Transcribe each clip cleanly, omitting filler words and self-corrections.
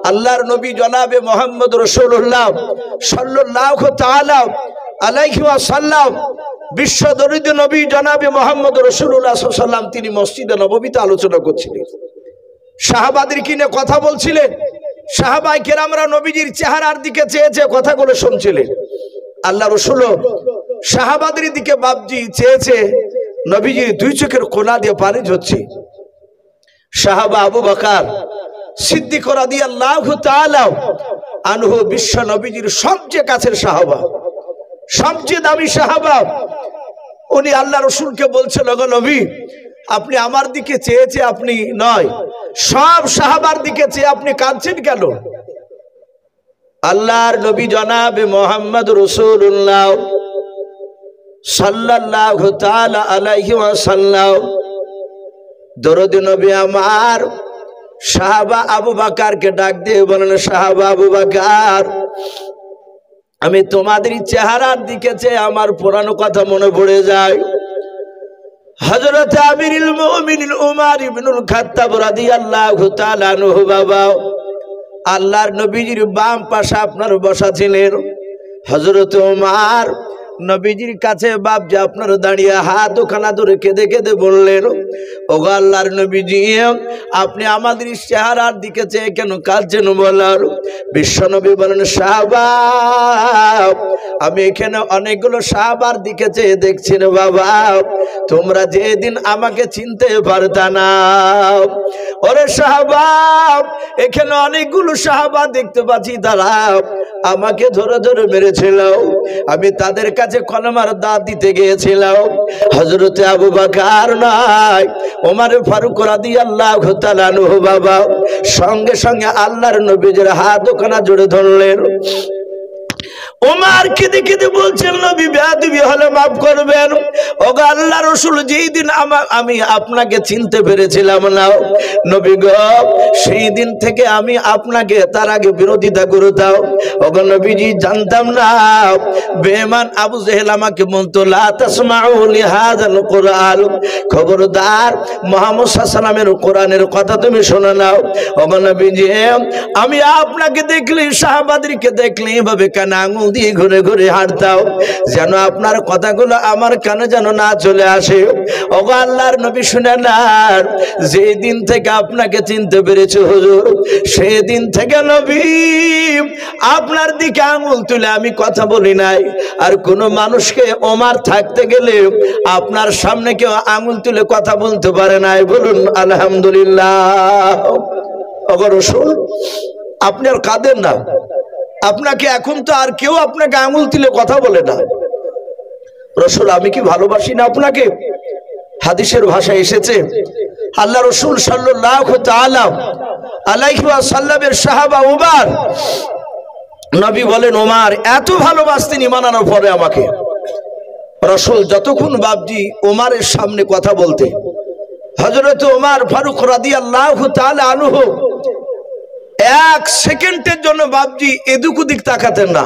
আল্লাহর নবী জনাবে মুহাম্মদ রাসূলুল্লাহ সাল্লাল্লাহু তাআলা আলাইহি ওয়াসাল্লাম বিশ্ব দরিদ্র নবী জনাবে মুহাম্মদ রাসূলুল্লাহ সাল্লাল্লাহু আলাইহি ওয়াসাল্লাম তিনি মসজিদে নববীতে আলোচনা করছিলেন, সাহাবাদের কিনে কথা বলছিলেন। সাহাবায়ে কেরামরা নবীজির চেহারার দিকে চেয়ে কথাগুলো শুনছিলেন। আল্লাহ রাসূল সাহাবাদের দিকে বাপজি চেয়েছে, নবীজির দুই চোখের কোনা দিয়ে পানি ঝরছে। সাহাবা আবু বকর সিদ্দিক রাদিয়াল্লাহু তাআলা আনহু বিশ্ব নবীজির সবচেয়ে কাছের সাহাবা, সবচেয়ে দামি সাহাবা। উনি আল্লাহ রাসূলকে বলছেন, ওগো নবী, আপনি আমার দিকে চেয়েছে আপনি নয়, সব সাহাবার দিকে চেয়ে আপনি কাঁদছেন কেন? আল্লাহর নবী জনাবে মুহাম্মদ রাসূলুল্লাহ সাল্লাল্লাহু তাআলা আলাইহি ওয়াসাল্লাম দরুদ নবী আমার সাহাবা আবু বকরকে ডাক দিয়ে বলেন, সাহাবা আবু বকর, আমি তোমাদের চেহারার দিকে চেয়ে আমার পুরানো কথা মনে পড়ে যায়। হযরত আমিরুল মুমিনিন উমর ইবনুল খাত্তাব রাদিয়াল্লাহু তাআলা আনহু বাবা আল্লাহর নবীজির বাম পাশে আপনার বসা ছিলেন। হযরত উমর নবীজির কাছে বাপ যে আপনার দাঁড়িয়ে হাত ওখানা ধরে কেঁদে কেঁদে বললেন, ওগো আল্লাহর নবীজি, আপনি আমাদের চেহারার দিকে চেয়ে কেন কাঁদছেন? বলার বিশ্ব নবী বলেন, সাহাবা, আমি এখানে অনেকগুলো সাহাবার দিকে চেয়ে দেখছি রে বাবা, তোমরা যেদিন আমাকে চিনতে পারতা না। ওরে সাহাবা, এখানে অনেকগুলো সাহাবা দেখতে পাচ্ছি, তারা আমাকে ধরে ধরে মেরেছিল, আমি তাদের কাছে কলমার দাঁত দিতে গিয়েছিলাম। হযরত আবু বকর নয়, ওমর ফারুক রাদিয়াল্লাহু তাআলা আনহু বাবা সঙ্গে সঙ্গে আল্লাহর নবীর হাত ওখানে জোরে ধরলেন। ওমর কেঁদে কেঁদে বলছেন, নবী বেয়াদবি হলে মাফ করবেন। ওগো আল্লাহর রাসূল, যেই দিন আমি আপনাকে চিনতে পেরেছিলাম না নবী গো, সেই দিন থেকে আমি আপনাকে তার আগে বিরোধিতা করতাম। ওগো নবীজি, জানতাম না বেঈমান আবু জেহেল আমাকে বলতো, লা তাসমাউ লিহাযাল কুরআন, খবরদার মুহাম্মদ সাল্লাল্লাহু আলাইহি ওয়াসাল্লামের কোরআনের কথা তুমি শোনো নাও। ওগো নবীজি, আমি আপনাকে দেখলে সাহাবাদেরকে দেখলে এভাবে কানে আঙুল দিয়ে ঘুরে ঘুরে হাঁটতাম, যেন আপনার কথাগুলো আমার কানে যেন না চলে আসে। ওগো আল্লাহর নবী, শুনে না, যেই দিন থেকে আপনাকে চিনতে পেরেছি হুজুর, সেই দিন থেকে নবী আপনার দিকে আঙুল তুলে আমি কথা বলি নাই। আর কোন মানুষকে ওমর থাকতে গেলে আপনার সামনে কেউ আঙুল তুলে কথা বলতে পারে নাই। বলুন আলহামদুলিল্লাহ। ওগো রাসূল, আপনি আর কাঁদেন না, আপনাকে এখন তো আর কেউ আপনাকে আঙুল তুলে কথা বলে না। রাসূল, আমি কি ভালোবাসি না আপনাকে? হাদিসের ভাষায় এসেছে, আল্লাহ রাসূল সাল্লাল্লাহু তাআলা আলাইহি ওয়াসাল্লামের সাহাবা উমর, নবী বলেন, ওমর এত ভালোবাসতেন ঈমান আনার পরে আমাকে। রাসূল যতক্ষণ বাপজি ওমরের সামনে কথা বলতে, হযরত ওমর ফারুক রাদিয়াল্লাহু তাআলা আনহু এক সেকেন্ডের জন্য বাপজি এদিক ওদিক তাকাতেন না,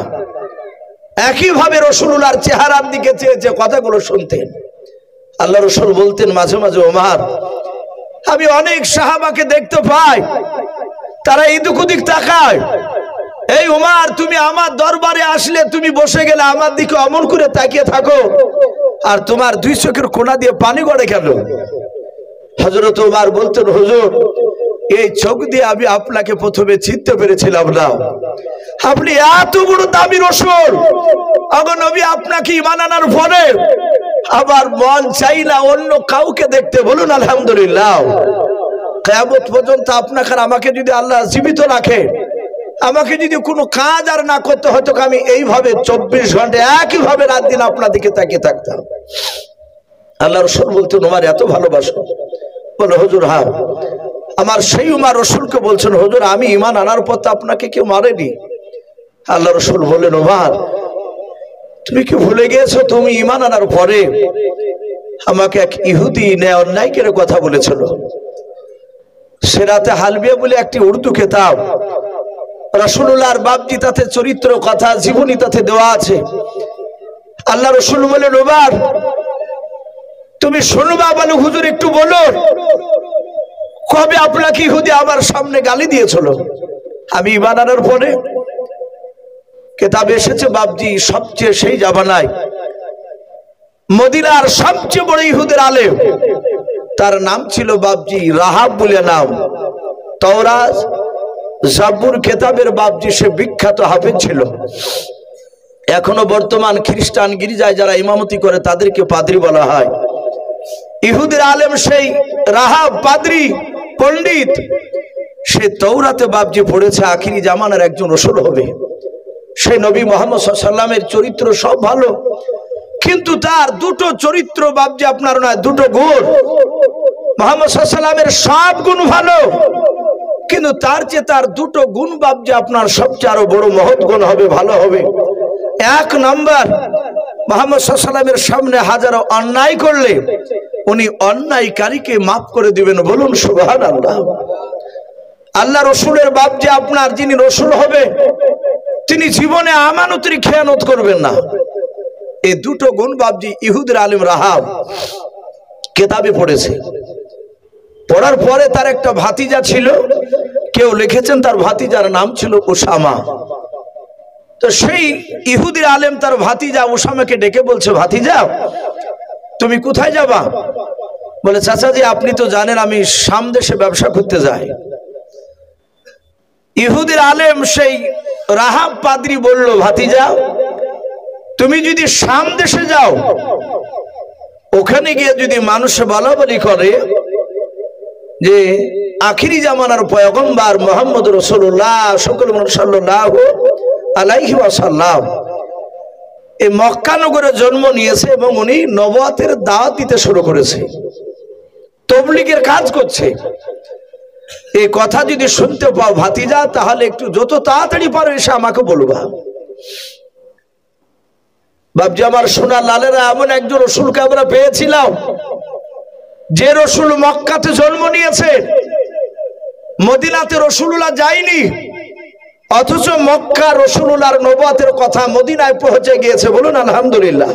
একইভাবে রাসূলুল্লাহর চেহারার দিকে চেয়ে কথাগুলো শুনতেন। আল্লাহ রাসূল বলতেন মাঝে মাঝে, ওমর, আমি অনেক সাহাবাকে দেখতে পাই, তারা এদিক ওদিক তাকায়। এই ওমর, তুমি আমার দরবারে আসলে তুমি বসে গেলে আমার দিকে অমন করে তাকিয়ে থাকো, আর তোমার দুই চোখের কোনা দিয়ে পানি গড়ে গেল। হযরত ওমর বলতেন, হুজুর, এই চোখ দিয়ে আমি আপনাকে প্রথমে চিনতে পেরেছিলাম না, আপনি এত বড় দামি রাসূল। ওগো নবী, আপনাকে ঈমান আনার পরে আমার মন চাই না অন্য কাউকে দেখতে। বলুন আলহামদুলিল্লাহ। কিয়ামত পর্যন্ত আপনাকে আমাকে যদি আল্লাহ জীবিত রাখে, আমাকে যদি কোনো কাজ আর না করতে হতো, আমি এইভাবে 24 ঘন্টা একইভাবে রাত দিন আপনার দিকে তাকিয়ে থাকতাম। আল্লাহ রাসূল বলতেন, ওমর এত ভালোবাসো? বলে, হুজুর হ্যাঁ। আমার সেই উমর রাসূলকে বলছেন, হুজুর, আমি ঈমান আনার পর তো আপনাকে কেউ মারেনি। আল্লাহ রাসূল বলেন, ওমর, তুমি কি ভুলে গেছো তুমি ঈমান আনার পরে আমাকে এক ইহুদি অন্যায় করে কথা বলেছিল? সিরাতে হালবিয়া বলে একটি উর্দু কিতাব, রাসূলুল্লাহর বাপজি তাতে চরিত্র কথা জীবনী তাতে দেওয়া আছে। আল্লাহ রাসূল বলেন, ওমর, তুমি শুনবা? বলো, হুজুর একটু বলো, কবে আপনাকে ইহুদি আমার সামনে গালি দিয়েছিল? আমি ঈমান আনার পরে কিতাবে এসেছে বাপজি সবচেয়ে সেই জামানায় মদিনার সবচেয়ে বড় ইহুদের আলেম, তার নাম ছিল বাপজি রাহাব বলে নাম। তাওরাত জাবুর কিতাবের বাপজি সে বিখ্যাত হাফেজ ছিল। এখনো বর্তমান খ্রিস্টান গির্জায় যারা ইমামতি করে তাদেরকে পাদ্রী বলা হয়। ইহুদের আলেম সেই রাহাব পাদ্রী পণ্ডিত, সে তাওরাতে বাপজি পড়েছে আখিরি জামানার একজন রাসূল হবে। সেই নবী মুহাম্মদ সাল্লাল্লাহু আলাইহি ওয়াসাল্লামের চরিত্র সব ভালো, কিন্তু তার দুটো চরিত্র বাপজি আপনার নয়, দুটো গুণ। মুহাম্মদ সাল্লাল্লাহু আলাইহি ওয়াসাল্লামের সব গুণ ভালো, কিন্তু তার চেয়ে তার দুটো গুণ বাপজি আপনার সবচেয়ে আরো বড় মহৎ গুণ হবে, ভালো হবে। এক নম্বর, মুহাম্মদ সাল্লাল্লাহু আলাইহি ওয়াসাল্লামের সামনে হাজারো অন্যায় করলে উনি অন্যায়কারীকে মাফ করে দিবেন। বলুন সুবহানাল্লাহ। আল্লাহ রসুলের বাপজি আপনার যিনি রসুল হবে তিনি জীবনে আমানতের খেয়ানত করবেন না। এই দুটো গুণ বাপজি ইহুদের আলেম রাহাব কিতাবে পড়েছে। পড়ার পরে তার একটা ভাতিজা ছিল, কেউ লিখেছেন তার ভাতিজার নাম ছিল উসামা। তো সেই ইহুদির আলেম তার ভাতিজা উসামাকে ডেকে বলছে, ভাতিজা তুমি কোথায় যাবা? বলে, চাচাজি আপনি তো জানেন আমি শাম দেশে ব্যবসা করতে যাই। ইহুদির আলেম সেই রাহাব পাদ্রী বলল, ভাতিজা তুমি যদি শাম দেশে যাও, ওখানে গিয়ে যদি মানুষ বলা বলি করে যে আখিরি জামানার পয়গম্বর মুহাম্মদ রাসূলুল্লাহ সাল্লাল্লাহু আলাইহি ওয়াসাল্লাম এই মক্কা নগরে জন্ম নিয়েছে এবং উনি নবুয়তের দাওয়াত দিতে শুরু করেছে, তাবলীগের কাজ করছে, এই কথা যদি শুনতে পাও ভাতিজা তাহলে একটু যত তাড়াতাড়ি পারো এসে আমাকে বলবা। বাপজি আমার সোনার লালেরা, এমন একজন রসুলকে আমরা পেয়েছিলাম যে রসুল মক্কাতে জন্ম নিয়েছে, মদিনাতে রসুলুল্লাহ যায়নি, অথচ মক্কা রসুলুল্লাহর নবুয়তের কথা মদিনায় পৌঁছে গিয়েছে। বলুন আলহামদুলিল্লাহ।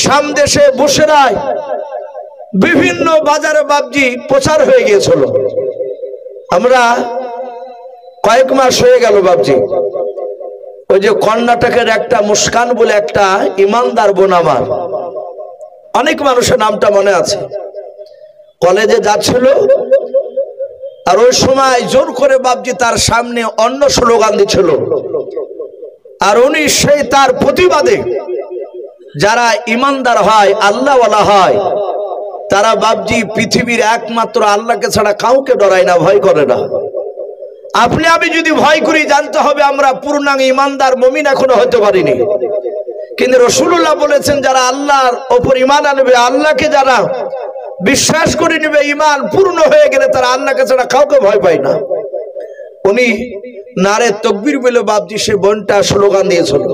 শাম দেশে বুশরায় বিভিন্ন বাজারে বাপজি প্রচার হয়ে গিয়েছিল। আমরা কয়েক মাস হয়ে গেল বাপজি, ওই যে কর্ণাটকের একটা মুস্কান বলে একটা ইমানদার বোন আমার, অনেক মানুষের নামটা মনে আছে, কলেজে যাচ্ছিল আর ওই সময় জোর করে বাপজি তার সামনে অন্য স্লোগান দিচ্ছিল, আর উনি সেই তার প্রতিবাদে যারা ইমানদার হয় আল্লাহওয়ালা হয় তারা বাপজি পৃথিবীর একমাত্র আল্লাহকে ছাড়া কাউকে ডরায় না, ভয় করে না। আপনি আমি যদি ভয় করি জানতে হবে আমরা পূর্ণাঙ্গ ইমানদার মুমিন এখনো হতে পারিনি, কিন্তু রাসূলুল্লাহ বলেছেন যারা আল্লাহর ওপর ঈমান আনবে, আল্লাহকে যারা বিশ্বাস করে নেবে, ঈমান পূর্ণ হয়ে গেলে তারা আল্লাহকে ছাড়া কাউকে ভয় পায় না। উনি নারে তাকবীর বলে বাপজি সে বোনটা স্লোগান দিয়েছিল,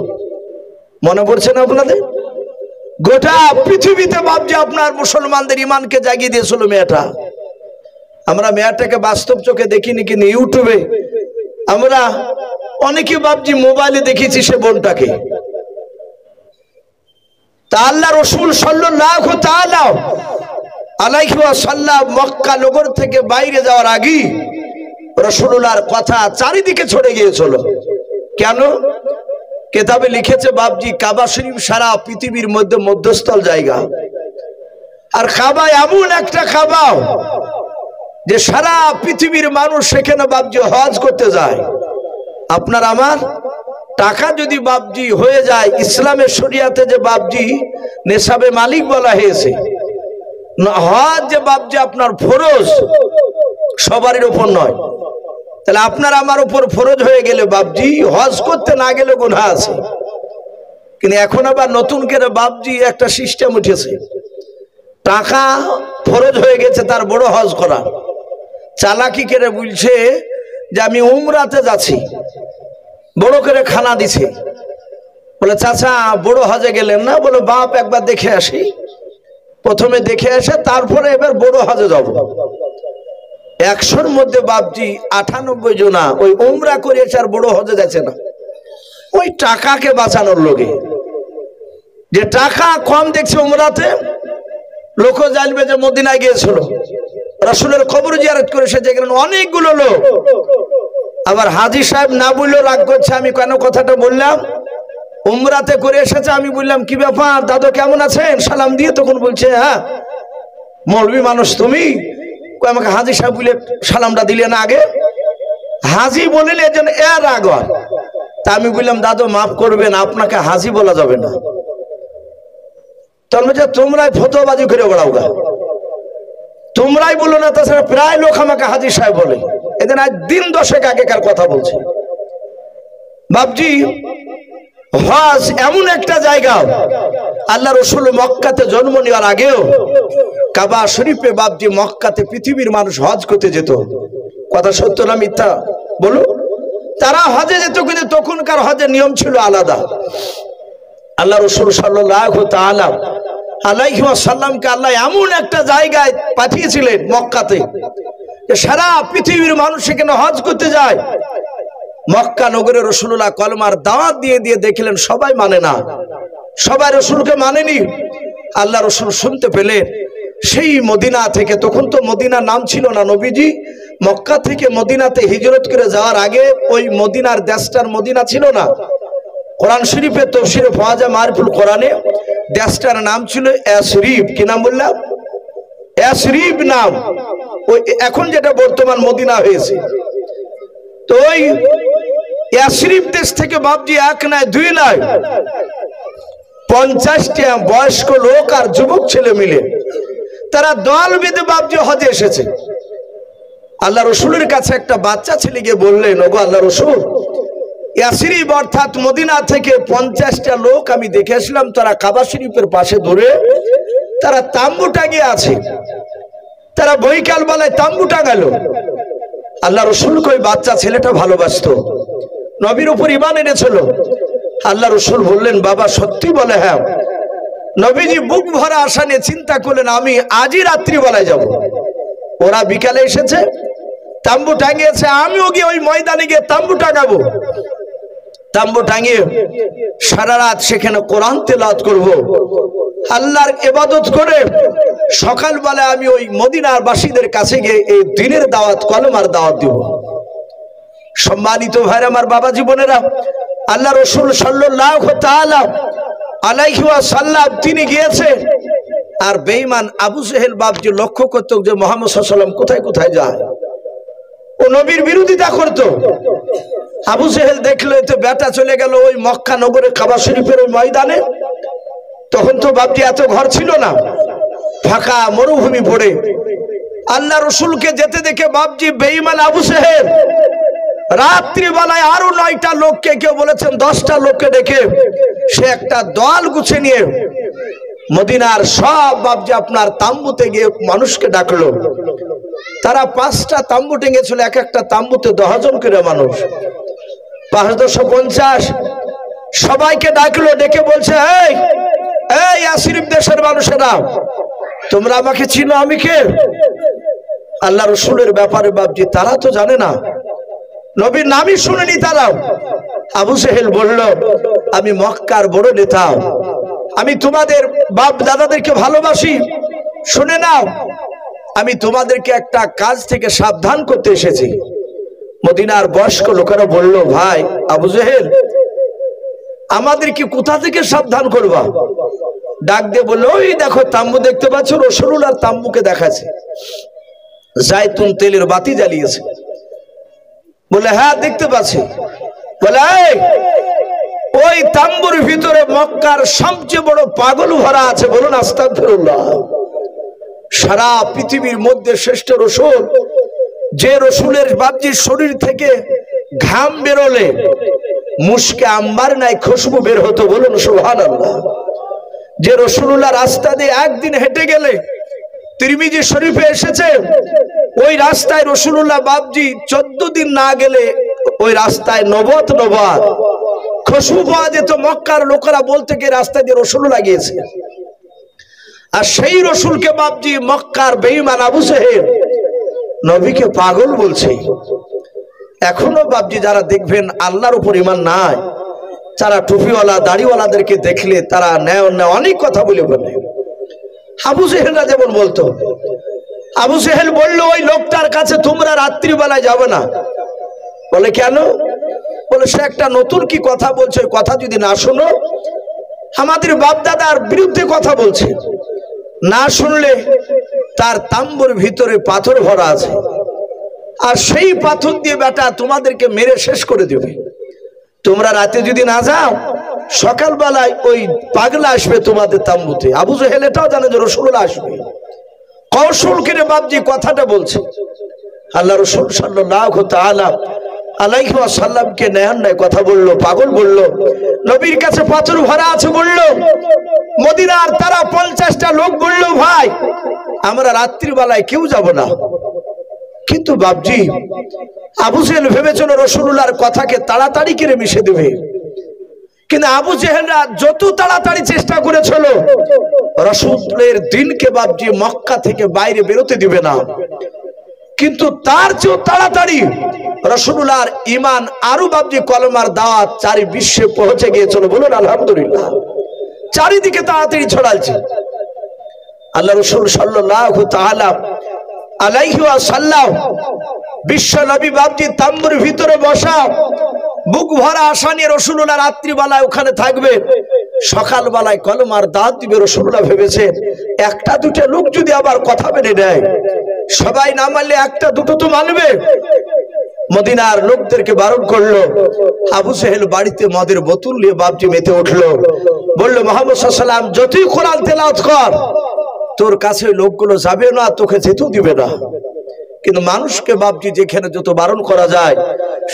মনে পড়ছে না আপনাদের? গোটা পৃথিবীতে বাপজি আপনার মুসলমানদের ঈমানকে জাগিয়ে দিয়েছিল মেয়েটা। আমরা মেয়েটাকে বাস্তব চোখে দেখিনি, কিন্তু ইউটিউবে আমরা অনেকে বাপজি মোবাইলে দেখেছি সে বোনটাকে। তা আল্লাহ রসুল সাল্লাল্লাহু তাআলা আলাইহি ওয়াসাল্লাম মক্কা নগর থেকে বাইরে যাওয়ার আগে রাসূলুল্লাহর কথা চারিদিকে ছড়ে গিয়েছিল। কেন? কিতাবে লিখেছে বাপজি কাবা শরীফ সারা পৃথিবীর মধ্যে মধ্যস্থল জায়গা, আর কাবা এমন একটা কাবা যে সারা পৃথিবীর মানুষ সেখানে বাপজি হজ করতে যায়। আপনার আমার টাকা যদি বাপজি হয়ে যায়, ইসলামের শরিয়াতে যে বাপজি নেশাবে মালিক বলা হয়েছে, হজ যে বাপজি আপনার ফরজ, সবারই উপর নয়, তাহলে আপনার আমার উপর ফরজ হয়ে গেলে বাপজি হজ করতে না গেলে গুনাহ আছে। কিন্তু এখন আবার নতুন করে বাপজি একটা সিস্টেম উঠেছে, টাকা ফরজ হয়ে গেছে তার বড় হজ করা, চালাকি করে বলছে যে আমি উমরাতে যাচ্ছি, বড় করে খানা দিছে। বলে চাচা বড় হজে গেলেন না? বলে বাপ একবার দেখে আসি, প্রথমে দেখে আসে তারপরে এবার বড় হজে যাব। 100-র মধ্যে বাপজি 98 জনা ওই উমরা করেছে আর বড় হজে যাচ্ছে না। ওই টাকাকে বাঁচানোর লোকে, যে টাকা কম দেখছে উমরাতে, লোক জানবে যে মদিনায় গিয়েছিল, রাসূলের কবর জিয়ারত করে সে গেলেন অনেকগুলো লোক, আবার হাজী সাহেব না বললেও রাগ করছে আমি কেন কথাটা বললাম। উমরাতে করে এসেছে, আমি বললাম কি ব্যাপার দাদু কেমন আছেন, সালাম দিয়ে তখন বলছে হ্যাঁ মৌলবী মানুষ তুমি, আমাকে হাজী সাহেব বলে সালামটা দিলে না আগে, হাজী বলেন এর জন্য এর রাগ হয়। তা আমি বললাম দাদু মাফ করবেন, আপনাকে হাজী বলা যাবে না। তখন বলছে তোমরাই ফতোয়াবাজি করে বেড়াও গা, তোমরাই বলো না, তাছাড়া প্রায় লোক আমাকে হাজী সাহেব বলে। এদিন আজ দিন 10 আগেকার কথা বলছে। বাপজি হজ এমন একটা জায়গা, আল্লাহ রসুল মক্কাতে জন্ম নেওয়ার আগেও কাবা শরীফে বাপজি মক্কাতে পৃথিবীর মানুষ হজ করতে যেত। কথা সত্য না মিথ্যা বলো? তারা হজে যেত, কিন্তু তখনকার হজের নিয়ম ছিল আলাদা। আল্লাহ রসুল সাল্লাল্লাহু তাআলা আলাইহি ওয়াসাল্লামকে আল্লাহ এমন একটা জায়গায় পাঠিয়েছিলেন মক্কাতে, সারা পৃথিবীর মানুষ সেখানে হজ করতে যায়। মক্কা নগরে রাসূলুল্লাহ কলমার দাওয়াত দিয়ে দিয়ে দেখলেন সবাই মানে না, সবাই রাসূলকে মানেনি। আল্লাহ রাসূল শুনতে পেলেন সেই মদিনা থেকে, তখন তো মদিনার নাম ছিল না, নবীজি মক্কা থেকে মদিনাতে হিজরত করে যাওয়ার আগে ওই মদিনার দেশটার মদিনা ছিল না। কোরআন শরীফের তাফসীরে পাওয়া যায় মারিফুল কোরআনে দেশটার নাম ছিল ইয়াসরিব। কি নাম বললাম? ইয়াসরিব নাম, ওই এখন যেটা বর্তমান মদিনা হয়েছে। তো ওই ইয়াসরিব দেশ থেকে বাপজি এক নয় দুই নয় 50টা বয়স্ক লোক আর যুবক ছেলে মিলে তারা দল বেঁধে বাপজি হজে এসেছে। আল্লাহ রসুলের কাছে একটা বাচ্চা ছেলে গিয়ে বললেন, ওগো আল্লাহ রসুল, ইয়াসরিব অর্থাৎ মদিনা থেকে 50টা লোক আমি দেখে আসলাম, তারা কাবা শরীফের পাশে ধরে তারা তাম্বু টাঙিয়ে আছে, তারা বৈকাল বেলায় তাম্বু টাঙালো। আল্লাহ রসুলকে ওই বাচ্চা ছেলেটা ভালোবাসতো, নবীর উপর ঈমান এনেছিল। আল্লাহ রসুল বললেন, বাবা সত্যি বলে? হ্যাঁ। নবীজি বুক ভরা আশা নিয়ে চিন্তা করলেন, আমি আজই রাত্রিবেলায় যাব। ওরা বিকালে এসেছে, তাম্বু টাঙিয়েছে, আমিও গিয়ে ওই ময়দানে গিয়ে তাম্বু টাঙাবো। তাম্বু টাঙিয়ে সারা রাত সেখানে কোরআন তেলাওয়াত করব, আল্লাহর ইবাদত করে সকালবেলা আমি ওই মদিনার বাসীদের কাছে গিয়ে এই দ্বীনের দাওয়াত, কলমার দাওয়াত দেব। সম্মানিত ভাইরা আমার, বাবা জীবনেরা, আল্লাহ রসুল সাল্লাল্লাহু তাআলা আলাইহি ওয়াসাল্লাম তিনি গিয়েছে, আর বেঈমান আবু জেহেল বাপজি লক্ষ্য করত যে মুহাম্মদ সাল্লাল্লাহু আলাইহি ওয়াসাল্লাম কোথায় কোথায় যায়, ও নবীর বিরোধিতা করত। আবু জেহেল দেখলে তো বেটা চলে গেল ওই মক্কা নগরে কাবা শরীফের ওই ময়দানে। তখন তো বাপজি এত ঘর ছিল না, ফাঁকা মরুভূমি পড়ে। আল্লাহ রসুলকে যেতে দেখে বাপজি বেঈমান আবু জেহেল রাত্রিবেলায় আরো 9টা লোককে, কেউ বলেছেন 10টা লোককে ডেকে সে একটা দল গুছে নিয়ে মদিনার সব বাপজি আপনার তাম্বুতে গিয়ে মানুষকে ডাকলো। তারা 5টা তাম্বু টেঙেছিল, এক একটা তাম্বুতে 10 জন করে মানুষ, 5,250 সবাইকে ডাকলো, ডেকে বলছে, এই এই ইয়াসরিব দেশের মানুষেরা, তোমরা আমাকে চিনো, আমি কে? আল্লাহ রসুলের ব্যাপারে বাপজি তারা তো জানে না, নবীর নামই শুনেনি তারা। আবু জেহেল বলল, আমি মক্কার বড় নেতা, আমি তোমাদের বাপ দাদাদেরকে ভালোবাসি, শুনে নাও, আমি তোমাদেরকে একটা কাজ থেকে সাবধান করতে এসেছি। মদিনার বয়স্ক লোকেরা বলল, ভাই আবু জেহেল, আমাদেরকে কোথা থেকে সাবধান করবা? ডাক দিয়ে বললো, ওই দেখো তাম্বু দেখতে পাচ্ছ, রাসূলুল্লাহর তাম্বুকে দেখাচ্ছে, জায়তুন তেলের বাতি জ্বালিয়েছে। বলে, হ্যাঁ দেখতে পাচ্ছি। বলে, ওই তাম্বুর ভিতরে মক্কার সবচেয়ে বড় পাগল ভরা আছে, বলুন আস্তাগফিরুল্লাহ। সারা পৃথিবীর মধ্যে শ্রেষ্ঠ রসুল, যে রসুলের বাপজির শরীর থেকে ঘাম বেরোলে মুশকে আম্বার নাই খুশবু বের হতো, বলুন সুবহানাল্লাহ। যে রসুলুল্লাহ রাস্তা দিয়ে একদিন হেঁটে গেলে, তিরমিজি শরীফে এসেছে, ওই রাস্তায় রসুলুল্লাহ বাপজি 14 দিন না গেলে ওই রাস্তায় নবত খুশবু পাওয়া যেত। মক্কার লোকেরা বলতে গিয়ে রাস্তা দিয়ে রসুলুল্লাহ গিয়েছে। আর সেই রসুলকে বাপজি মক্কার বেঈমান আবু জেহেল নবীকে পাগল বলছে। এখনো বাপজি যারা দেখবেন আল্লাহর উপর ঈমান নাই, যারা টুপিওয়ালা দাড়িওয়ালাদেরকে দেখলে তারা ন্যায় অনেক কথা বলে বলে। আবু জেহেলরা যেমন বলতো, আবু জেহেল বলল, ওই লোকটার কাছে তোমরা রাত্রিবেলায় যাবে না, বলে কেন? বলে সে একটা নতুন কি কথা বলছে, ওই কথা যদি না শোনো, আমাদের বাপ দাদার বিরুদ্ধে কথা বলছে, না শুনলে তার তাম্বুর ভিতরে পাথর ভরা আছে, আর সেই পাথর দিয়ে বেটা তোমাদেরকে মেরে শেষ করে দেবে। তোমরা রাতে যদি না যাও, সকালবেলায় ওই পাগলা আসবে তোমাদের তাম্বুতে। আবু জেহেল এটাও জানে যে রাসূলুল্লাহ আসবে, কৌশল করে বাপজি কথাটা বলছে। আল্লাহ রাসূল সাল্লাল্লাহু তাআলা আলাইহি ওয়াসাল্লামকে নেহান্নায় কথা বললো, পাগল বললো, নবীর কাছে পাথর ভরা আছে বললো। মদিনার তারা 50টা লোক বললো, ভাই আমরা রাত্রিবেলায় কেউ যাব না। কিন্তু বাপজি আবু জেহেল ভেবেছিল রাসূলুল্লাহর কথাকে তাড়াতাড়ি করে মিশে দেবে, কিন্তু আবু জেহেলরা যত তাড়াতাড়ি চেষ্টা করেছিল রাসূলের দিনকে বাপজি মক্কা থেকে বাইরে বেরোতে দিবে না, কিন্তু তার চেয়েও তাড়াতাড়ি রাসূলুল্লাহর ঈমান আরো বাপজি কলমার দাওয়াত চারি বিশ্বে পৌঁছে গিয়েছিল। বলুন আলহামদুলিল্লাহ। চারিদিকে তাড়াতাড়ি ছড়াচ্ছে। আল্লাহ রাসূল সাল্লাল্লাহু তাআলা আলাইহি ওয়াসাল্লাম বিশ্ব নবী বাপজি তাম্বুর ভিতরে বসা, বুক ভরা আশা নিয়ে রাসূলুল্লাহ রাত্রিবেলায় ওখানে থাকবে, সকালবেলায় কলমার দাওয়াত দিবে। রাসূলুল্লাহ ভেবেছে একটা দুটো লোক যদি আবার কথা বেড়ে দেয়, সবাই না মানলে একটা দুটো তো মানবে। মদিনার লোকদেরকে বারণ করলো। আবু জেহেল বাড়িতে মদের বোতল নিয়ে বাপজি মেতে উঠলো, বললো মুহাম্মদ সাল্লাল্লাহু আলাইহি ওয়াসাল্লাম যতই কোরআন তেলাওয়াত কর, তোর কাছে লোকগুলো যাবে না, তোকে যেতেও দিবে না। কিন্তু মানুষকে বাপজি যেখানে যত বারণ করা যায়,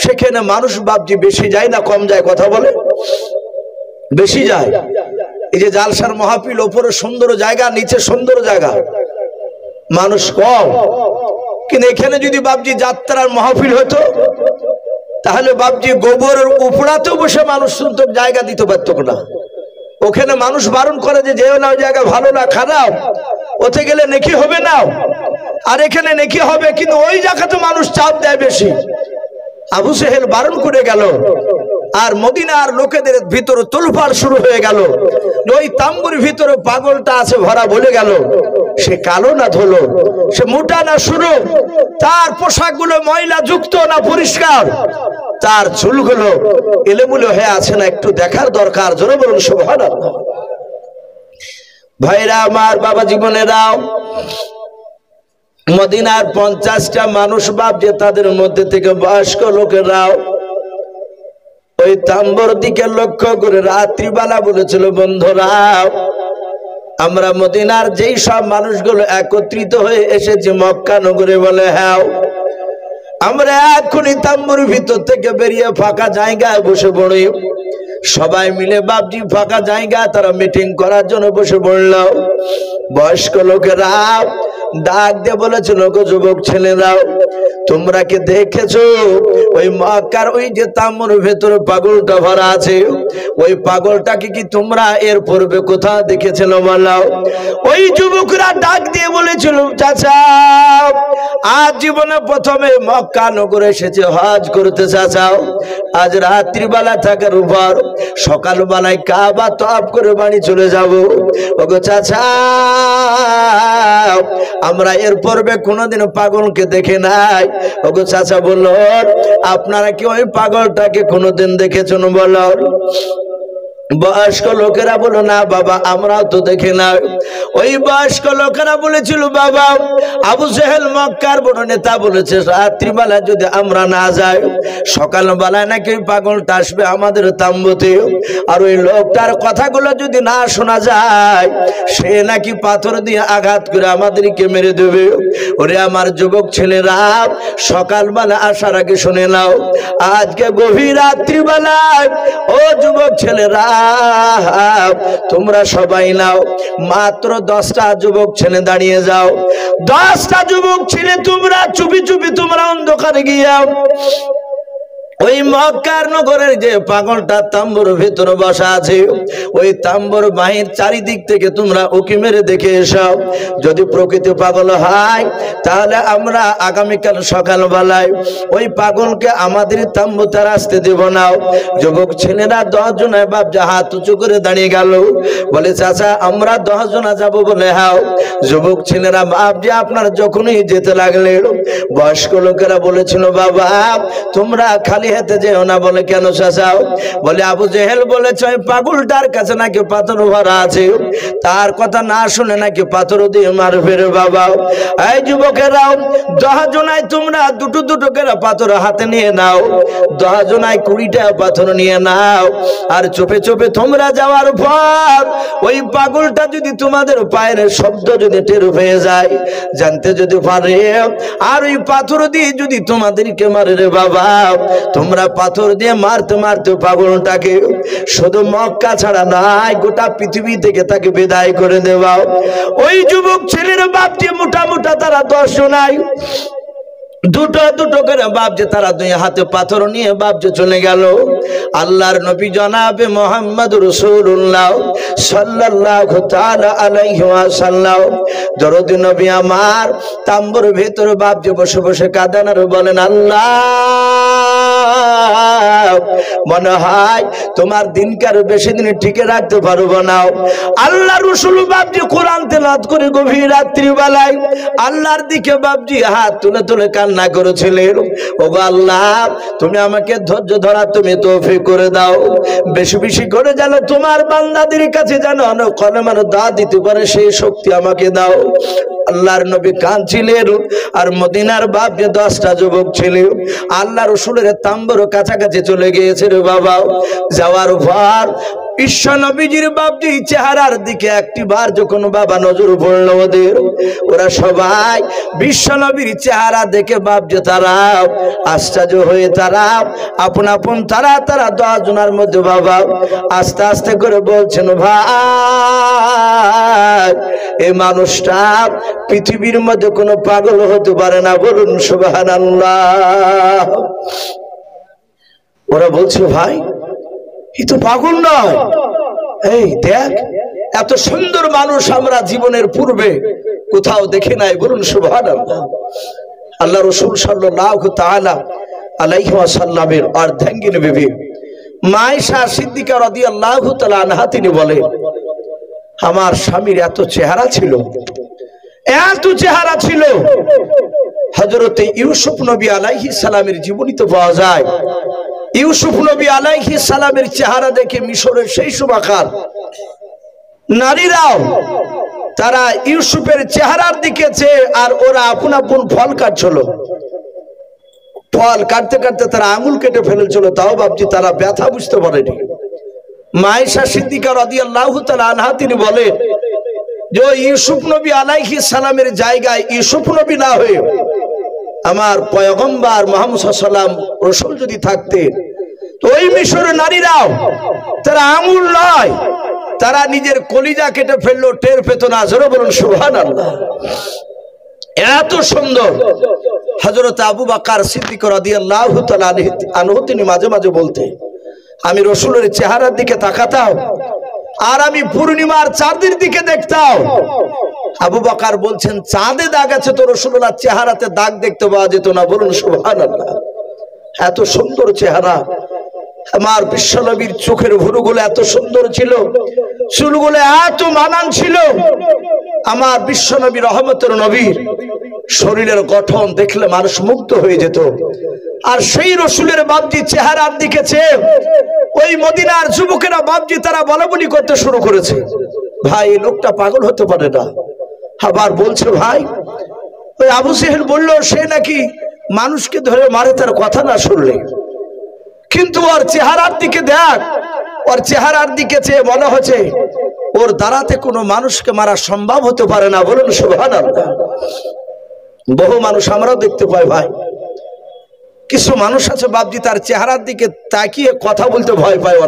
সেখানে মানুষ বাপজি বেশি যায় না কম যায়? কথা বলে বেশি যায়। এই যে জালসার মাহফিল, ওপরে সুন্দর জায়গা, নিচে সুন্দর জায়গা, মানুষ কম। কিন্তু এখানে যদি বাপজি যাত্রার মাহফিল হতো, তাহলে বাপজি গোবরের উপড়াতেও বসে মানুষ শুনতো, জায়গা দিতে পারতো না। ওখানে মানুষ বারণ করে যে যেও না, ওই জায়গা ভালো না, খারাপ, ওতে গেলে নেকি হবে না, আর এখানে নেকি হবে, কিন্তু ওই জায়গাতে মানুষ চাপ দেয় বেশি। আবু জেহেল বারণ করে গেল, আর মদিনার লোকেদের ভিতরে তোলপাড় শুরু হয়ে গেল। ওই তাম্বুর ভিতরে পাগলটা আছে ভরা, বলে গেল সে কালো না ধুলো, সে মোটা না সরু, তার পোশাকগুলো ময়লা যুক্ত না পরিষ্কার, তার চুলগুলো এলোমেলো হয়ে আছে না, একটু দেখার দরকার। জোরে বলুন সুবহানাল্লাহ। ভাইরা আমার, বাবা জীবনেরাও, মদিনার 50টা মানুষ বাপ যে তাদের মধ্যে থেকে বয়স্ক লোকেরাও ওই তাম্বুর দিকে লক্ষ্য করে রাত্রিবেলা বলেছিল, বন্ধুরা আমরা মদিনার যেই সব মানুষগুলো একত্রিত হয়ে এসেছি মক্কা নগরে, বলে হ্যাঁ, আমরা এখনই তাম্বুর ভিতর থেকে বেরিয়ে ফাঁকা জায়গায় বসে পড়ি। সবাই মিলে বাপজি ফাঁকা জায়গা তারা মিটিং করার জন্য বসে পড়ল। বয়স্ক লোকেরা ডাক দিয়ে বলেছিল, গো যুবক ছেলেরাও, তোমরা কি দেখেছো ওই মক্কার ওই যে তাম্বুর ভেতরে পাগলটা ভরা আছে, ওই পাগলটাকে কি তোমরা এর পূর্বে কোথাও দেখেছিল? বলো। ওই যুবকরা ডাক দিয়ে বলেছিল, চাচা আজ জীবনে প্রথমে মক্কা নগরে এসেছে হজ করতে চাচাও, আজ রাত্রিবেলা থাকার উপর সকালবেলায় কাবা তওয়াফ করে বাড়ি চলে যাব। ওগো চাচা, আমরা এর পূর্বে কোনোদিন পাগলকে দেখে নাই। ওগো চাচা বলল, আপনারা কি ওই পাগলটাকে কোনোদিন দেখেছেন? বলো। বয়স্ক লোকেরা বলো, না বাবা আমরাও তো দেখি না। ওই বয়স্ক লোকেরা বলেছিল, বাবা আবু জেহেল মক্কার বড় নেতা বলেছে রাত্রিবেলা যদি আমরা না যাই, সকালবেলায় নাকি ওই পাগলটা আসবে আমাদের তাম্বুতে, আর ওই লোকটার কথাগুলো যদি না শোনা যায়, সে নাকি পাথর দিয়ে আঘাত করে আমাদেরকে মেরে দেবে। ওরে আমার যুবক ছেলেরা, সকালবেলা আসার আগে শুনে নাও, আজকে গভীর রাত্রিবেলায় ও যুবক ছেলেরা তোমরা সবাই নাও, মাত্র 10টা যুবক ছেলে দাঁড়িয়ে যাও। 10টা যুবক ছেলে তোমরা চুপি চুপি তোমরা অন্ধকারে গিয়ে ওই মক্কার নগরের যে পাগলটা তাম্বুর ভিতরে বসা আছে, ওই তাম্বুর বাহির চারিদিক থেকে তোমরা উকি মেরে দেখে এসো। যদি প্রকৃত পাগল হয় তাহলে আমরা আগামীকাল সকালবেলায় ওই পাগলকে আমাদের তাম্বুতে আসতে দেব না। যুবক ছেলেরা 10 জনের বাপ যা হাত উঁচু করে দাঁড়িয়ে গেল, বলে চাচা আমরা 10 জনা যাব বলে। হাও যুবক ছেলেরা বাপ যে আপনার যখনই যেতে লাগলেন, বয়স্ক লোকেরা বলেছিল বাবা তোমরা খালি হাতে যেও না। বলে কেন চাচাও? বলে আবু জেহেল বলেছে ওই পাগলটার কাছে নাকি পাথর ভরা আছে, তার কথা না শুনে নাকি পাথর দিয়ে মারবে রে বাবা। এই যুবকেরাও 10 জনায় তোমরা দুটো দুটো করে পাথর হাতে নিয়ে নাও, 10 জনায় 20টা পাথর নিয়ে নাও। আর চোপে চোপে তোমরা যাওয়ার পর ওই পাগলটা যদি তোমাদের পায়ের শব্দ যদি টের পেয়ে যায়, জানতে যদি পারে, আর ওই পাথর দিয়ে যদি তোমাদেরকে মারে রে বাবা, তোমরা পাথর দিয়ে মারতে মারতে পাগলটাকে শুধু মক্কা ছাড়া নাই গোটা পৃথিবী থেকে তাকে বিদায় করে দেবা। ওই যুবক ছেলের বাপ যে মোটা মোটা তারা 10 জনায় দুটো দুটো করে বাপ যে তারা 2 হাতে পাথর নিয়ে বাপ যে চলে গেল। আল্লাহর নবী জনাবে মুহাম্মদ রাসূলুল্লাহ সাল্লাল্লাহু তাআলা আলাইহি ওয়াসাল্লাম দরুদ নবী আমার তাম্বুর ভিতর বাপ যে বসে বসে কাঁদেন আর বলেন আল্লাহ মনে হয় তোমার দিনকার বেশি দিন টিকে রাখতে পারবো না। আল্লাহ রাসূল বাপজি কোরআন তেলাওয়াত করে গভীর রাত্রি বেলায় আল্লাহর দিকে বাপজি হাত তুলে তুলে কান্না করেছিলেন। ওগো আল্লাহ তুমি আমাকে ধৈর্য ধরা তুমি তৌফিক করে দাও, বেশি বেশি করে যেন তোমার বান্দাদের কাছে যেন কলমের দা দিতে পারে সেই শক্তি আমাকে দাও। আল্লাহর নবী কাঁদছিলেন আর মদিনার বাপ যে 10টা যুবক ছিল আল্লাহ রাসূলের তাম্বুর কাছাকাছি চলে গিয়েছে রে বাবা। যাওয়ার পর বিশ্ব নবীজির বাপজি চেহারার দিকে একটিবার যখন বাবা নজর পড়লো ওদের, ওরা সবাই বিশ্ব নবীর চেহারা দেখে বাপ যে তারা আশ্চর্য হয়ে তারা আপন আপন তারা 10 জনের মধ্যে বাবা আস্তে আস্তে করে বলছেন ভাই এই মানুষটা পৃথিবীর মধ্যে কোনো পাগল হতে পারে না, বলুন সুবহানাল্লাহ। ওরা বলছে ভাই এ তো পাগল নয়, এই দেখ এত সুন্দর মানুষ আমরা জীবনের পূর্বে কোথাও দেখি নাই, বলুন সুবহানাল্লাহ। আল্লাহ রাসূল সাল্লাল্লাহু তাআলা আলাইহি ওয়াসাল্লামের অর্ধাঙ্গিনী বিবি মা আয়েশা সিদ্দিকা রাদিয়াল্লাহু তাআলা আনহা তিনি বলেন আমার স্বামীর এত চেহারা ছিল, এত চেহারা ছিল, হযরতে ইউসুফ নবী আলাইহিস সালামের জীবনীতে পাওয়া যায়। ইউসুফ নবী আলাইহিস সালামের চেহারা দেখে মিশরের সেই সময়কার নারীরাও তারা ইউসুফের চেহারার দিকে চেয়ে আর ওরা আপন আপন ফল কাটছিল, ফল কাটতে কাটতে তারা আঙুল কেটে ফেলেছিল, তাও বাপজি তারা ব্যথা বুঝতে পারেনি। মা আয়েশা সিদ্দিকা রাদিয়াল্লাহু তাআলা আনহা তিনি বলেন যে ইউসুফ নবী আলাইহিস সালামের জায়গায় ইউসুফ নবী না হয়ে আমার পয়গম্বর মুহাম্মদ সাল্লাল্লাহু আলাইহি ওয়াসাল্লাম রাসূল যদি থাকতেন তো ওই মিশরের নারীরাও তারা আঙুল নয় তারা নিজের কলিজা কেটে ফেললো, টের পেত না। জোরে বলুন সুবহানাল্লাহ। এত সুন্দর হযরত আবু বকর সিদ্দিক রাদিয়াল্লাহু তাআলা আনহু তিনি মাঝে মাঝে বলতেন আমি রাসূলের চেহারার দিকে তাকাতাম আর আমি পূর্ণিমার চাঁদের দিকে দেখতাম। আবু বকর বলছেন চাঁদে দাগ আছে তো রাসূলুল্লাহর চেহারাতে দাগ দেখতে পাওয়া যেত না, বলুন সুবহানাল্লাহ। এত সুন্দর চেহারা, আমার বিশ্বনবীর চোখের ভুরুগুলো এত সুন্দর ছিল, চুলগুলো এত মানান ছিল, আমার বিশ্বনবী রহমতের নবীর শরীরের গঠন দেখলে মানুষ মুগ্ধ হয়ে যেত। আর সেই রসুলের বাপজি চেহারার দিকে চেয়ে ওই মদিনার যুবকেরা বাপজি তারা বলাবলি করতে শুরু করেছে ভাই এই লোকটা পাগল হতে পারে না। আবার বলছে ভাই ওই আবু জেহেল বললো সে নাকি মানুষকে ধরে মারে তার কথা না শুনলে, কিন্তু ওর চেহারার দিকে দেখ, ওর চেহারার দিকে চেয়ে মনে হচ্ছে ওর দ্বারাতে কোনো মানুষকে মারা সম্ভব হতে পারে না, বলুন সুবহানাল্লাহ। বহু মানুষ আমরাও দেখতে পাই ভাই, কিছু মানুষ আছে বাপজি তার চেহারার দিকে তাকিয়ে কথা বলতে ভয় পায়,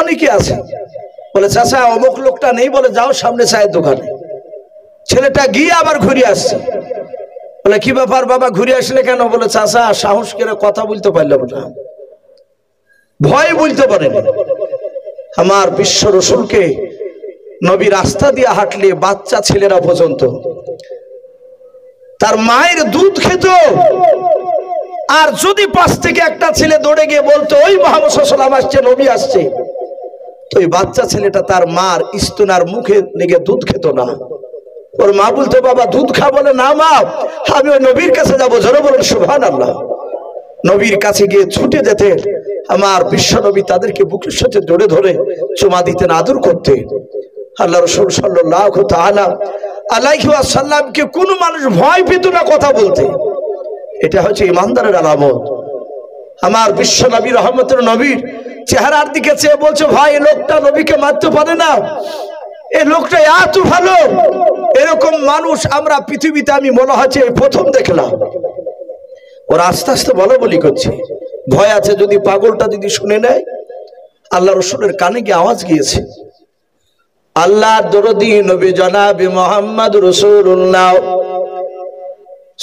অনেকে আছে বলে চাচা অমুক লোকটা নেই, বলে যাও সামনে চায়ের দোকানে, ছেলেটা গিয়ে আবার ঘুরে আসছে। বলে কি ব্যাপার বাবা ঘুরে আসলে কেন? বলে চাচা সাহস করে কথা বলতে পারলাম না, ভয় বলতে পারেনি। আমার বিশ্ব রসুলকে নবী রাস্তা দিয়ে হাঁটলে বাচ্চা ছেলেরা পর্যন্ত তার মায়ের দুধ খেত, আর যদি পাশ থেকে একটা ছেলে দৌড়ে গিয়ে বলতো ওই মুহাম্মদ সাল্লাল্লাহু আলাইহি ওয়াসাল্লাম আসছে, নবী আসছে, তো ওই বাচ্চা ছেলেটা তার মার স্তনার মুখে লেগে দুধ খেত না। ওর মা বলতো বাবা দুধ খা, বলে না মা আমি ওই নবীর কাছে যাবো। জোরে বলেন সুবহানাল্লাহ। নবীর কাছে গিয়ে ছুটে যেতে আমার বিশ্ব নবী তাদেরকে বুকের সাথে জড়ে ধরে চুমা দিতেন, আদর করতে। আল্লাহ রাসূল সাল্লাল্লাহু তাআলা আলাইহি ওয়াসাল্লামকে কোন মানুষ ভয় পেত না কথা বলতে। এটা হচ্ছে ইমানদারের আলামত। আমার বিশ্ব নবী রহমতের নবীর চেহারার দিকে চেয়ে বলছে ভাই এই লোকটা নবীকে মারতে পারে না, এই লোকটা এত ভালো। এরকম মানুষ আমরা পৃথিবীতে আমি মনে হচ্ছে প্রথম দেখলাম। ওরা আস্তে আস্তে বলা বলি করছে, ভয় আছে যদি পাগলটা যদি শুনে নেয়। আল্লাহ রসুলের কানে গিয়ে আওয়াজ গিয়েছে, আল্লাহ দরদি নবী জনাবে মুহাম্মদ রাসূলুল্লাহ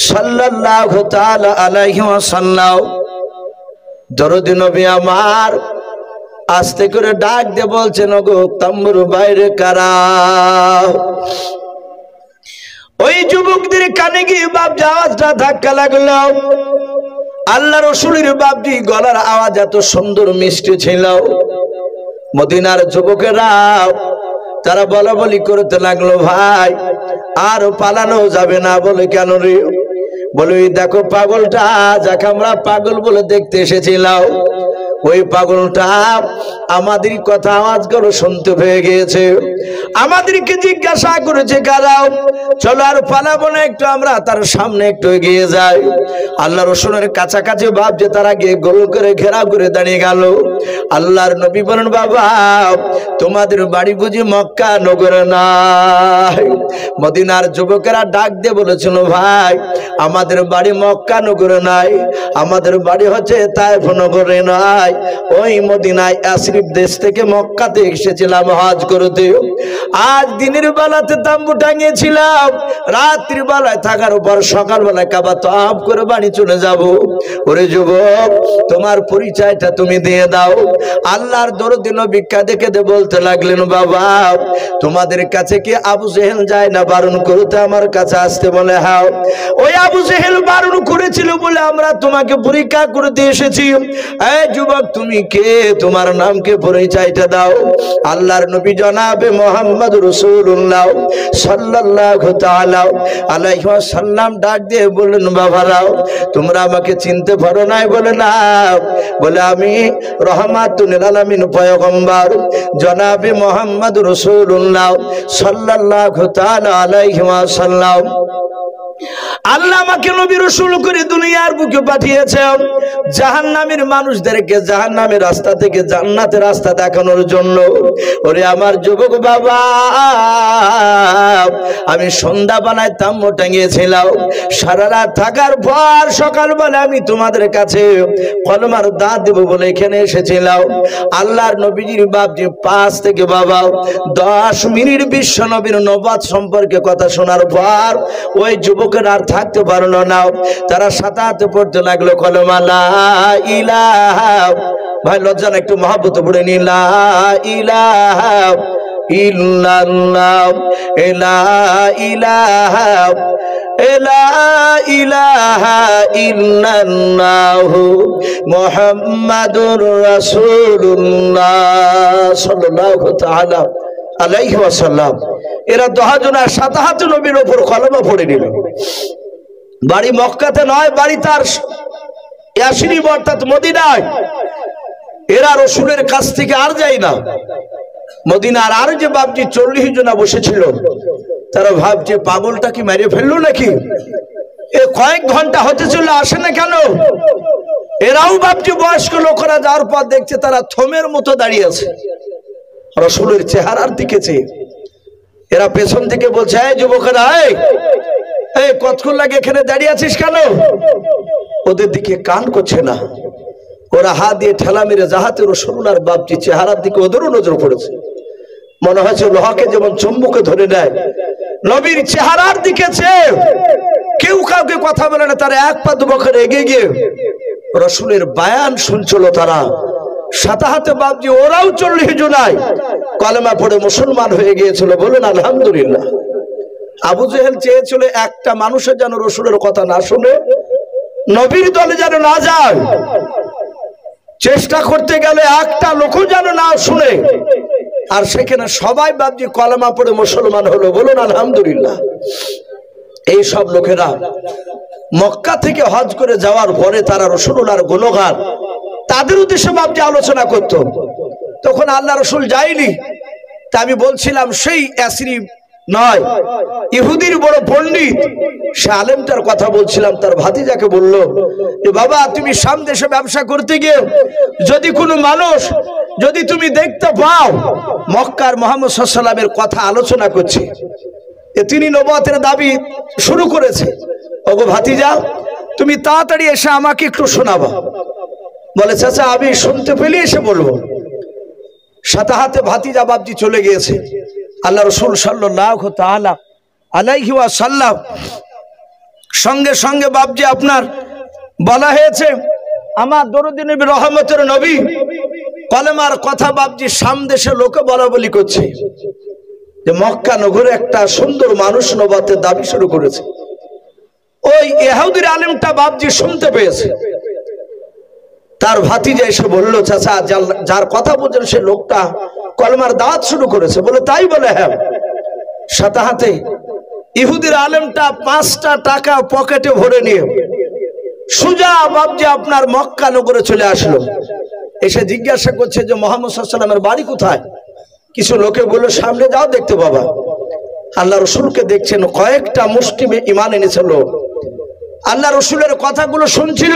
সাল্লাল্লাহু তাআলা আলাইহি ওয়াসাল্লাম, দরদি নবী আমার আস্তে করে ডাক দিয়ে বলছেন ওগো তাম্বুর বাইরে কারা। ওই যুবকদের কানে গিয়ে বাপজি আওয়াজটা ধাক্কা লাগলো। আল্লাহ রসুলের বাপজি গলার আওয়াজ এত সুন্দর মিষ্টি ছিল। মদিনার যুবকেরা তারা বলা বলি করতে লাগলো ভাই আর পালানো যাবে না। বলে কেন রে? বলে দেখো পাগলটা যাকে আমরা পাগল বলে দেখতে এসেছিলাম, ওই পাগলটা আমাদের কথা আওয়াজ করে শুনতে পেয়ে গিয়েছে, আমাদেরকে জিজ্ঞাসা করেছে কারাও, চলো আর পালাবো না, একটু আমরা তার সামনে একটু এগিয়ে যাই। আল্লাহ রসুলের কাছাকাছি ভাব যে তারা গিয়ে গোল করে ঘেরাও করে দাঁড়িয়ে গেল। আল্লাহর নবী বলেন বাবা তোমাদের বাড়ি বুঝি মক্কা নগরে নাই? মদিনার যুবকেরা ডাক দিয়ে বলেছিল ভাই আমাদের বাড়ি মক্কা নগরে নাই, আমাদের বাড়ি হচ্ছে তায়েফ নগরে নাই, ওই মদিনায় আশরিফ দেশ থেকে মক্কাতে এসেছিলাম হজ করতে। আজ দিনের বেলাতে তাম্বু টাঙিয়েছিলাম, রাত্রির বেলায় থাকার পর সকালবেলায় কাবা তওয়াফ করে বাড়ি চলে যাব। ওরে যুবক তোমার পরিচয়টা তুমি দিয়ে দাও। আল্লাহর দরদি নবী কাঁদে কেঁদে বলতে লাগলেন বাবা তোমাদের কাছে কি আবু জেহেল যায় না বারণ করতে আমার কাছে আসতে? বলে হ্যাঁ। ওই আবু জেহেল বারণ করেছিল বলে আমরা তোমাকে পরীক্ষা করতে এসেছি। এই যুবক তুমি কে? তোমার নামকে পরিচয়টা দাও। আল্লাহর নবী জনাবে মুহাম্মদ রাসূলুল্লাহ সাল্লাল্লাহু তাআলা আলাইহি ওয়াসাল্লাম ডাক দিয়ে বললেন বাবারাও তোমরা আমাকে চিনতে পারো নাই? বলে না। বলে আমি রহমাতুল লিল আলামিন পয়গম্বর জনাবে মুহাম্মদ রাসূলুল্লাহ সাল্লাল্লাহু তাআলা আলাইহি ওয়াসাল্লাম। আল্লাহ আমাকে নবী রাসূল করে দুনিয়ার বুকে পাঠিয়েছেন জাহান্নামের মানুষদেরকে জাহান্নামের রাস্তা থেকে জান্নাতের রাস্তা দেখানোর জন্য। ওরে আমার যুবক বাবা আমি সন্ধ্যাবেলায় তাম্বু টাঙিয়েছিলাম, সারা রাত থাকার পর সকালবেলা আমি তোমাদের কাছে কলমার দাঁত দেব বলে এখানে এসেছিলাম। আল্লাহর নবীজির বাপজি 5 থেকে বাবা 10 মিনিট বিশ্ব নবীর নবুয়ত সম্পর্কে কথা শোনার পর ওই যুবকের আর থাকতে পারলো না। তারা সাথে পড়তে লাগলো কলমা লা ইলাহা, ভাই লজ্জা না একটু মহব্বত পড়ে নি, লা ইলাহা ইল্লাল্লাহ লা ইলাহা লা ইলাহা ইল্লাল্লাহু মুহাম্মাদুর রাসূলুল্লাহ সাল্লাল্লাহু তাআলা আলাইহি ওয়াসাল্লাম। এরা 10 জনের সাথে নবীর উপর কলমা পড়ে নিল। বাড়ি মক্কাতে নয়, বাড়ি তার ইয়াসরিব অর্থাৎ মদিনায়। এরা রসুলের কাছ থেকে আর যায় না। মদিনার আর যে বাপজি 40 জনা বসেছিল তারা ভাবছে পাগলটা কি মেরে ফেললো নাকি? এ কয়েক ঘন্টা হতে চলে আসে না কেন? এরাও বাপজি বয়স্ক লোকেরা যাওয়ার পর দেখছে তারা থমের মতো দাঁড়িয়ে আছে রসুলের চেহারার দিকে চেয়ে। এরা পেছন থেকে বলছে এই যুবকেরা এই কতক্ষণ লাগে এখানে দাঁড়িয়ে আছিস কেন? ওদের দিকে কান করছে না। ওরা হাত দিয়ে ঠেলা মেরে যাহাতে রসুল্লাহর বাপজি চেহারার দিকে ওদেরও নজর পড়েছে। মনে হয়েছে লোহাকে যেমন চুম্বকে ধরে নেয়, নবীর চেহারার দিকে চেয়ে কে কেউ কাউকে কথা বলে না, তারা এক পা দুবছর এগিয়ে গিয়ে রসুলের বায়ান শুনছিল। তারা সাথে হাতে বাপজি ওরাও 40 জুলাই কলেমা পড়ে মুসলমান হয়ে গিয়েছিল। বলুন আলহামদুলিল্লাহ। আবু জেহেল চেয়েছিল একটা মানুষের যেন রসুলের কথা না শুনে, নবীর দলে যেন না যায়, চেষ্টা করতে গেলে একটা লোকও যেন না শুনে, আর সেখানে সবাই বাপজি কলেমা পড়ে মুসলমান হলো। বলুন আলহামদুলিল্লাহ। এই সব লোকেরা মক্কা থেকে হজ করে যাওয়ার পরে তারা রাসূলুল্লাহর গুণগান তাদের উদ্দেশ্যে বাপজি আলোচনা করত। তখন আল্লাহ রসুল যায়নি। তা আমি বলছিলাম সেই ইয়াসরি নয়, ইহুদির বড় পণ্ডিত সে আলেমটার কথা বলছিলাম। তার ভাতিজাকে বলল যে বাবা, তুমি শাম দেশে ব্যবসা করতে গিয়ে যদি কোনো মানুষ যদি তুমি দেখতে পাও মক্কার মুহাম্মদ সাল্লাল্লাহু আলাইহি ওয়াসাল্লামের কথা আলোচনা করছে, তিনি নবুয়তের দাবি শুরু করেছে, ওগো ভাতিজা তুমি তাড়াতাড়ি এসে আমাকে একটু শোনাবা। বলে চাচা আমি শুনতে পেলে এসে বলবো। সাথে হাতে ভাতিজা বাপজি চলে গিয়েছে। আল্লাহ রসুল সাল্লাল্লাহু তাআলা আলাইহি ওয়াসাল্লাম সঙ্গে সঙ্গে বাপজি আপনার বলা হয়েছে আমার দরুদি নবী রহমতের নবী কলেমার কথা বাপজি শাম দেশে লোকে বলা বলি করছে যে মক্কা নগরে একটা সুন্দর মানুষ নবুয়তের দাবি শুরু করেছে। ওই ইহুদির আলেমটা বাপজি শুনতে পেয়েছে। তার ভাতিজা এসে বলল চাচা যার কথা বলছেন সে লোকটা কলমার দাওয়াত শুরু করেছে। বলে তাই? বলে হ্যাঁ। সাথে হাতে ইহুদির আলেমটা 5টা টাকা পকেটে ভরে নিয়ে সুজা বাপজি আপনার মক্কা নগরে চলে আসলো। এসে জিজ্ঞাসা করছে যে মুহাম্মদ সাল্লাল্লাহু আলাইহি ওয়াসাল্লামের বাড়ি কোথায়? কিছু লোকে বলল সামনে যাও দেখতে পাবা। আল্লাহ রসুলকে দেখছেন, কয়েকটা মুসলিমে ঈমান এনেছিল। আল্লাহ রসুলের কথাগুলো শুনছিল।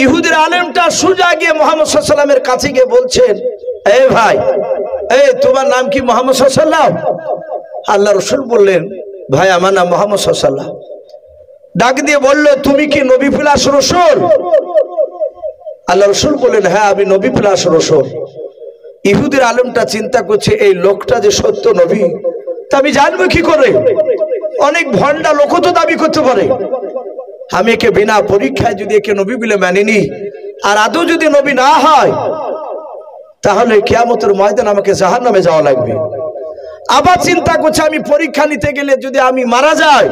ইহুদির আলেমটা সুজা গিয়ে মুহাম্মদ সাল্লাল্লাহু আলাইহি ওয়াসাল্লামের কাছে গিয়ে বলছেন, এই ভাই, এই তোমার নাম কি মুহাম্মদ সাল্লাল্লাহু আলাইহি ওয়াসাল্লাম? আল্লাহ রসুল বললেন, ভাই আমার নাম মুহাম্মদ সাল্লাল্লাহু আলাইহি ওয়াসাল্লাম। ডাক দিয়ে বলল, তুমি কি নবী প্লাস রসুল? আল্লাহ রসুল বললেন, হ্যাঁ আমি নবী প্লাস রসুল। ইহুদির আলেমটা চিন্তা করছে এই লোকটা যে সত্য নবী তা আমি জানবো কি করে? অনেক ভণ্ডা লোক তো দাবি করতে পারে। আমি একে বিনা পরীক্ষায় যদি একে নবী বলে মানিনি, আর আদৌ যদি নবী না হয় তাহলে কিয়ামতের ময়দানে আমাকে জাহান্নামে যাওয়া লাগবে। আবার চিন্তা করছে আমি পরীক্ষা নিতে গেলে যদি আমি মারা যাই,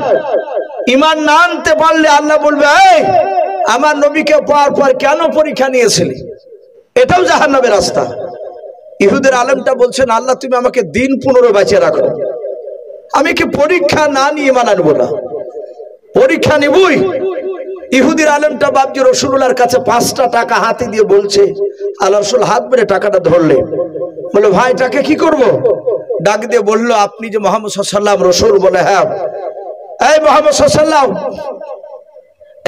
ঈমান না আনতে পারলে আল্লাহ বলবে, এই আমার নবীকে পাওয়ার পর কেন পরীক্ষা নিয়েছিলি? এটাও জাহান্নামের রাস্তা। ইহুদের আলেমটা বলছেন, আল্লাহ তুমি আমাকে দিন 15 বাঁচিয়ে রাখো, আমি কি পরীক্ষা না নিয়ে ঈমান আনবো না? পরীক্ষা নিবই। ইহুদির আলেমটা বাপজি রাসূলুল্লাহর কাছে 5টা টাকা হাতে দিয়ে বলছে। আল্লাহ রাসূল হাত মেরে টাকাটা ধরলে, বলে ভাই টাকা কি করব? ডাক দিয়ে বলল, আপনি যে মুহাম্মদ সাল্লাল্লাহু আলাইহি ওয়াসাল্লাম রাসূল? বলে হ্যাঁ। এই মুহাম্মদ সাল্লাল্লাহু আলাইহি ওয়াসাল্লাম,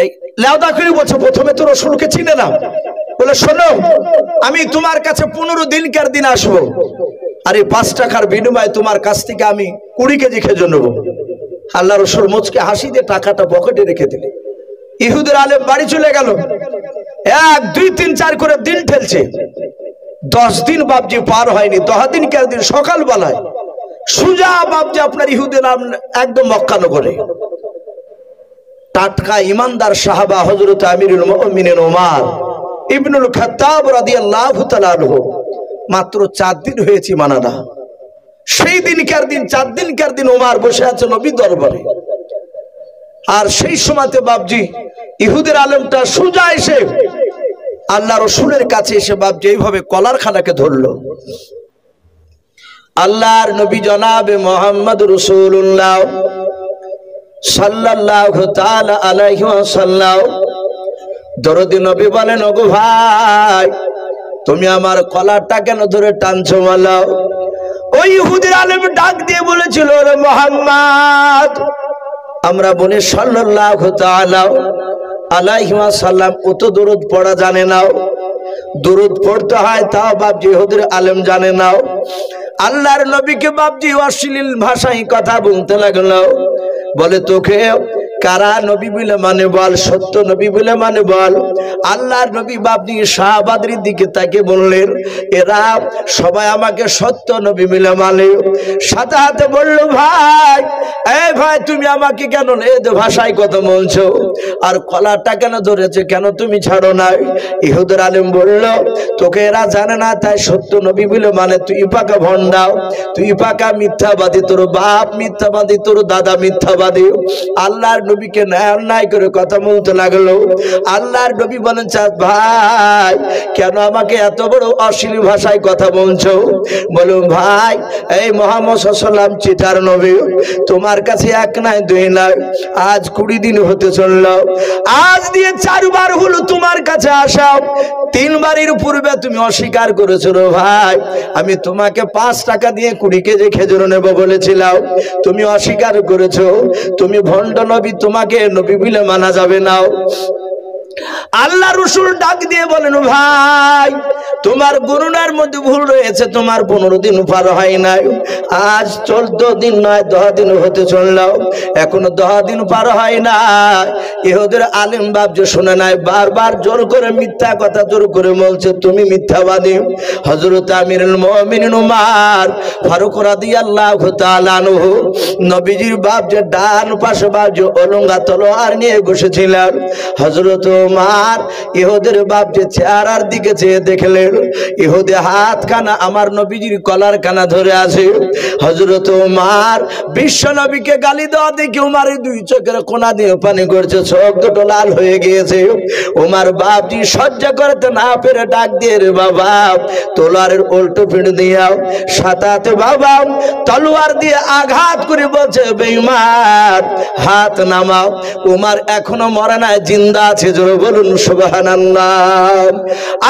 এই লাউদা করে বলছে, প্রথমে তো রাসূলকে চিনে না। বলে শোনো, আমি তোমার কাছে 15 দিনকার দিন আসবো, আর এই 5 টাকার বিনিময়ে তোমার কাছ থেকে আমি 20 কেজি খেজুর নেবো। আল্লাহ রসুল মুচকে হাসি দিয়ে টাকাটা পকেটে রেখে দিলে। ইহুদের আলেম বাড়ি চলে গেল। 1 2 3 4 করে দিন ঠেলছে। 10 দিন বাপজি পার হয়নি। 10 দিনকার দিন সকালবেলায় সুজা বাপজি আপনার ইহুদের একদম মক্কা নগরে টাটকা ইমানদার সাহাবা হযরত আমিরুল মুমিনিন ওমর ইবনুল খাত্তাব রাদিয়াল্লাহু তাআলা আনহু মাত্র 4 দিন হয়েছে মানানা। সেই দিনকার দিন 4 দিনকার দিন ওমর বসে আছে নবীর দরবারে। আর সেই সময়তে বাপজি ইহুদের আলেমটা সুজা এসে আল্লাহ রসুলের কাছে এসে বাপজি এইভাবে কলার খানাকে ধরলো। আল্লাহর নবী জনাবে মুহাম্মদ রাসূলুল্লাহ সাল্লাল্লাহু তাআলা আলাইহি ওয়াসাল্লাম দরদি নবী বলেন, ওগো ভাই তুমি আমার কলারটা কেন ধরে টানছো? বলো। ওই ইহুদির আলেম ডাক দিয়ে বলেছিল, রে মুহাম্মদ, আমরা বলি সাল্লাল্লাহু তাআলা আলাইহি ওয়াসাল্লাম কত দরুদ পড়া জানে না, দরুদ পড়তে হয় তাও বাপজি ইহুদির আলেম জানে না। আল্লাহর নবীকে বাপজি অশ্লীল ভাষায় কথা বলতে লাগলো। বলে তোকে কারা নবী বলে মানে বল, সত্য নবী বলে মানে বল। আল্লাহর নবী বাপজি সাহাবাদের দিকে তাকে বললেন, এরা সবাই আমাকে সত্য নবী বলে মানে। সাথে হাতে বলল, ভাই এই ভাই তুমি আমাকে কেন এদ ভাষায় কথা বলছো, আর কলারটা কেন ধরেছে, কেন তুমি ছাড়ো নাই? ইহুদের আলেম বলল, তোকে এরা জানে না তাই সত্য নবী বলে মানে। তুই পাকা ভণ্ডা, তুই পাকা মিথ্যাবাদী, তোর বাপ মিথ্যাবাদী, তোর দাদা মিথ্যাবাদী। আল্লাহর নবীকে ন্যায় করে কথা বলতে লাগলো। আল্লাহর নবী বলেন, ভাই কেন আমাকে এত বড় অশ্লীল ভাষায় কথা বলছো? বলুন ভাই এই মুহাম্মদ সাল্লাল্লাহু আলাইহি ওয়াসাল্লাম চিটার নবী, তোমার কাছে এক নাই দুই নাই, আজ 20 দিন হতে চলল, আজ দিয়ে 4 বার হলো তোমার কাছে আসা, 3 বারের পূর্বে তুমি অস্বীকার করেছো। ভাই আমি তোমাকে 5 টাকা দিয়ে 20 কেজি খেজুর নেব বলেছিলাম, তুমি অস্বীকার করেছো। তুমি ভণ্ড নবী, তোমাকে নবী বলে মানা যাবে না। আল্লাহ রসুল ডাক দিয়ে বলেন, ভাই তোমার গণনার মধ্যে ভুল রয়েছে, তোমার 15 দিন পার হয় নাই, আজ 14 দিন নয় 10 দিন হতে চলল, এখনো 10 দিন পার হয় না। ইহুদের আলেম বাপ যে শুনে নাই, বারবার জোর করে মিথ্যা কথা জোর করে বলছে, তুমি মিথ্যাবাদী। হযরত আমিরুল মুমিনিন উমর ফারুক রাদিয়াল্লাহু তাআলা আনহু নবীজির বাপ যে ডান পাশে বাপ যে অলঙ্গা তলোয়ার নিয়ে বসেছিলেন, হযরত উমর ইহুদের বাপ যে চেহারার দিকে চেয়ে দেখলেন, ইহুদে হাত খানা আমার নবীজির কলার কানা ধরে আছে। হযরত উমর বিশ্ব নবীকে গালি দেওয়া দেখে উমরের 2 চোখের কোনা দিয়ে পানি গড়ছে, চোখ দুটো লাল হয়ে গিয়েছে। উমর বাপজি সহ্য করতে না পেরে ডাক দিয়ে, রে বাবা তলোয়ারের উল্টো পিঠ দিয়াও, সাথে বাবা তলোয়ার দিয়ে আঘাত করে বলছে, বেঈমান হাত নামাও। উমর এখনো মরে নাই, জিন্দা আছে, জোরে বলুন সুবহানাল্লাহ।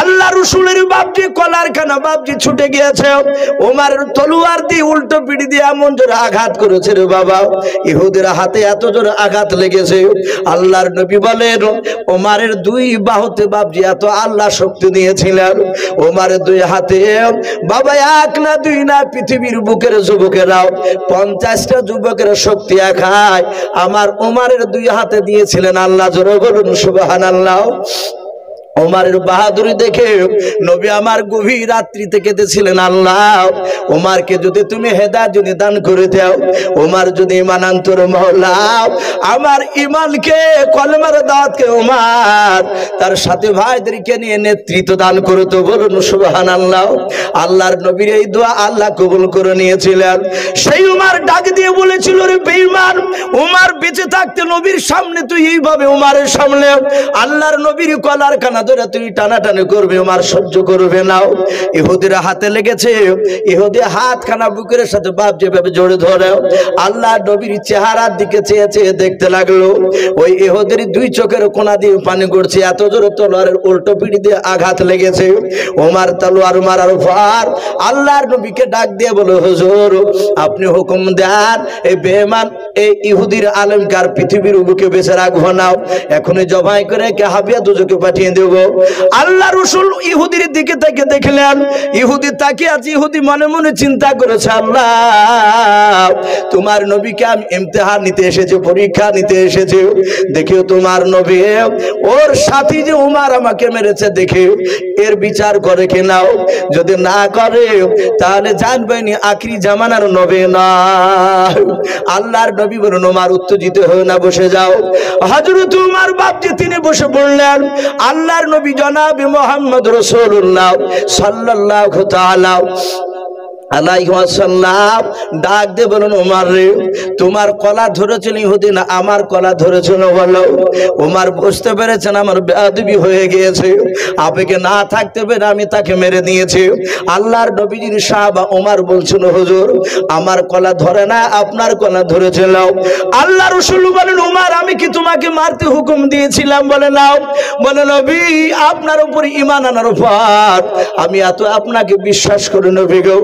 আল্লাহ রাসূলের বাপজি কলার খানা বাপজি ছুটে গিয়েছে, উমরের তলোয়ার দিয়ে উল্টো পিঠ দিয়ে এমন জোরে আঘাত করেছে রে বাবা, ইহুদের হাতে এত জোরে আঘাত লেগেছে। আল্লাহর নবী বলেন, উমরের 2 বাহুতে বাপজি এত আল্লাহ শক্তি দিয়েছিলেন, উমরের 2 হাতে বাবা 1 না 2 না, পৃথিবীর বুকের যুবকেরাও 50টা যুবকের শক্তি একাই আমার উমরের 2 হাতে দিয়েছিলেন আল্লাহ, জোরে বলুন সুবহানাল্লাহ। উমরের বাহাদুরি দেখে নবী আমার গভীর রাত্রি থেকে কেঁদেছিলেন, আল্লাহ উমরকে যদি তুমি হেদায়েত যদি দান করে দাও, উমর যদি ঈমান আনতর মওলা, আমার ঈমানকে কলমার দাওয়াতকে উমর তার সাথে ভাইদেরকে নিয়ে নেতৃত্ব দান করতো, বলুন সুবহানাল্লাহ। আল্লাহর নবীর এই দোয়া আল্লাহ কবুল করে নিয়েছিলেন। সেই উমর ডাক দিয়ে বলেছিল, রে বেঈমান, উমর বেঁচে থাকতে নবীর সামনে তুই এইভাবে উমরের সামনে আল্লাহর নবীর কলার কানা ধরে তুই টানাটানি করবে, উমর সহ্য করবে না। ইহুদিরা হাতে লেগেছে, ইহুদি হাত খানা বুকের সাথে বাপ যেভাবে জড়ে ধরে আল্লাহ নবীর চেহারার দিকে চেয়ে চেয়ে দেখতে লাগলো। ওই ইহুদির 2 চোখের কোনা দিয়ে পানি গড়ছে, এত জোরে তলোয়ারের উল্টো পিঠ দিয়ে আঘাত লেগেছে। ওমর তলোয়ার মারার পর আল্লাহর নবীকে ডাক দিয়ে বলে, হুজুর আপনি হুকুম দেন, এই বেঈমান এই ইহুদির আলেমকার পৃথিবীর বুকে বেঁচে রাখবো না, এখনই জবাই করে কে হাবিয়া দুজকে পাঠিয়ে দেব। আল্লাহ রাসূল ইহুদির দিকে তাকিয়ে দেখলেন, ইহুদি তাকিয়ে আছে, ইহুদি মনে মনে চিন্তা করেছে, আল্লাহ তোমার নবীকে আমি ইমতিহান নিতে এসেছি, পরীক্ষা নিতে এসেছি, দেখিও তোমার নবী ওর সাথী যে উমর আমাকে মেরেছে, দেখে এর বিচার করে কি নাও, যদি না করে তাহলে জানবেন আখিরি জামানার নবী না। আল্লাহর নবী বলেন, উমর উত্তেজিত হয়ে না, বসে যাও। হযরত উমর বাপজি তিনি বসে পড়লেন। আল্লাহর নবী জনাবে মুহাম্মদ রাসূলুল্লাহ সাল্লাল্লাহু তাআলা আলাইহি ওয়াসাল্লাম ডাক দিয়ে বলেন, উমর রে তোমার কলা ধরেছিল ইহুদি না আমার কলা ধরেছিল বলো। উমর বুঝতে পেরেছেন আমার বেয়াদবি হয়ে গিয়েছে, আবেগে না থাকতে পেরে আমি তাকে মেরে দিয়েছি। আল্লাহর নবীজির সাহাবা উমর বলছিল, হুজুর আমার কলা ধরে না, আপনার কলা ধরেছিল। আল্লাহ রাসূল বলেন, উমর আমি কি তোমাকে মারতে হুকুম দিয়েছিলাম? বলে নাও। বলে নবী আপনার উপর ঈমান আনার পর আমি এত আপনাকে বিশ্বাস করি নবী গো,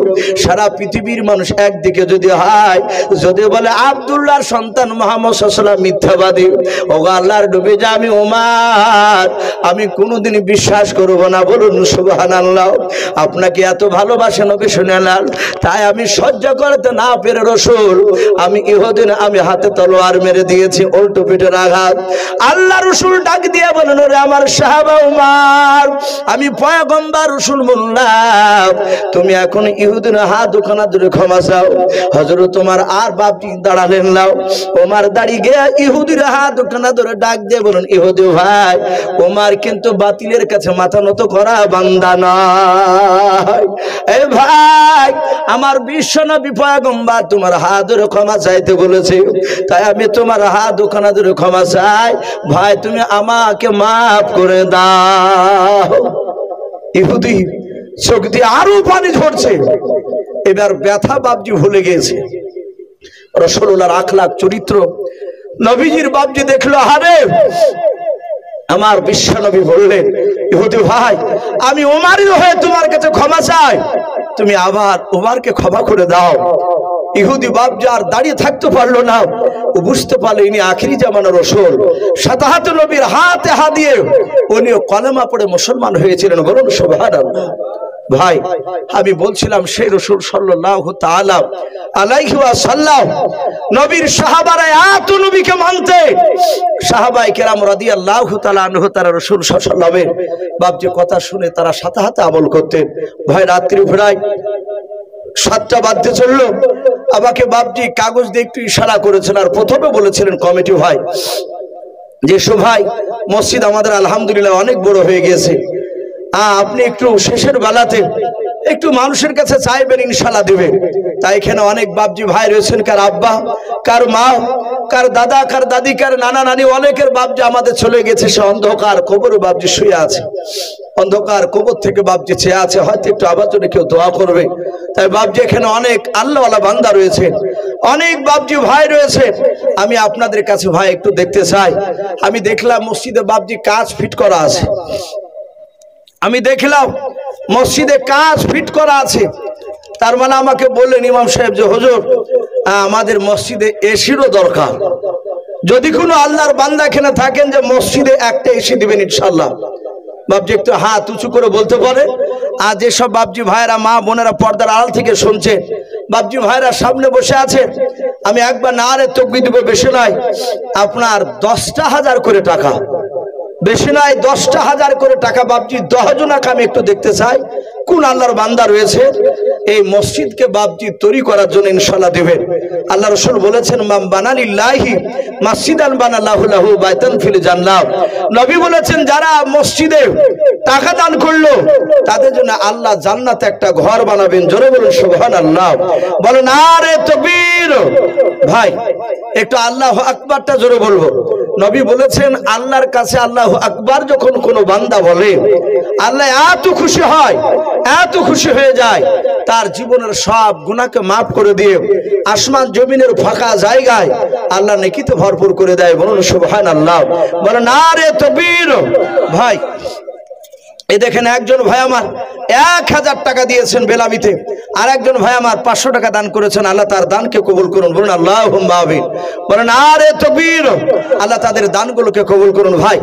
সারা পৃথিবীর মানুষ একদিকে যদি হয়, যদি বলে আব্দুল্লাহর সন্তান মুহাম্মদ সাল্লাল্লাহু আলাইহি ওয়াসাল্লাম মিথ্যাবাদী, ওগো আল্লাহর নবী যে আমি ওমর, আমি কোনোদিন বিশ্বাস করব না। বলুন সুবহানাল্লাহ। আপনাকে এত ভালোবাসে নবী শুনেলাম, তাই আমি সহ্য করতে না পেরে রাসূল আমি ইহুদিন আমি হাতে তলোয়ার মেরে দিয়েছি, উল্টো পিঠের আঘাত। আল্লাহ রাসূল ডাক দিয়ে বলেন, ওরে আমার সাহাবা ওমর, আমি পয়গম্বর রাসূল বললাম তুমি এখন ইহুদিন হাত ওখানে ধরে ক্ষমা চাও। হযরত ওমর আর বাপটি দাঁড়ালেন নাও। ওমর দাঁড়িয়ে গিয়ে ইহুদির হাত ওখানে ধরে ডাক দিয়ে বলেন, ইহুদি ভাই, ওমর কিন্তু বাতিলের কাছে মাথা নত করা বান্দা নয়। এই ভাই, আমার বিশ্বনবী পয়গম্বর তোমার হাত ধরে ক্ষমা চাইতে বলেছে, তাই আমি তোমার হাত ওখানে ধরে ক্ষমা চাই। ভাই তুমি আমাকে মাফ করে দাও। ইহুদি চোখ দিয়ে আরো পানি ঝরছে। এবার ব্যথা বাপজি ভুলে গেছে। রাসূলুল্লাহর আখলাক চরিত্র নবীজির বাপজি দেখলো, হারে আমার বিশ্বনবী বললেন, ইহুদি ভাই আমি ওমরের হয়ে তোমার কাছে ক্ষমা চাই, তুমি আবার ওমরকে ক্ষমা করে দাও। ইহুদি বাপজি আর দাঁড়িয়ে থাকতে পারলো না। ও বুঝতে পারলো ইনি আখিরি জামানার রাসূল। সাতাহাত নবীর হাতে হাত দিয়ে উনিও কলেমা পড়ে মুসলমান হয়েছিলেন। বলুন সুবহানাল্লাহ। ভাই আমি বলছিলাম সেই রাসূল সাল্লাল্লাহু তাআলা আলাইহি ওয়াসাল্লাম নবীর সাহাবারা এত নবীকে মানতে, সাহাবায়ে কেরাম রাদিয়াল্লাহু তাআলা আনহু তারা রাসূল সাল্লাল্লাহু আলাইহি ওয়াসাল্লামের বাপ যে কথা শুনে তারা সাথে সাথে আমল করতেন। ভাই রাত্রি প্রায় 7টা বাজতে চললো, আমাকে বাপজি কাগজ দিয়ে একটু ইশারা করেছেন আর প্রথমে বলেছিলেন কমিটি ভাই যে ভাই মসজিদ আমাদের আলহামদুলিল্লাহ অনেক বড় হয়ে গেছে, আপনি একটু শেষের বেলাতে একটু মানুষের কাছে চাইবেন, ইনশাআল্লাহ দিবে। তাই এখানে অনেক বাপজি ভাই রয়েছেন, কার আব্বা, কার মা, কার দাদা, কার দাদি, কার নানা নানি, অনেকের বাপজি আমাদের চলে গেছে। সে অন্ধকার কবরে বাপজি শুয়ে আছে, অন্ধকার কবর থেকে বাপজি চেয়ে আছে, হয়তো একটু আবার জন্য কেউ দোয়া করবে। তাই বাপজি এখানে অনেক আল্লাহওয়ালা বান্দা রয়েছে, অনেক বাপজি ভাই রয়েছে। আমি আপনাদের কাছে ভাই একটু দেখতে চাই। আমি দেখলাম মসজিদে বাপজি কাজ ফিট করা আছে, আমি দেখলাম মসজিদে কাজ ফিট করা আছে। তার মানে আমাকে বললেন ইমাম সাহেব যে হুজুর আমাদের মসজিদে এসিরও দরকার। যদি কোনো আল্লাহর বান্দা এখানে থাকেন যে মসজিদে একটা এসি দিবেন ইনশাআল্লাহ। বাপজি একটু হাত উঁচু করে বলতে পারে। আর যেসব বাপজি ভাইরা মা বোনেরা পর্দার আড়াল থেকে শুনছে, বাপজি ভাইরা সামনে বসে আছে, আমি একবার নারে তাকবীর দিব, বেশি নয় আপনার 10,000 করে টাকা, বেশি নয় 10,000 করে টাকা বাপজি 10 জনাকে আমি একটু দেখতে চাই কোন আল্লাহর বান্দা রয়েছে এই মসজিদকে বাপজি তৈরি করার জন্য ইনশাআল্লাহ দেবেন। আল্লাহ রাসূল বলেছেন মাম বানালিল্লাহি মাসজিদান বানাল্লাহু লাহু বাইতান ফিল জান্নাহ। নবী বলেছেন যারা মসজিদে টাকা দান করলো তাদের জন্য আল্লাহ জান্নাতে একটা ঘর বানাবেন। জোরে বলুন সুবহানাল্লাহ। বলেন আরে তাকবীর। ভাই একটু আল্লাহু আকবারটা জোরে বলবো। নবী বলেছেন আল্লাহর কাছে আল্লাহু আকবার যখন কোনো বান্দা বলে আল্লাহ এত খুশি হয়, এত খুশি হয়ে যায়, তার জীবনের সব গুনাহকে মাফ করে দিয়ে আসমান জমিনের ফাঁকা জায়গায় আল্লাহ নেকিতে ভরপুর করে দেয়। বলুন সুবহানাল্লাহ। বলেন আরে তাকবীর। ভাই এই দেখেন একজন ভাই আমার 1000 টাকা দিয়েছেন বেলামিতে, আর একজন ভাই আমার 500 টাকা দান করেছেন। আল্লাহ তার দানকে কবুল করুন। বলুন আল্লাহুম্মা আমিন। বলেন আরে তাকবীর। আল্লাহ তাদের দানগুলোকে কবুল করুন। ভাই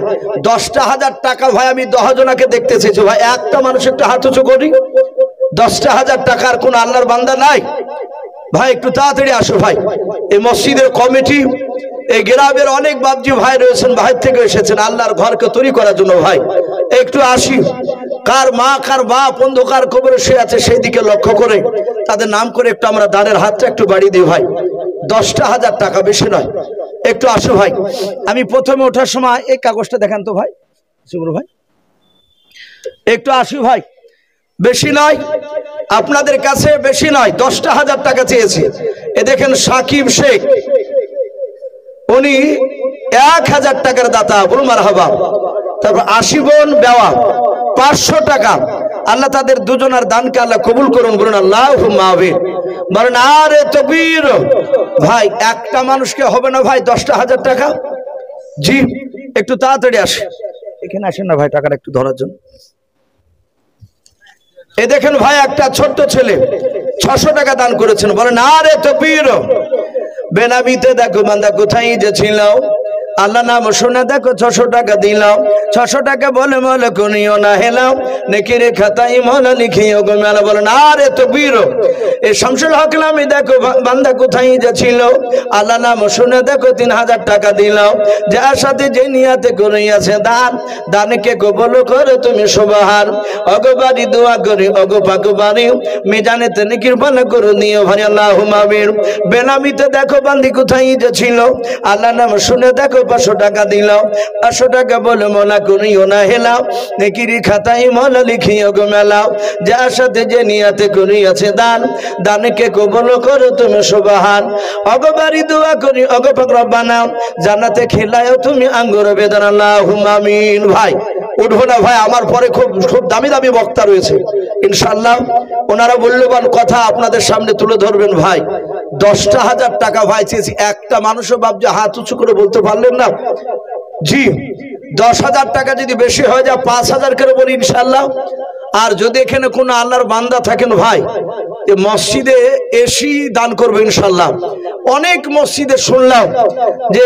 10,000 টাকা ভাই আমি 10 জনাকে দেখতে চেয়েছি। ভাই একটা মানুষ একটু হাত উঁচু করি। 10,000 টাকার কোন আল্লাহর বান্দা নাই? ভাই একটু তাড়াতাড়ি আসো। ভাই এই মসজিদের কমিটি, এই গ্রামের অনেক বাপজি ভাই রয়েছেন, বাইরে থেকে এসেছেন আল্লাহর ঘরকে তৈরি করার জন্য। ভাই একটু আসি। কার মা কার বাপ অন্ধকার কবরে শুয়ে আছে সেই দিকে লক্ষ্য করে তাদের নাম করে একটু আমরা দানের হাতটা একটু বাড়িয়ে দিই। ভাই 10,000 টাকা, বেশি নয়। একটু আসো ভাই। আমি প্রথমে ওঠার সময় এই কাগজটা দেখান তো ভাই, শুভ্র ভাই একটু আসি। ভাই বেশি নয়, আপনাদের কাছে বেশি নয়, 10,000 টাকা চেয়েছি। এ দেখেন সাকিব শেখ, উনি 1000 টাকার দাতা। বলুন মারহাবা। তারপর আশিবন বেওয়া 500 টাকা। আল্লাহ তাদের দুজনের দানকে আল্লাহ কবুল করুন। বলুন আল্লাহুম্মা আমিন। বলেন আরে তাকবীর। ভাই একটা মানুষকে হবে না ভাই 10,000 টাকা? জি একটু তাড়াতাড়ি আসে, এখানে আসেন না ভাই টাকাটা একটু ধরার জন্য। এ দেখেন ভাই একটা ছোট্ট ছেলে 600 টাকা দান করেছেন। বলে না রে তাকবীর। বেনামিতে দেখো বান্দা কোথায় যে ছিল, আল্লাহ নাম শুনে দেখো 600 টাকা দিলাম। 600 টাকা বলে মলে করিও না হেলাম, নেকির খাতায় মলে লিখিও গো মেলা। বলে না রে তাকবীর। এই শামসুল হক নামে দেখো বান্দা কোথায় যে ছিল, আল্লাহ নাম শুনে দেখো 3000 টাকা দিলাম। যার সাথে যে নিয়াতে করিয়াছে দান, দানকে কবুল করে তুমি সুবহান। অগবারি দোয়া করি অগো পাকবারি, মিজানেতে নেকির পানা করে নিও ভাই আল্লাহুম্মা আমিন। বেনামিতে দেখো বান্দি কোথায় যে ছিল, আল্লাহ নাম শুনে দেখো 500 টাকা দিলাম। 500 টাকা বলে মলা করিও না হেলাও, নেকির খাতায় মলা লিখিও গো মেলা। যার সাথে যে নিয়াতে করিয়াছে দান, দানকে কবুল করো তুমি সুবহান। অগবারি দোয়া করি অগো পাক রব্বানা, জান্নাতে খিলায়ও তুমি আঙ্গুর বেদান আল্লাহুম্মা আমিন। ভাই উঠবো না ভাই, আমার পরে খুব খুব দামি দামি বক্তা রয়েছে ইনশাআল্লাহ, ওনারা মূল্যবান কথা আপনাদের সামনে তুলে ধরবেন। ভাই 10,000 টাকা ভাই চেয়েছি, একটা মানুষও বাপ যে হাত উঁচু করে বলতে পারলেন না। জি 10,000 টাকা যদি বেশি হয়ে যায় 5,000 করে বলি ইনশাআল্লাহ। আর যদি এখানে কোনো আল্লাহর বান্দা থাকেন ভাই, মসজিদে এসি দান করবে ইনশাআল্লাহ। অনেক মসজিদে শুনলাম যে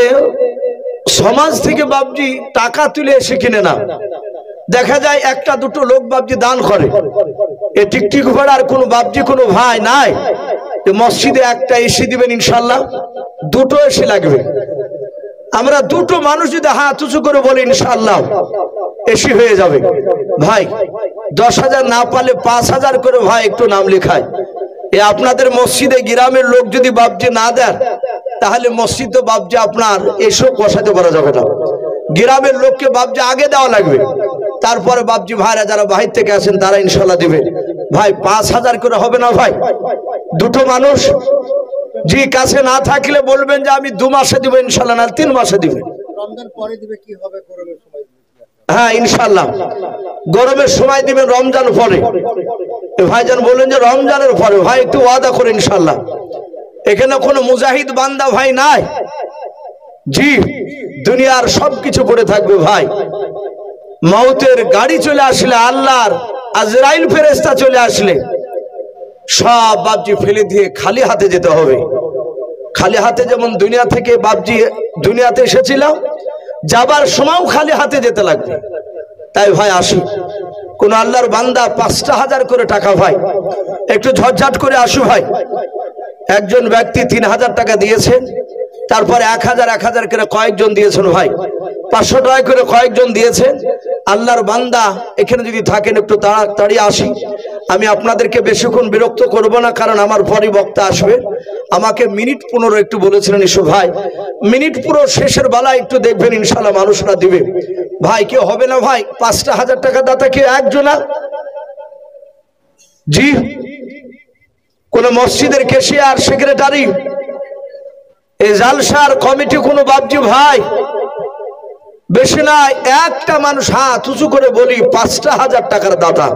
সমাজ থেকে বাপজি টাকা তুলে এসে কিনে না, দেখা যায় একটা দুটো লোক বাপজি দান করে। এ টিকটিক ভাড়া আর কোনো বাপজি কোনো ভাই নাই মসজিদে একটা এসি দিবেন ইনশাআল্লাহ। দুটো এসি লাগবে। আমরা দুটো মানুষ যদি হাত উঁচু করে বলি ইনশাআল্লাহ এসি হয়ে যাবে। ভাই 10,000 না পালে 5,000 করে ভাই একটু নাম লেখায়। এ আপনাদের মসজিদে গ্রামের লোক যদি বাপজি না দেন, তাহলে মসজিদ তো বাপজি আপনার এসব বসাতে পারা যাবে না। গ্রামের লোককে বাপজি আগে দেওয়া লাগবে, তারপরে বাপজি ভাইরা যারা বাহির থেকে আসেন তারা ইনশাআল্লাহ দিবে। ভাই 5,000 করে হবে না ভাই? দুটো মানুষ জি কাছে না থাকলে বলবেন যে আমি 2 মাসে দিব ইনশাআল্লাহ, না 3 মাসে দিবেন। রমজান পরে দিবে, কি হবে গরমের সময়? হ্যাঁ ইনশাআল্লাহ গরমের সময় দিবেন, রমজান পরে। ভাইজান বলেন যে রমজানের পরে, ভাই একটু ওয়াদা করে ইনশাআল্লাহ। এখানে কোনো মুজাহিদ বান্দা ভাই নাই। জি দুনিয়ার সবকিছু পড়ে থাকবে ভাই, মওতের গাড়ি চলে আসলে, আল্লাহর আজরাইল ফেরেশতা চলে আসলে সব বাপজি ফেলে দিয়ে খালি হাতে যেতে হবে। খালি হাতে যেমন দুনিয়া থেকে বাপজি দুনিয়াতে এসেছিলাম, যাবার সময়ও খালি হাতে যেতে লাগবে। তাই ভাই আসি, কোন আল্লাহর বান্দা 5,000 করে টাকা ভাই একটু ঝটঝট করে আসু ভাই। একজন ব্যক্তি 3,000 টাকা দিয়েছেন, তারপর 1,000 করে কয়েকজন দিয়েছেন ভাই, 500 টাকা করে কয়েকজন দিয়েছেন। আল্লাহর বান্দা এখানে যদি থাকেন একটু তাড়াতাড়ি আসি। আমি আপনাদেরকে বেশিক্ষণ বিরক্ত করব না, কারণ আমার পরে বক্তা আসবে। আমাকে মিনিট 15 একটু বলেছিলেন ইসু ভাই, মিনিট পুরো শেষের বেলা একটু দেখবেন ইনশাআল্লাহ মানুষরা দিবে। ভাই কেউ হবে না ভাই? 5,000 টাকা দাতা কেউ একজনা? জি কোন মসজিদের ক্যাশিয়ার, সেক্রেটারি, এই জালসার কমিটি কোনো বাপজি ভাই? বেশি নাই, একটা মানুষ হাত উঁচু করে বলি 5,000 টাকার দাতা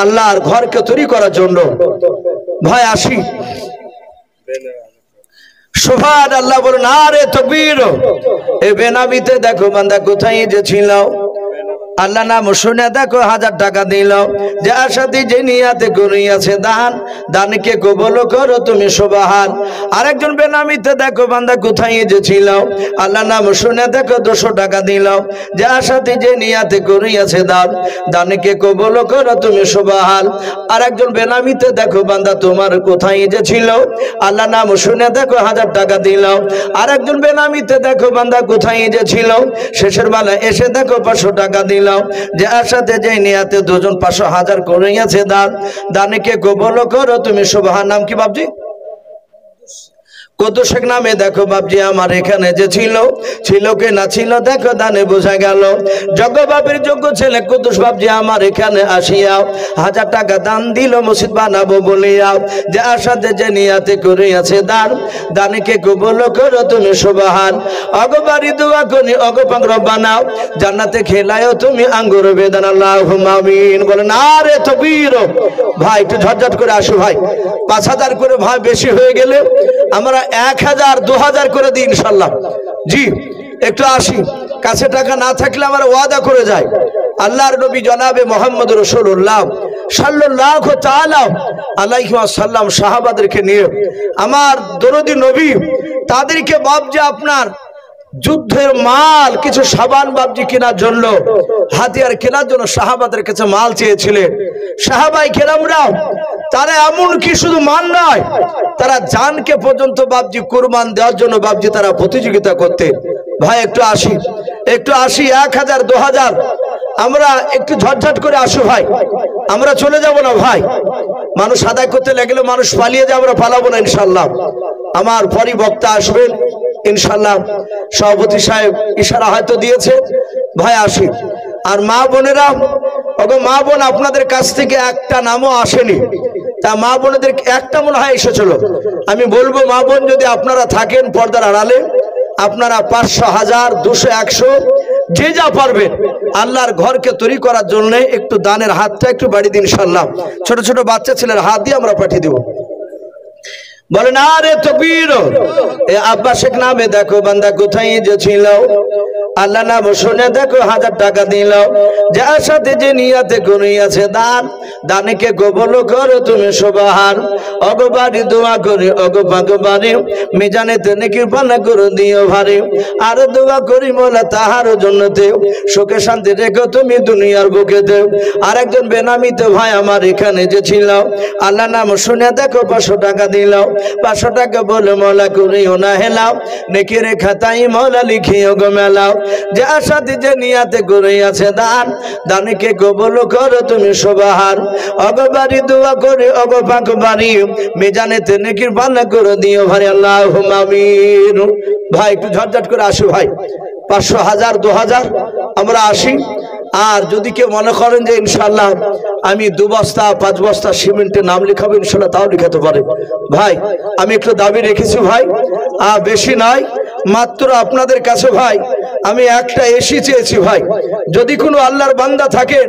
আল্লাহর ঘরকে তৈরি করার জন্য। ভাই আসি। সুবহানাল্লাহ বলুন, আরে তাকবীর। এই বেনামিতে দেখো বান্দা কোথায় যে ছিল, আল্লাহ নাম শুনে দেখো 1000 টাকা দিল। যার সাথে যে নিয়াতে করিয়াছে দান, দানকে কবুল করো তুমি সুবহান। আরেকজন বেনামিতে দেখো বান্দা কোথায় যে ছিল, আল্লাহ নাম শুনে দেখো 200 টাকা দিল। যার সাথে যে নিয়াতে করিয়াছে দান, দানকে কবুল করো তুমি সুবহান। আরেকজন বেনামিতে দেখো বান্দা তোমার কোথায় যে ছিল, আল্লাহ নাম শুনে দেখো 1000 টাকা দিল। আরেকজন বেনামিতে দেখো বান্দা কোথায় যে ছিল, শেষের বেলা এসে দেখো 500 টাকা দিল। যার সাথে যে নিয়াতে দুজন 500,000 করিয়াছে দান, দানকে কবুল করো তুমি সুবহান। নাম কি বাপজি? কত শেখ নামে দেখো বাপজি আমার এখানে যে ছিল, ছিল কে না ছিল দেখো দানে বোঝা গেল। যোগ্য বাপের যোগ্য ছেলে কুদ্দুস বাপজি আমার এখানে আসিয়াও 1000 টাকা দান দিল মসজিদ বানাবো বলিয়াও। যার সাথে যে নিয়াতে করিয়াছে দান, দানকে কবুল করো তুমি সুবহান। অগবারি দোয়া করি অগো পাক রব্বানা, জান্নাতে খেলায়ও তুমি আঙ্গুর বেদান আল্লাহুম্মা আমিন। বলেন আরে তাকবীর। ভাই একটু ঝটঝট করে আসো ভাই, 5,000 করে ভাই বেশি হয়ে গেলে আমরা 1,000 2,000 করে দিই ইনশাআল্লাহ। জি একটু আসি, কাছে টাকা না থাকলে আমরা ওয়াদা করে যাই। আল্লাহর নবী জনাবে মুহাম্মদ রাসূলুল্লাহ সাল্লাল্লাহু তাআলা আলাইহি ওয়াসাল্লাম সাহাবাদেরকে নিয়ে আমার দরদি নবী তাদেরকে বাপজি আপনার যুদ্ধের মাল কিছু সাবান বাবজি কেনার জন্য হাতিয়ার কেনার জন্য সাহাবাদের কাছে মাল চেয়েছিলেন। সাহাবাই কেরামরা তারা এমন কি শুধু মান নয়, তারা জানকে পর্যন্ত বাবজি কুরবান দেওয়ার জন্য বাবজি তারা প্রতিযোগিতা করতে। ভাই একটু আসি 1000 2000 আমরা একটু ঝটঝট করে আসো ভাই, আমরা চলে যাব না ভাই। মানুষ আদায় করতে লাগলে মানুষ পালিয়ে যাবে, আমরা পালাবো না ইনশাল্লাহ। আমার পরই বক্তা আসবেন ইনশাল্লাহ। সভাপতি সাহেব ইশারা হয়তো দিয়েছে, ভাই আসি। আর মা বোনেরা, ওগো মা বোন, আপনাদের কাছ থেকে একটা নামও আসেনি, তা মা বোনেদের একটা মনে হয় এসেছিল। আমি বলবো মা বোন যদি আপনারা থাকেন পর্দার আড়ালে, আপনারা 500 1000 200 100 যে যা পারবেন আল্লাহর ঘরকে তৈরি করার জন্য একটু দানের হাতটা একটু বাড়িয়ে দিন ইনশাআল্লাহ। ছোট ছোট বাচ্চা ছেলের হাত দিয়ে আমরা পাঠিয়ে দেব। বলেন আরে তকবীর। এ আব্বা শেখ নামে দেখো বান্দা কোথায় যে ছিল, আল্লাহ নাম শুনে দেখো 1000 টাকা দিল, যার সাথে যে নিয়াতে করিয়াছে দান, দানকে কবুল করো তুমি সুবহান। অগবাড়ি দোয়া করি অগো পাগবাড়ি, মিজানেতে নেকির পানা করে দিও ভারী। আর দোয়া করি মোলা তাহার জন্যতে, সুখে শান্তি রেখো তুমি দুনিয়ার বুকেতে। আর একজন বেনামিতে ভাই আমার এখানে যে ছিল, আল্লাহ নাম শুনে দেখো 500 টাকা দিল, 500 টাকা বলে মোলা করিও না হেলাও, নেকির খাতাই মোলা লিখিও গো মেলাও। যে আশাতে যে নিয়াতে করিয়াছে দান, দানকে কবুল করো তুমি সুবহান। অগবাড়ি দোয়া করি অগ পাকবাড়ি, মিজানেতে নেকির পানা করে দিও ভারী আল্লাহুম্মা আমিন। ভাই একটু ঝটঝট করে আসো ভাই, 500 1000 2000 আমরা আসি। আর যদি কেউ মনে করেন যে ইনশাআল্লাহ আমি 2 বস্তা 5 বস্তা সিমেন্টের নাম লিখাবো ইনশাআল্লাহ, তাও লিখাতে পারে ভাই। আমি একটু দাবি রেখেছি ভাই, বেশি নয়, মাত্র আপনাদের কাছে ভাই আমি একটা এসি চেয়েছি ভাই। যদি কোনো আল্লাহর বান্দা থাকে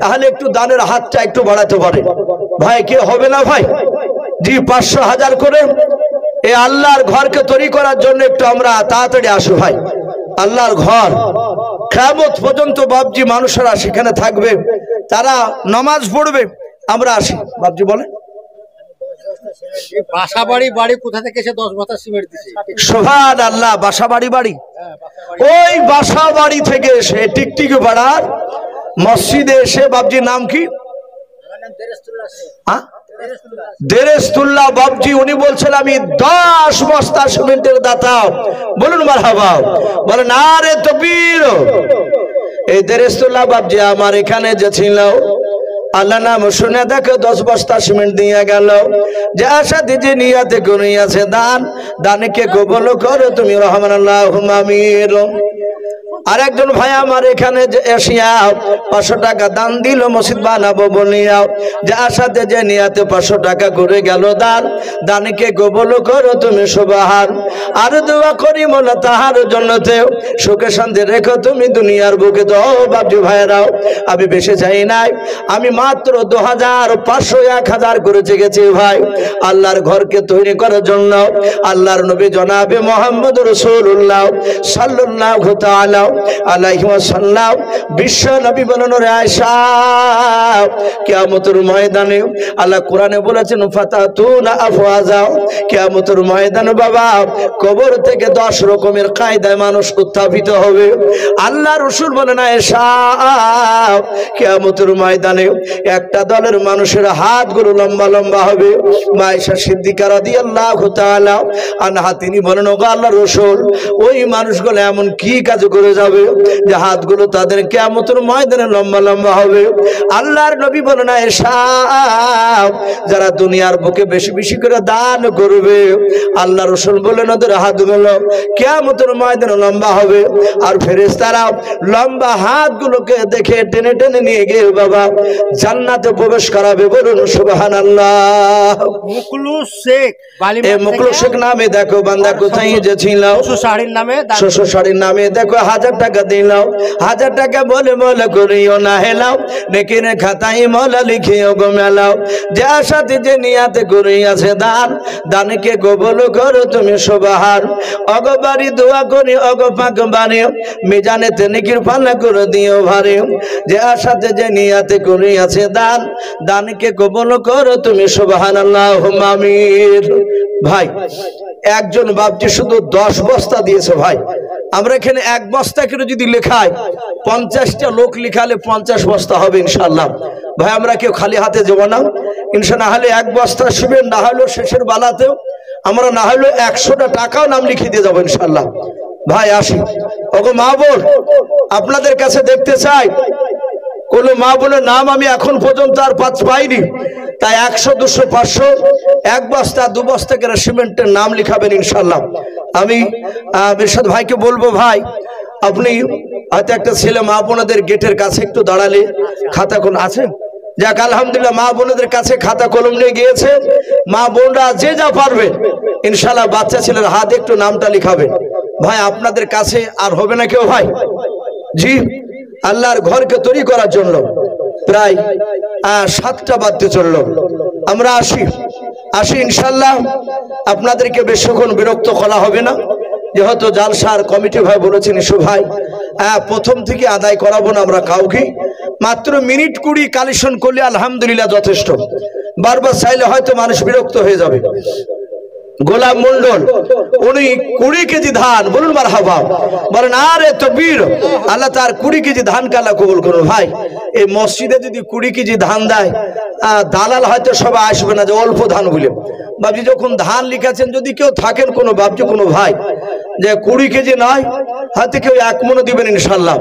তাহলে একটু দানের হাতটা একটু বাড়াতে পারে ভাই। কে হবে না ভাই? জি 500 1000 করে এই আল্লাহর ঘরকে তৈরি করার জন্য একটু আমরা তাড়াতাড়ি আসো ভাই। আল্লাহর ঘর কিয়ামত পর্যন্ত বাপজি মানুষেরা সেখানে থাকবে, তারা নামাজ পড়বে, আমরা আসি। বাপজি বলে বাসাবাড়ি বাড়ি কোথা থেকে এসে 10 বস্তা সিমেন্ট দিছে? সুবহানাল্লাহ। বাসাবাড়ি বাড়ি, ওই বাসাবাড়ি থেকে এসে টিকটিকি পাড়ার মসজিদে এসে বাপজির নাম কি? দেরেস্তুল্লাহ বাপজি। উনি বলছেন আমি 10 বস্তা সিমেন্টের দাতা। বলুন মারহাবা, বলেন আরে তাকবীর। এই দেরেস্তুল্লাহ বাপজি আমার এখানে যে ছিল, আল্লাহ নাম শুনে দেখো 10 বস্তা সিমেন্ট দিয়ে গেল, যে আশা যে নিয়াতে করিয়াছে দান, দানকে কবুল করো তুমি রহমান আল্লাহুম্মা আমিন। আর একজন ভাই আমার এখানে এসিয়া 500 টাকা দান দিল মসজিদ বানাবো বলিয়া, যে আশাতে যে নিয়াতে 500 টাকা করে গেল দান, দানকে কবুল করো তুমি সুবহান। আর দোয়া করি মোলা তাহার জন্যতে, সুখে শান্তি রেখো তুমি দুনিয়ার বুকে। তো বাপজি ভাইরাও, আমি বেশি চাই নাই, আমি মাত্র 2000 500 1000 করে চেয়েছি ভাই আল্লাহর ঘরকে তৈরি করার জন্য। আল্লাহর নবী জনাবে মুহাম্মদ রাসূলুল্লাহ সাল্লাল্লাহু তাআলা আলাইহি ওয়াসাল্লাম বিশ্ব নবী বলেন, রে আয়েশা কিয়ামতের ময়দানে আল্লাহ কোরআনে বলেছেন ফাতাতুনা আফওয়াজা, কিয়ামতের ময়দানে বাবা কবর থেকে 10 রকমের কায়দায় মানুষ উত্থাপিত হবে। আল্লাহ রাসূল বলেন, আয়েশা কিয়ামতের ময়দানে একটা দলের মানুষের হাতগুলো লম্বা লম্বা হবে। আয়েশা সিদ্দিকা রাদিয়াল্লাহু তাআলা আনহা তিনি বলেন, ওগো আল্লাহর রাসূল, ওই মানুষগুলো এমন কি কাজ করে যাবে যে হাতগুলো তাদের কিয়ামতের ময়দানে লম্বা লম্বা হবে। আল্লাহর নবী বলেন, আয়েশা যারা দুনিয়ার বুকে বেশি বেশি করে দান করবে, আল্লাহ রাসূল বলেন ওদের হাতগুলো কিয়ামতের ময়দানে লম্বা হবে। আর ফেরেশতারা লম্বা হাতগুলোকে দেখে টেনে টেনে নিয়ে গিয়ে বাবা জান্নাতে প্রবেশ করাবে। বলুন সুবহানাল্লাহ। মুকলুস শেখ মুকলুস শেখ নামে দেখো বান্দা কোথায় যে ছিল, শ্বশুর শাড়ির নামে দেখো 1000 1000 টাকা দিলাও 1000 টাকা বলে বলে করিও না হেলাও নেকির খাতায় মৌলা লিখিও গো মেলাও যে আশাতে যে নিয়াতে করিয়াছে দান দানকে কবুল করো তুমি সুবহান ওগো বাড়ি দোয়া করি ওগো পাক বাড়ি মিজানেতে নেকির পাল্লা করে দিও ভারে যে আশাতে যে নিয়াতে করিয়াছে দান দানকে কবুল করো তুমি সুবহানাল্লাহুম্মা আমিন। ভাই একজন বাপজি শুধু 10 বস্তা দিয়েছে ভাই। আমরা এখানে 1 বস্তা করে যদি লেখায় 50টা লোক লিখালে 50 বস্তা হবে ইনশাআল্লাহ। ভাই আমরা কেউ খালি হাতে যাব না ইনশাআল্লাহ। হলে 1 বস্তা শিবেন, না হলেও শেষের বেলাতেও আমরা না হলেও 100টা টাকাও নাম লিখে দিয়ে যাবো ইনশাআল্লাহ। ভাই আসি ওগো মা বোন, আপনাদের কাছে দেখতে চাই কোন মা বোনের নাম আমি এখন পর্যন্ত আর পাইনি, তাই 100 200 500 1 বস্তা 2 বস্তা করে সিমেন্টের নাম লিখাবেন ইনশাআল্লাহ। আমি বিরশাদ ভাইকে বলবো, ভাই আপনি হয়তো একটা ছেলে মা বোনদের গেটের কাছে একটু দাঁড়ালে খাতা কোন আছে, যাক আলহামদুলিল্লাহ মা বোনদের কাছে খাতা কলম নিয়ে গিয়েছে। মা বোনরা যে যা পারবে ইনশাআল্লাহ বাচ্চা ছেলের হাতে একটু নামটা লিখাবে। ভাই আপনাদের কাছে আর হবে না কেউ? ভাই জি, আল্লাহর ঘরকে তৈরি করার জন্য প্রায় 7টা বাজতে চললো। আমরা আসি ইনশাআল্লাহ। আপনাদেরকে বেশিক্ষণ বিরক্ত করা হবে না, যেহেতু জালসার কমিটি ভাই বলেছেন ইসু ভাই প্রথম থেকে আদায় করাবো না আমরা কাউকে, মাত্র মিনিট 20 কালেকশন করলে আলহামদুলিল্লাহ যথেষ্ট। বারবার চাইলে হয়তো মানুষ বিরক্ত হয়ে যাবে। গোলাম মন্ডল উনি 20 কেজি ধান, বলুন মারহাবা, বলেন আরে তকবীর। আল্লাহ তার 20 কেজি ধান কালা কবুল করুন। ভাই এই মসজিদে যদি 20 কেজি ধান দেয় দালাল হয়তো সবাই আসবে না যে অল্প ধান বলে। বাবজি যখন ধান লিখেছেন, যদি কেউ থাকেন কোনো বাবজি কোনো ভাই যে 20 কেজি নয় হয়তো কেউ 1 মণও দিবেন ইনশাআল্লাহ।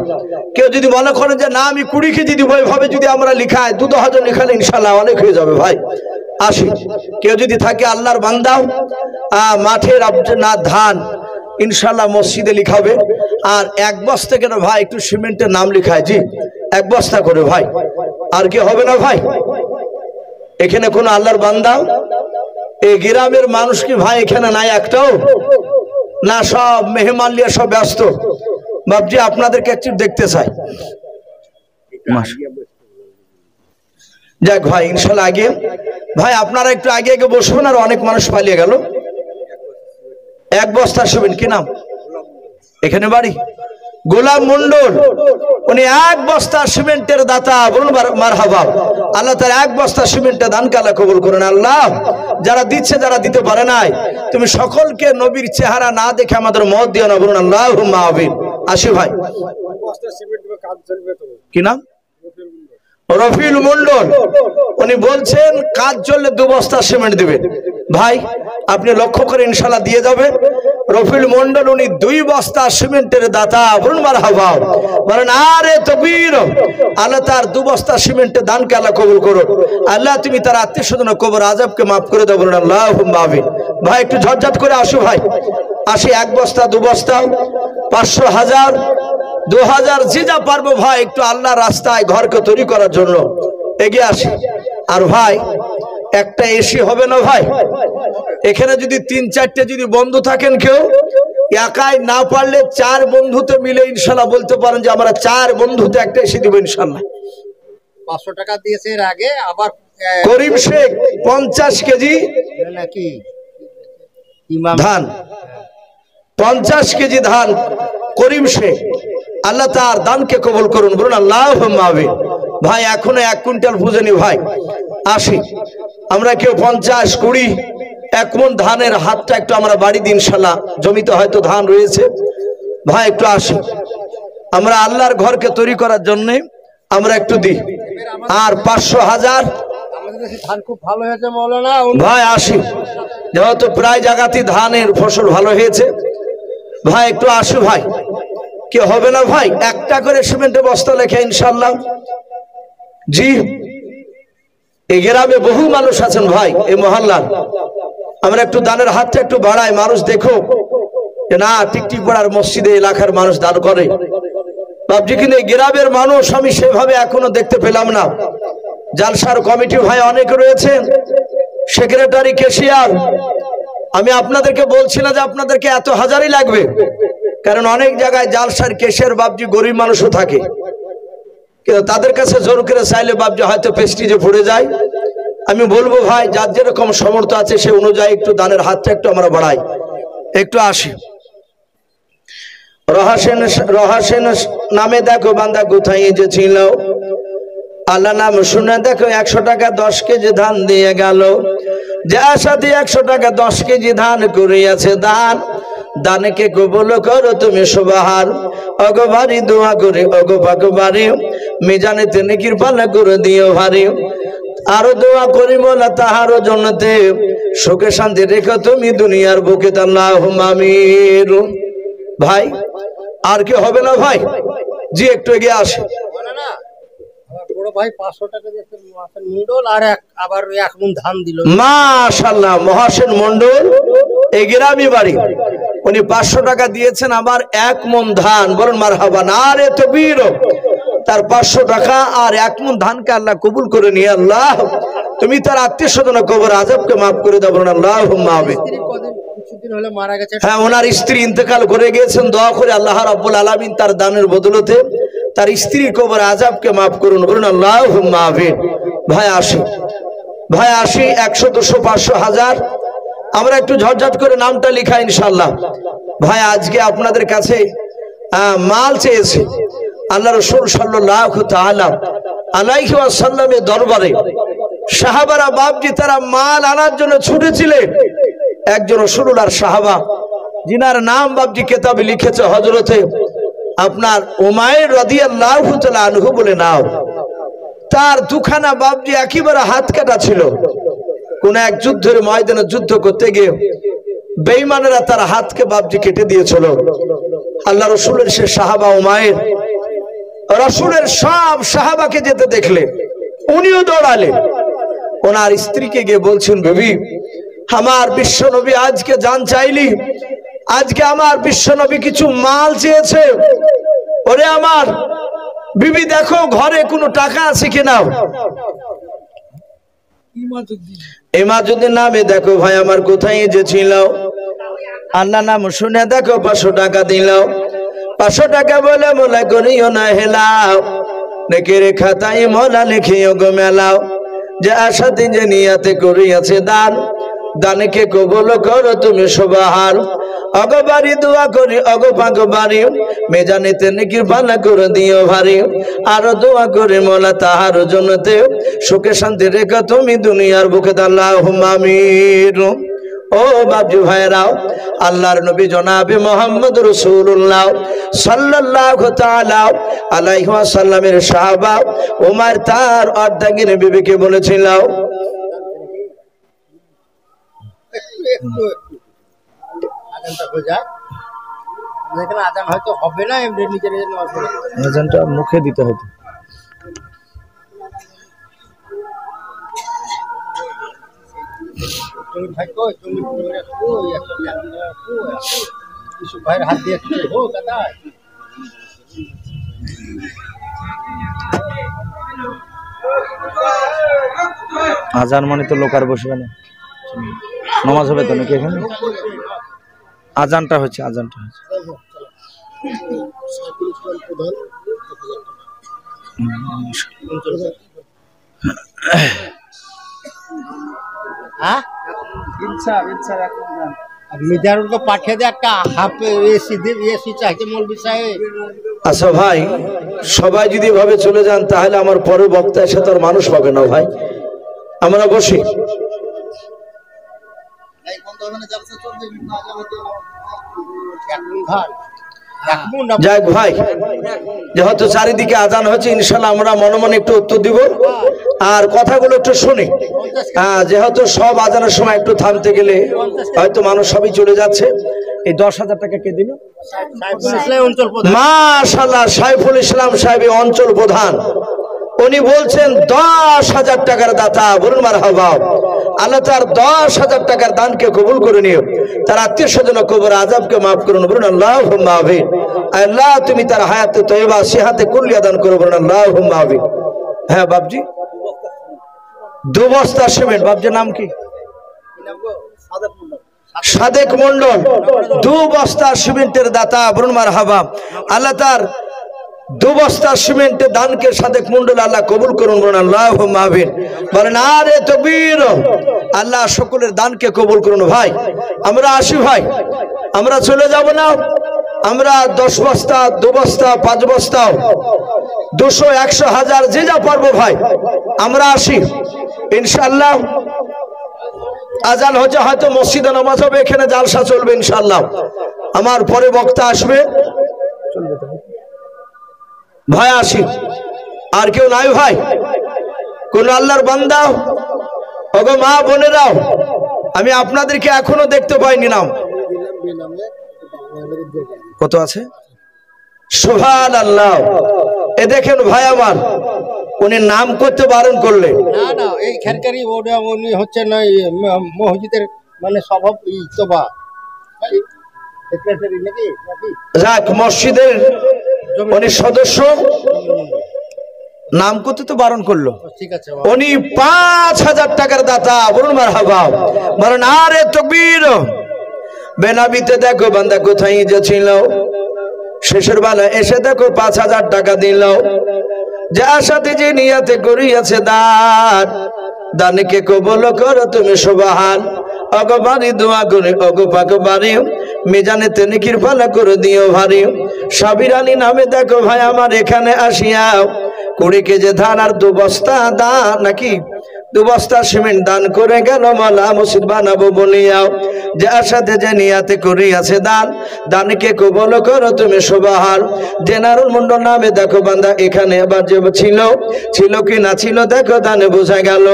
কেউ যদি মনে করেন যে না আমি 20 কেজি দিব, এইভাবে যদি আমরা লিখাই 2-1000 লিখালে ইনশাআল্লাহ অনেক হয়ে যাবে। ভাই আসি, কেউ যদি থাকে আল্লাহর বান্দাও মাঠের না ধান ইনশাআল্লাহ মসজিদে লিখাবে। আর 1 বস্তা কেন ভাই একটু সিমেন্টের নাম লিখায়, জি 1 বস্তা করে ভাই। আর কি হবে না ভাই? এখানে কোন আল্লাহর বান্দা এই গ্রামের মানুষ কি ভাই এখানে নাই একটাও? না সব মেহমান নিয়ে সব ব্যস্ত? বাবজি আপনাদেরকে একটু দেখতে চাই। যাক ভাই ইনশাআল্লাহ আগে ভাই আপনারা একটু আগে আগে বসবেন, আর অনেক মানুষ পালিয়ে গেল। 1 বস্তা শুবেন, কি নাম? এখানে বাড়ি গোলাম মন্ডল, উনি 1 বস্তা সিমেন্টের দাতা, বলুন মারহাবা। আল্লাহ তার 1 বস্তা সিমেন্টের দান কালা কবুল করেন। আল্লাহ যারা দিচ্ছে যারা দিতে পারে নাই, তুমি সকলকে নবীর চেহারা না দেখে আমাদের মত দিও না, বলুন আল্লাহুম্মা আমিন। আসি ভাই, কি নাম? রফিউল মন্ডল, উনি বলছেন কাজ চললে 2 বস্তা সিমেন্ট দিবেন। ভাই আপনি লক্ষ্য করে ইনশাআল্লাহ দিয়ে যাবেন। রফিউল মন্ডল উনি 2 বস্তা সিমেন্টের দাতা, বলুন মারহাবা, বলেন আরে তাকবীর। আল্লাহ তার 2 বস্তা সিমেন্টের দানকে আল্লাহ কবুল করুন। আল্লাহ তুমি তার আত্মীয়স্বজন কবর আযাবকে মাফ করে দাও, বলুন আল্লাহুম্মা আমিন। ভাই একটু ঝটঝট করে আসো ভাই, আসি 1 বস্তা 2 বস্তা 500 1000 2000 যে যা পারবো ভাই একটু আল্লাহ রাস্তায় ঘরকে তৈরি করার জন্য এগিয়ে আসি। আর ভাই একটা এসি হবে না ভাই? এখানে যদি 3-4টে যদি বন্ধু থাকেন, কেউ একাই না পারলে 4 বন্ধুতে মিলে ইনশাআল্লাহ বলতে পারেন যে আমরা 4 বন্ধুতে একটা এসি দিব ইনশাআল্লাহ। 500 টাকা দিয়েছে এর আগে, আবার করিম শেখ 50 কেজি নাকি ধান, 50 কেজি ধান করিম শেখ, আল্লাহ তার দানকে কবুল করুন, বলুন আল্লাহুম্মা আমিন। ভাই এখনো 1 কুইন্টাল বুঝেনি ভাই। আসি আমরা কেউ 50 20 1 মণ ধানের হাতটা একটু আমরা বাড়ি দিই ইনশাআল্লাহ। জমিতে হয়তো ধান রয়েছে ভাই, একটু আসি আমরা আল্লাহর ঘরকে তৈরি করার জন্য আমরা একটু দিই। আর 500 1000 আমাদের দেশে ধান খুব ভালো হয়েছে মাওলানা। ভাই আসি, যেহেতু প্রায় জায়গাতেই ধানের ফসল ভালো হয়েছে ভাই, একটু আসি ভাই। কি হবে না ভাই? 1টা করে সিমেন্টের বস্তা লেখা ইনশাআল্লাহ। জি এই গ্রামে বহু মানুষ আছেন ভাই, এই মহল্লার। আমরা একটু দানের হাতটা একটু বাড়াই, মানুষ দেখো না টিকটিক পাড়ার মসজিদে এলাকার মানুষ দান করে। ভাবছি কিন্তু এই গ্রামের মানুষ আমি সেভাবে এখনো দেখতে পেলাম না। জালসার কমিটি ভাই অনেকে রয়েছেন, সেক্রেটারি, ক্যাশিয়ার। আমি আপনাদেরকে বলছি না যে আপনাদেরকে এত হাজারই লাগবে, কারণ অনেক জায়গায় জালসার কেশের বাবজি গরিব মানুষও থাকে, কিন্তু তাদের কাছে জোর করে চাইলে বাবজি হয়তো প্রেস্টিজে পড়ে যায়। আমি বলবো ভাই, যার যেরকম সামর্থ্য আছে সে অনুযায়ী একটু দানের হাতটা একটু আমরা বাড়াই, একটু আসি। রহাসেন নামে দেখো বান্দা কোথায় যে ছিল, আল্লাহ নাম শুনে দেখো 100 টাকা 10 কেজি ধান দিয়ে গেল। যার সাথে 100 টাকা 10 কেজি ধান করিয়াছে দান, দানকে কবুল করো তুমি সুবহান। ওগো ভারি দোয়া করে ওগো পাকবারি, মিজানেতে নেকির পাল্লা করে দিও ভারী। আরো দোয়া করি মোলা তাহারও জন্নতে, সুখে শান্তি রেখো তুমি দুনিয়ার বুকে, আল্লাহুম্মা আমিন। ভাই আর কি হবে না ভাই? জি একটু এগিয়ে আসে। মৌলানা, আমার বড় ভাই 500 টাকা দিয়েছে মহাসেন মন্ডল, আর আবার 1 মণ ধান দিল। মাশাআল্লাহ, মহাসেন মন্ডল এই গ্রামই বাড়ি, উনি 500 টাকা দিয়েছেন, আবার 1 মণ ধান। বলুন মারহাবা, নারে তাকবীর। তার 500 টাকা আর 1 মণ ধানকে আল্লাহ কবুল করে নিয়ে, আল্লাহ তুমি তার আত্মীয় স্বজন কবর আযাবকে মাফ করে দাও। বলুন আল্লাহুম্মা আমিন। কিছুদিন হলে মারা গেছে। হ্যাঁ, ওনার স্ত্রী ইন্তেকাল করে গিয়েছেন। দোয়া করে আল্লাহ রাব্বুল আলামিন তার দানের বদলতে তার স্ত্রীর কবর আযাবকে মাফ করুন। বলুন আল্লাহুম্মা আমিন। ভাই আসি, ভাই আসি, 100 200 500 1000 আমরা একটু ঝটঝট করে নামটা লিখা ইনশাআল্লাহ। ভাই আজকে আপনাদের কাছে মাল চেয়েছে আল্লাহ রাসূল সাল্লাল্লাহু তাআলা আলাইহি ওয়াসাল্লামের দরবারে। সাহাবারা বাপজি তারা মাল আনার জন্য ছুটেছিলেন। একজন রাসূলুল্লাহর সাহাবা, যিনার নাম বাপজি কিতাবে লিখেছে হযরতে আপনার উমাইর রাদিয়াল্লাহু তাআলা আনহু বলে নাও। তার দুখানা বাপজি একেবারে হাত কাটা ছিল। কোন এক যুদ্ধের ময়দানে যুদ্ধ করতে গিয়ে বেঈমানেরা তার হাতকে বাপজি কেটে দিয়েছিল। আল্লাহ রাসূলের সে সাহাবা উমাইর রাসূলের সব সাহাবাকে যেতে দেখলে উনিও দৌড়ালেন। ওনার স্ত্রীকে গিয়ে বলছেন, বিবি আমার বিশ্ব নবী আজকে জান চাইলি, আজকে আমার বিশ্ব নবী কিছু মাল চেয়েছে। ওরে আমার বিবি দেখো ঘরে কোনো টাকা আছে কিনা। ইমাজুদ্দিন নামে দেখো ভাই আমার কোথায় যে ছিল, আল্লাহ নাম শুনে দেখো 500 টাকা দিল। 500 টাকা বলে মোলা করিও না হেলাও, নেকের খাতায় মোলা লিখিও গো মেলাও। যে আশাতে যে নিয়াতে করিয়াছে দান, দানকে কবুল করো তুমি সুবহান। অগবারি দোয়া করি অগো পাকবারি, মেজানেতে নেকির পাল্লা করে দিও ভারী। আরো দোয়া করে মোলা তাহার জন্নতে, সুখে শান্তি রেখো তুমি দুনিয়ার বুকে, আল্লাহুম্মা আমিন। ও বাবজি ভাইরাও, আল্লাহর নবী জনাবে মুহাম্মদ রাসূলুল্লাহ সাল্লাল্লাহু তাআলা আলাইহি ওয়াসাল্লামের সাহাবা ওমর তার অর্ধাঙ্গিনী বিবিকে বলেছিল, আজানটা হয়ে যায়, এখানে আজান হয়তো হবে না, এমনি নিজে নিজে নামাজ পড়ে। আজানটা মুখে দিতে হতো। তুমি ভাই কই, তুমি কই একটা কিছু ভাইয়ের হাত দিয়ে হো দাদা। আজান মানে তো লোক আর বসবে না, নামাজ হবে তো নাকি এখানে? আজানটা হচ্ছে, আজানটা হচ্ছে। হ্যাঁ মিজানুরকে পাঠিয়ে দে একটা হাফ এসি এসি চাইছে মৌলভী সাহেব। আচ্ছা ভাই, সবাই যদি এভাবে চলে যান তাহলে আমার পরে বক্তা এসে তো আর মানুষ পাবে না। ভাই আমরা বসি। যাক ভাই, যেহেতু চারিদিকে আজান হচ্ছে ইনশাল্লাহ আমরা মনে মনে একটু উত্তর দিব আর কথাগুলো একটু শুনি। যেহেতু সব আজানের সময় একটু থামতে গেলে হয়তো মানুষ সবই চলে যাচ্ছে। এই 10,000 টাকা কে দিল? মাশাআল্লাহ, সাইফুল ইসলাম সাহেব অঞ্চল প্রধান, উনি বলছেন 10,000 টাকার দাতা। বলুন মারহাবা। আল্লাহ তার 10,000 টাকার দানকে কবুল করে নিও, তার আত্মীয় স্বজন কবর আযাবকে মাফ করুন। বলুন আল্লাহুম্মা আমিন। আল্লাহ তুমি তার হায়াতে তয়্যিবা সিহাতে কুল্লিয়া দান করো। বলুন আল্লাহুম্মা আমিন। হ্যাঁ বাবজি, 2 বস্তা সিমেন্ট। বাবজির নাম কি? সাদেক মন্ডল 2 বস্তা সিমেন্টের দাতা, বলুন মারহাবা। আল্লাহ তার 2 বস্তা সিমেন্টের দানকে সাদেক মন্ডল আল্লাহ কবুল করুন, বলুন আল্লাহুম্মা আমিন। বলেন আরে তাকবীর। আল্লাহ সকলের দানকে কবুল করুন। ভাই আমরা আসি, ভাই আমরা চলে যাব না। আমরা 10 বস্তা, 2 বস্তা, 5 বস্তা, 200, 100, 1000 যে যা পারবো ভাই আমরা আসি ইনশাআল্লাহ। আজান হচ্ছে, হয়তো মসজিদে নামাজ হবে, এখানে জালসা চলবে ইনশাআল্লাহ। আমার পরে বক্তা আসবে, ভাই আসি। আর কেউ নাই ভাই? কোন আল্লাহর বান্দা? ওগো মা বোনেরাও, আমি আপনাদেরকে এখনো দেখতে পাইনি। নাম কত আছে? সুবহানাল্লাহ। এ দেখেন ভাই আমার, উনি নাম করতে বারণ করলেন। না না, এই খেরকারি উনি হচ্ছে না মসজিদের মানে সভা ইতবা সেক্রেটারি নাকি যাক, মসজিদের উনি সদস্য, নাম করতে তো বারণ করলো। ঠিক আছে, উনি 5000 টাকার দাতা, বলুন মারহাবা। বলেন আরে তাকবীর। বেনাবিতে দেখো বান্দা কোথায় যে ছিল, শেষের বেলা এসে দেখো 5000 টাকা দিল। যার সাথে যে নিয়াতে করিয়াছে দান, দানকে কবুল করো তুমি সুবহান। অগো বাড়ি দোয়া করে, অগো পাক বাড়ি মিজানেতে নেকির পালা করে দিও ভারী। সাবির আলী নামে দেখো ভাই আমার এখানে আসিয়া 20 কেজি ধান আর 2 বস্তা দান, নাকি 2 বস্তা সিমেন্ট দান করে গেল মালা মসজিদ বানাবো বলিয়াও। যার সাথে যে নিয়াতে করিয়াছে দান, দানকে কবুল করো তুমি সুবহান। জেনারুল মন্ডল নামে দেখো বান্দা এখানে আবার যে ছিল কি না ছিল দেখো দানে বোঝা গেল।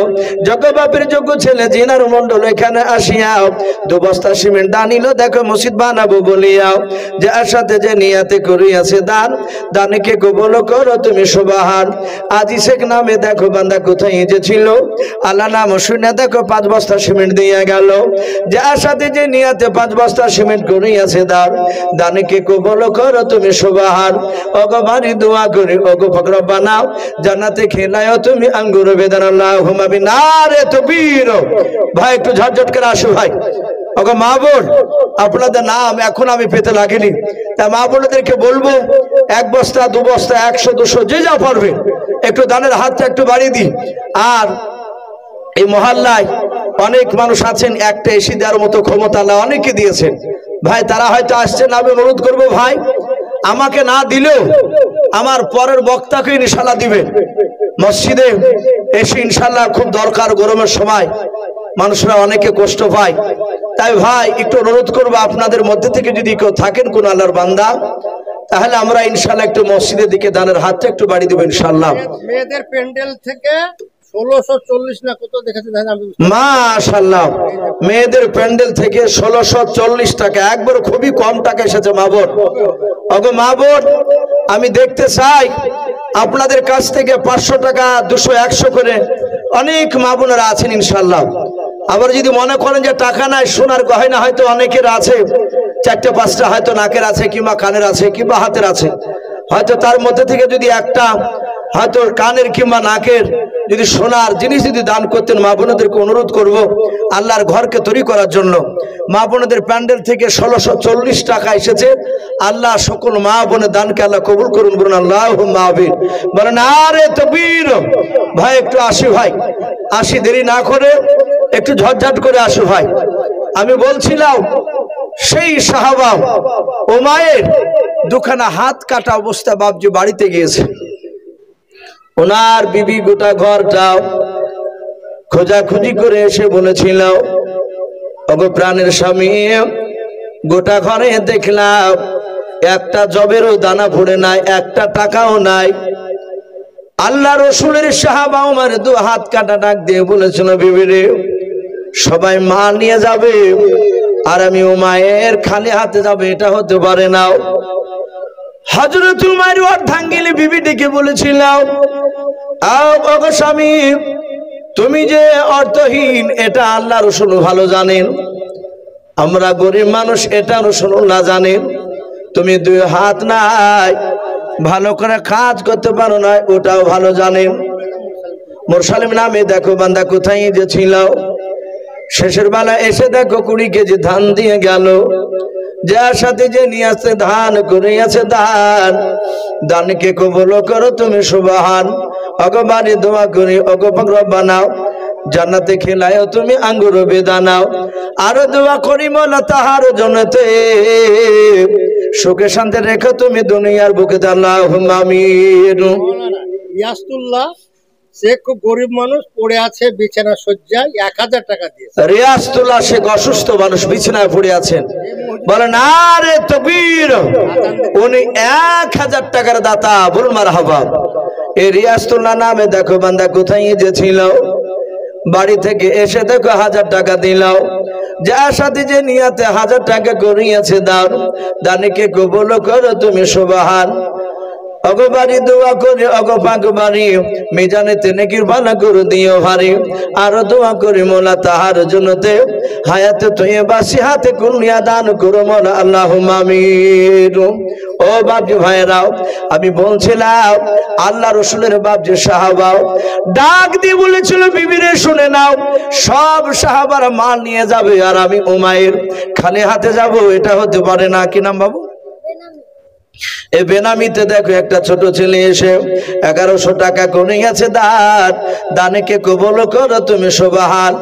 যোগ্য বাপের যোগ্য ছেলে জেনারুল মন্ডল এখানে আসিয়াও 2 বস্তা সিমেন্ট দানিল দেখো মসজিদ বানাবো বলিয়াও। যার সাথে যে নিয়াতে করিয়াছে দান, দানকে কবুল করো তুমি সুবহান। আজি শেখ নামে দেখো বান্দা কোথায় যে ছিল, আল্লাহ নাম শুনে দেখো 5 বস্তা সিমেন্ট দিয়ে গেল। যার সাথে যে নিয়াতে 5 বস্তা সিমেন্ট করিয়াছে দান, দানকে কবুল করো তুমি সুবহান। ওগো বাড়ি দোয়া করি, ওগো পাক রব্বানা জান্নাতে খেলায়ও তুমি আঙ্গুর বেদান। আল্লাহুম্মা আমিন। নারে তাকবীর। ভাই একটু ঝটঝট করে আসো ভাই। ওগো মা বোন, আপনাদের নাম এখন আমি পেতে লাগিনি, তা মা বোনদেরকে বলবো 1 বস্তা, 2 বস্তা, 100, 200 যে যা পারবে একটু দানের হাতটা একটু বাড়িয়ে দিই। আর এই মহল্লায় অনেক মানুষ আছেন, একটা এসি দেওয়ার মতো ক্ষমতা আল্লাহ অনেকে দিয়েছেন ভাই, তারা হয়তো আসছেন। আমি অনুরোধ করবো ভাই, আমাকে না দিলেও আমার পরের বক্তাকে ইনশাল্লাহ দিবেন। মসজিদে এসে ইনশাল্লাহ খুব দরকার, গরমের সময় মানুষরা অনেকে কষ্ট পায়। তাই ভাই একটু অনুরোধ করবো, আপনাদের মধ্যে থেকে যদি কেউ থাকেন কোন আল্লাহর বান্দা, তাহলে আমরা ইনশাল্লাহ একটু মসজিদের দিকে দানের হাতটা একটু বাড়িয়ে দেবো ইনশাল্লাহ। মেয়েদের প্যান্ডেল থেকে 1640 না কত দেখেছেন? মাশাআল্লাহ, মেয়েদের প্যান্ডেল থেকে 1640 টাকা, একবার খুবই কম টাকা এসেছে মা বোন। ওগো মা বোন, আমি দেখতে চাই আপনাদের কাছ থেকে 500 টাকা, 200, 100 করে অনেক মা বোনেরা আছেন ইনশাল্লাহ। আবার যদি মনে করেন যে টাকা নাই, সোনার গয়না হয়তো অনেকের আছে, 4টা 5টা হয়তো নাকের আছে, কিংবা কানের আছে, কিংবা হাতের আছে, হয়তো তার মধ্যে থেকে যদি একটা হয়তো কানের কিংবা নাকের যদি সোনার জিনিস যদি দান করতেন, মা বোনদেরকে অনুরোধ করব আল্লাহর ঘরকে তৈরি করার জন্য। মা বোনদের প্যান্ডেল থেকে 1640 টাকা এসেছে। আল্লাহ সকল মা বোনের দানকে আল্লাহ কবুল করুন, বলুন আল্লাহুম্মা আমিন। বলেন আরে তাকবীর। ভাই একটু আসি, ভাই আসি, দেরি না করে একটু ঝটঝট করে আসো ভাই। আমি বলছিলাম সেই সাহাবা উমায়ের 2খানা হাত কাটা অবস্থা বাপজি বাড়িতে গিয়েছে। ওনার বিবি গোটা ঘরটাও খোঁজাখুঁজি করে এসে বলেছিল, ওগো প্রাণের স্বামী, গোটা ঘরে দেখলাম একটা জবেরও দানা পড়ে নাই, একটা টাকাও নাই। আল্লাহ রসুলের সাহাবা উমার 2 হাত কাটা ডাক দিয়ে বলেছিল, বিবি রে, সবাই মাল নিয়ে যাবে আর আমি উমায়ের খালি হাতে যাবে, এটা হতে পারে না। হযরত উমার অর্ধাঙ্গিনী বিবি ডেকে বলেছিল, ওগো স্বামী, তুমি যে অর্থহীন এটা আল্লাহ রসুল ভালো জানেন, আমরা গরিব মানুষ এটা রসুল্লাহ জানেন। তুমি 2 হাত নাই, ভালো করে কাজ করতে পারো না, ওটাও ভালো জানেন। মুরসালিম নামে দেখো বান্দা কোথায় যে ছিল, শেষের বেলা এসে দেখো 20 কেজি ধান দিয়ে গেল। যার সাথে যে নিয়ে আসছে ধান করিয়াছে দান, দানকে কবুল করো তুমি সুবহান। ওগো বাড়ি দোয়া করি ওগো পাক রব্বানাও, জান্নাতে খেলায় তুমি আঙ্গুর বেদানাও। আরো দোয়া করি মোলা তাহার জন্যতে, সুখে শান্তি রেখো তুমি দুনিয়ার বুকে। আল্লাহুম্মা আমিন। ইয়াসতুল্লাহ সে খুব গরিব মানুষ, পড়ে আছে বিছানা শয্যায়, 1000 টাকা দিয়েছে। রিয়াজতুল্লাহ শেখ অসুস্থ মানুষ, বিছানায় পড়ে আছেন। বলেন আরে তাকবীর, উনি 1000 টাকার দাতা। বলুন মারহাবা। এই রিয়াজতুল্লাহ নামে দেখো বান্দা কোথায় যে ছিল, বাড়ি থেকে এসে দেখো 1000 টাকা দিল। যার সাথে যে নিয়াতে 1000 টাকা করিয়াছে দান, দানিকে কবুল করো তুমি সুবহান। ওগো বাড়ি দোয়া করে ওগো পাক বাড়ি, মিজানেতে নেকির ভালো করে দিও ভারী। আরো দোয়া করি মোলা তাহার জন্যতে, হায়াতে তৈয়বা সিহাতে কুনিয়া দান করো মোলা। আল্লাহুম্মা আমিন। ও বাপজি ভাইরাও, আমি বলছিলাম আল্লাহ রসুলের বাপ যে সাহাবাও ডাক দিয়ে বলেছিল বিবিরে শুনে নাও, সব সাহাবারা মাল নিয়ে যাবে আর আমি উমাইর খালি হাতে যাব, এটা হতে পারে না। কি নাম বাবু? এ বেনামিতে দেখো একটা ছোট ছেলে এসে 1100 টাকা করিয়াছে দান, দানেকে কবুল করো তুমি সুবহান।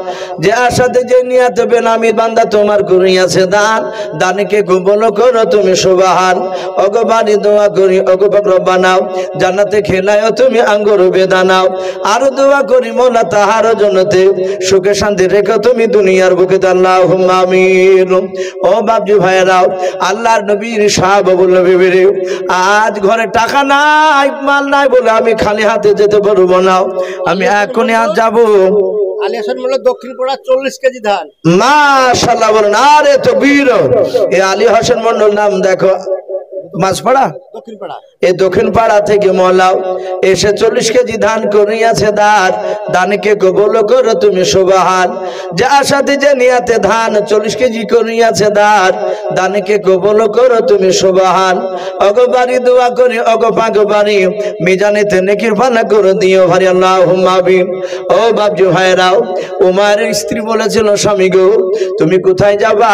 যে আশাতে যে নিয়াতে বেনামি বান্দা তোমার করিয়াছে দান, দানেকে কবুল করো তুমি সুবহান। ওগো বাড়ি দোয়া করি ওগো পাক রব্বানাও, জান্নাতে খেলায় তুমি আঙ্গুর বেদানাও। আরো দোয়া করি মোলা তাহার জন্যতে, সুখে শান্তি রেখো তুমি দুনিয়ার বুকে। আল্লাহুম্মা আমিন। ও বাপজি ভাইরাও, আল্লাহর নবীর সাহাবা বলল বিবিরে আজ ঘরে টাকা নাই মাল নাই বলে আমি খালি হাতে যেতে পারবো না, আমি এখনই আজ যাবো। আলী হাসান মোল্লা দক্ষিণ পাড়া 40 কেজি ধান। মাশাআল্লাহ বলেন আরে তাকবীর। এই আলী হাসান মন্ডল নাম দেখো মাঝপাড়া দক্ষিণ পাড়া, এই দক্ষিণ পাড়া থেকে মলাও এসে 40 কেজি ধান করিয়াছে দান, দানকে কবুল করো তুমি সুবহান। যার সাথে যে নিয়াতে ধান 40 কেজি করিয়াছে দান, দানকে কবুল করো তুমি সুবহান। ওগো বাড়ি দোয়া করি ওগো পাক বাড়ি, মিজানেতে নেকির ভালো করে দিও ভারী। আল্লাহুম্মা আমিন। ও বাপজি ভাইরাও, উমারের স্ত্রী বলেছিল স্বামী গো তুমি কোথায় যাবা?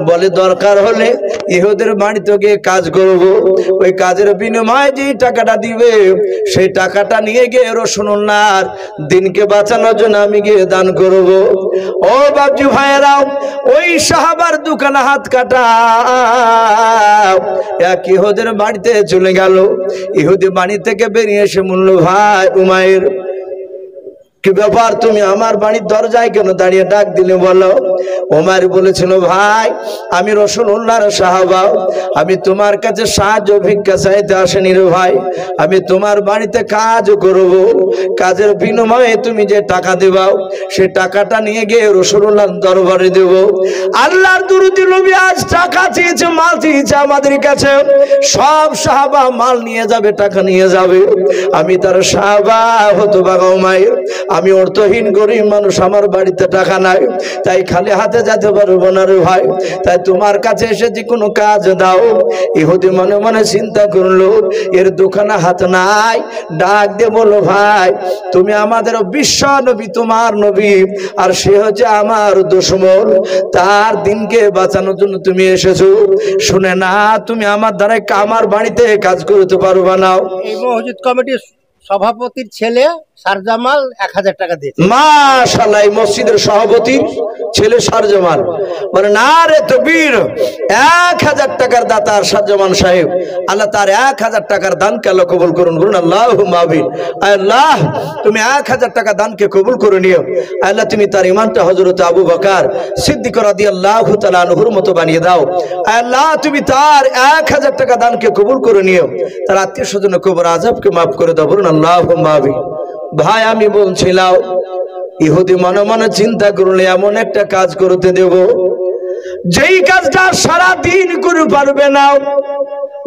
বলে দরকার হলে ইহুদের বাড়িতে গিয়ে কাজ করব, ওই কাজের বিনিময়ে যে টাকাটা দিবে সেই টাকাটা নিয়ে গিয়ে রাসূলুল্লাহর দিনকে বাঁচানোর জন্য আমি গিয়ে দান করব। ও বাপজি ভাইরাও, ওই সাহাবার দোকানে হাত কাটা এক ইহুদের বাড়িতে চলে গেল। ইহুদি বাড়ি থেকে বেরিয়ে এসে বলল ভাই উমাইর কি ব্যাপার, তুমি আমার বাড়ির দরজায় কেন দাঁড়িয়ে ডাক দিলে বলো? ওমর বলেছিল ভাই আমি রাসূলুল্লাহর সাহাবা, আমি তোমার কাছে সাহায্য ভিক্ষা চাইতে আসেনি রে ভাই, আমি তোমার বাড়িতে কাজ করব, কাজের বিনিময়ে তুমি যে টাকা দেবাও সেই টাকাটা নিয়ে গিয়ে রাসূলুল্লাহর দরবারে দেব। আল্লাহর দুরূদ নবী আজ টাকা চেয়েছে মাল চেয়েছে আমাদের কাছে, সব সাহাবা মাল নিয়ে যাবে টাকা নিয়ে যাবে, আমি তার সাহাবা হতভাগা উমাইর, আমি অর্থহীন গরিব মানুষ, আমার বাড়িতে টাকা নাই, তাই খালি হাতে যেতে পারবো না রে ভাই, তাই তোমার কাছে এসে যে কোনো কাজ দাও। ইহুদি মনে মনে চিন্তা করলো এর দোকানে হাত নাই, ডাক দিয়ে বলো ভাই তুমি আমাদের বিশ্ব নবী তোমার নবী, আর সে হচ্ছে আমার দুশমন, তার দিনকে বাঁচানোর জন্য তুমি এসেছো, শুনে না তুমি আমার দ্বারা আমার বাড়িতে কাজ করতে পারবা না। এই মসজিদ কমিটির সভাপতির ছেলে সারজামাল 1000 টাকা দিয়েছে। মাশাআল্লাহ, এই মসজিদের সভাপতি ছেলে সারজামাল বলে না রে তাকবীর, 1000 টাকার দাতা সারজামান সাহেব, আল্লাহ তার 1000 টাকার দানকে আল্লাহ কবুল করুন। বলুন আল্লাহুম্মা আমিন। আল্লাহ তুমি 1000 টাকা দানকে কবুল করে নিও, আল্লাহ তুমি তার ইমানটা হযরত আবু বকর সিদ্দিক রাদিয়াল্লাহু তাআলা আনহুর মতো বানিয়ে দাও, আল্লাহ তুমি তার 1000 টাকা দানকে কবুল করে নিও, তার আত্মীয় স্বজনের কবর আযাবকে maaf করে দাও। বলুন আল্লাহুম্মা আমিন। ভাই আমি বলছিলাম ইহুদি মনে মনে চিন্তা করলে এমন একটা কাজ করতে দেব যেই কাজটা সারা দিন করে পারবে না,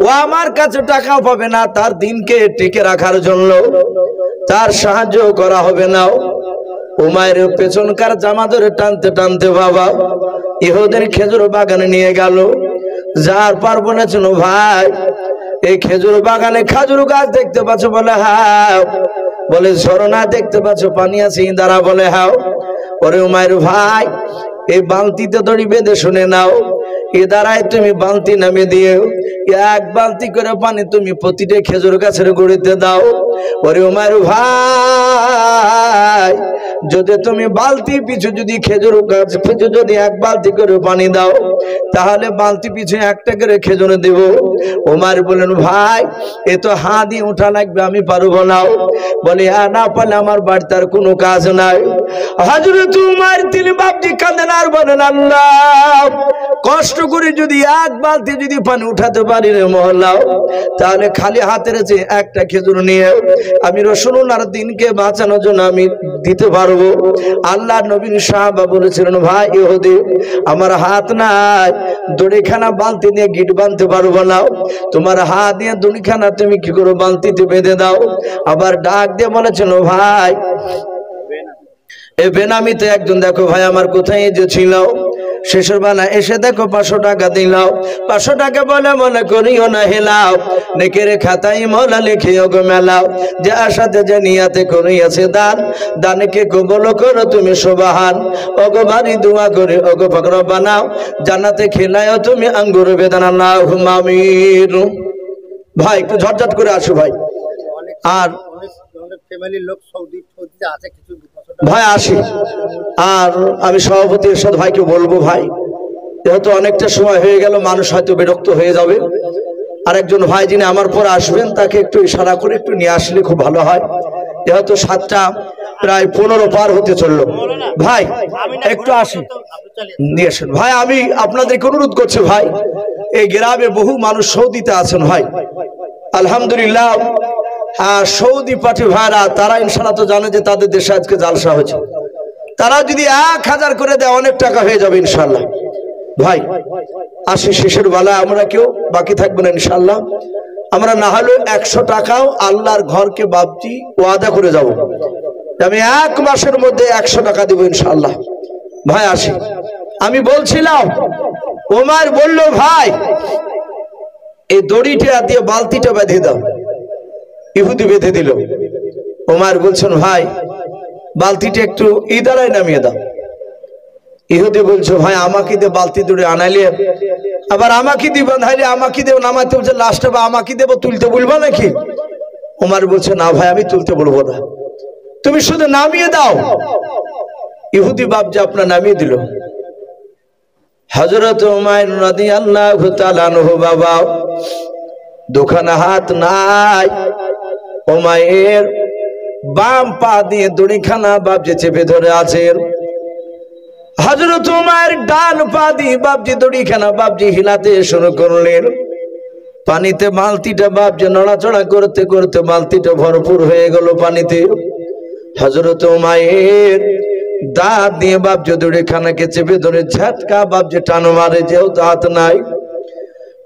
ও আমার কাছে টাকা পাবে না, তার দিনকে টিকে রাখার জন্য তার সাহায্য করা হবে না। উমাইরের পেছনকার জামা ধরে টানতে টানতে বাবা ইহুদের খেজুর বাগানে নিয়ে গেল। যার পর বলেছিল ভাই এই খেজুর বাগানে খেজুর গাছ দেখতে পাচ্ছ? বলে হ্যাঁ। বলে ঝর্ণা দেখতে পাচ্ছ পানি আছে? দাঁড়া। বলে হ্যাঁ। ওরে উমায়ের ভাই, এই বালতিতে দড়ি বেঁধে শুনে নাও, এ দ্বারায় তুমি বালতি নামে দিয়ে এক বালতি করে পানি তুমি প্রতিটা খেজুর গাছের গুঁড়িতে দাও। ওরে উমায়ের ভাই, যদি তুমি বালতি পিছু যদি খেজুর গাছ পিছু যদি এক বালতি করে পানি দাও, তাহলে বালতি পিছু একটা করে খেজুর দেব। উমার বলেন, ভাই এ তো হাত দিয়ে উঠা লাগবে, আমি পারবো না। বলে, না পারলে আমার বাড়িতে আর কোনো কাজ নাই। হযরত উমর তিনি বাপজি কাঁদেন আর বলেন, আল্লাহ, কষ্ট করে যদি এক বালতি যদি পানি উঠাতে পারি রে মহল্লা, তাহলে খালি হাতের যে একটা খেজুর নিয়ে আমি রাসূলুল্লাহর দিনকে বাঁচানোর জন্য আমি দিতে পারবো। আল্লাহর নবীর সাহাবা বলেছিলেন, ভাই ইহুদি, আমার হাত নাই, দড়িখানা বালতি নিয়ে গিট বাঁধতে পারবো না, তোমার হাত দিয়ে দড়িখানা তুমি কি করো বালতিতে বেঁধে দাও। আবার ডাক দিয়ে বলেছিল, ভাই এ বেনামিতে একজন দেখো ভাই আমার কোথায় যে ছিল, শেষের বেলা এসে দেখো 500 টাকা দিলাও। 500 টাকা বলে মনে করিও না হেলাও, নেকের খাতায় মোলা লিখিও গো মেলাও। যে আশাতে যে নিয়াতে করিয়াছে দান, দানকে কবুল করো তুমি সুবহান। ওগো বাড়ি দোয়া করে ওগো পাক রব্বানা, জান্নাতে খেলায়ও তুমি আঙ্গুর বেদানা। আল্লাহুম্মা আমিন। ভাই একটু ঝটঝট করে আসো ভাই। আর ফ্যামিলির লোক সৌদিতে আছে কিছু ভাই আসি, আর আমি সভাপতি এরশাদ ভাইকে বলবো, ভাই যেহেতু অনেকটা সময় হয়ে গেল, মানুষ হয়তো বিরক্ত হয়ে যাবে। আর একজন ভাই যিনি আমার পর আসবেন তাকে একটু ইশারা করে একটু নিয়ে আসলে খুব ভালো হয়। যেহেতু 7টা প্রায় 15 পার হতে চললো। ভাই একটু আসি, নিয়ে আসেন ভাই। আমি আপনাদেরকে অনুরোধ করছি ভাই, এই গ্রামে বহু মানুষ সৌদিতে আছেন ভাই, আলহামদুলিল্লাহ। আর সৌদি পাঠি ভাইরা তারা ইনশাআল্লাহ তো জানে যে তাদের দেশে আজকে জালসা হয়েছে, তারা যদি 1000 করে দেয় অনেক টাকা হয়ে যাবে ইনশাআল্লাহ। ভাই আসি, শেষের বেলা আমরা কেউ বাকি থাকবো না ইনশাআল্লাহ। আমরা না হলেও 100 টাকাও আল্লাহর ঘরকে বাপজি ওয়াদা করে যাব, আমি 1 মাসের মধ্যে 100 টাকা দেবো ইনশাআল্লাহ। ভাই আসি, আমি বলছিলাম ওমর বলল, ভাই এই দড়িটা দিয়ে বালতিটা বেঁধে দাও। ইহুদি বেঁধে দিল। ওমর বলছেন, ভাই বালতিটা একটু ইদারায় নামিয়ে দাও। ইহুদি বলছো, ভাই আমাকে দিয়ে বালতি দড়ি আনাইলে, আবার আমাকে দিয়ে বাঁধাইলে, আমাকে দেব নামাইতে বলছে, লাস্টে বা আমাকে দেবো তুলতে বলবো নাকি? ওমর বলছে, না ভাই আমি তুলতে বলবো না, তুমি শুধু নামিয়ে দাও। ইহুদি বাপ যে আপনার নামিয়ে দিল। হযরত উমার রাদিয়াল্লাহু তাআলা আনহু বাবা দুখানা হাত নাই, উমায়ের বাম পা দিয়ে দড়িখানা বাপজি চেপে ধরে আছেন। হযরত উমার ডান পা দিয়ে বাপজি দড়িখানা বাপজি হিলাতে শুরু করলেন। পানিতে বালতিটা বাপজি নড়াচড়া করতে করতে বালতিটা ভরপুর হয়ে গেল পানিতে। হযরত উমায়ের দাঁত দিয়ে বাপজি দড়িখানাকে চেপে ধরে ঝাটকা বাপজি টান মারে, যেহেতু হাত নাই,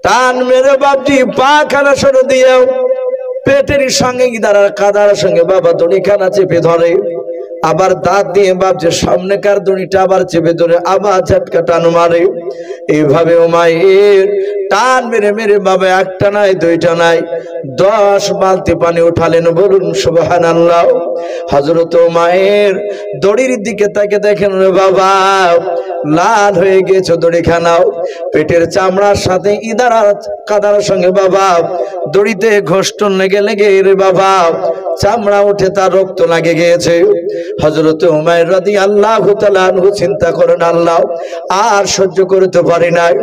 টান মেরে বাপজি পা খানা সরে দিয়েও পেটের সঙ্গে ইদারার কাদার সঙ্গে বাবা দড়িখানা চেপে ধরে। আবার দাঁত দিয়ে বাপজি সামনেকার দড়িটা আবার চেপে ধরে আবার ঝাটকা টান মারে। এইভাবে উমায়ের টান মেরে মেরে বাবা একটা নাই দুইটা নাই 10 বালতি পানি উঠালেন। বলুন সুবহানাল্লাহ। হযরত উমায়ের দড়ির দিকে তাকে দেখেন, রে বাবা লাল হয়ে গেছে দড়িখানাও, পেটের চামড়ার সাথে ইদারার কাদার সঙ্গে বাবা দড়িতে ঘষ্টন লেগে লেগে রে বাবা চামড়া উঠে তার রক্ত লাগে গিয়েছে। হযরত উমায়ের রাদিয়াল্লাহু তাআলা আনহু চিন্তা করেন, আল্লাহ আর সহ্য করতে পারি নাই,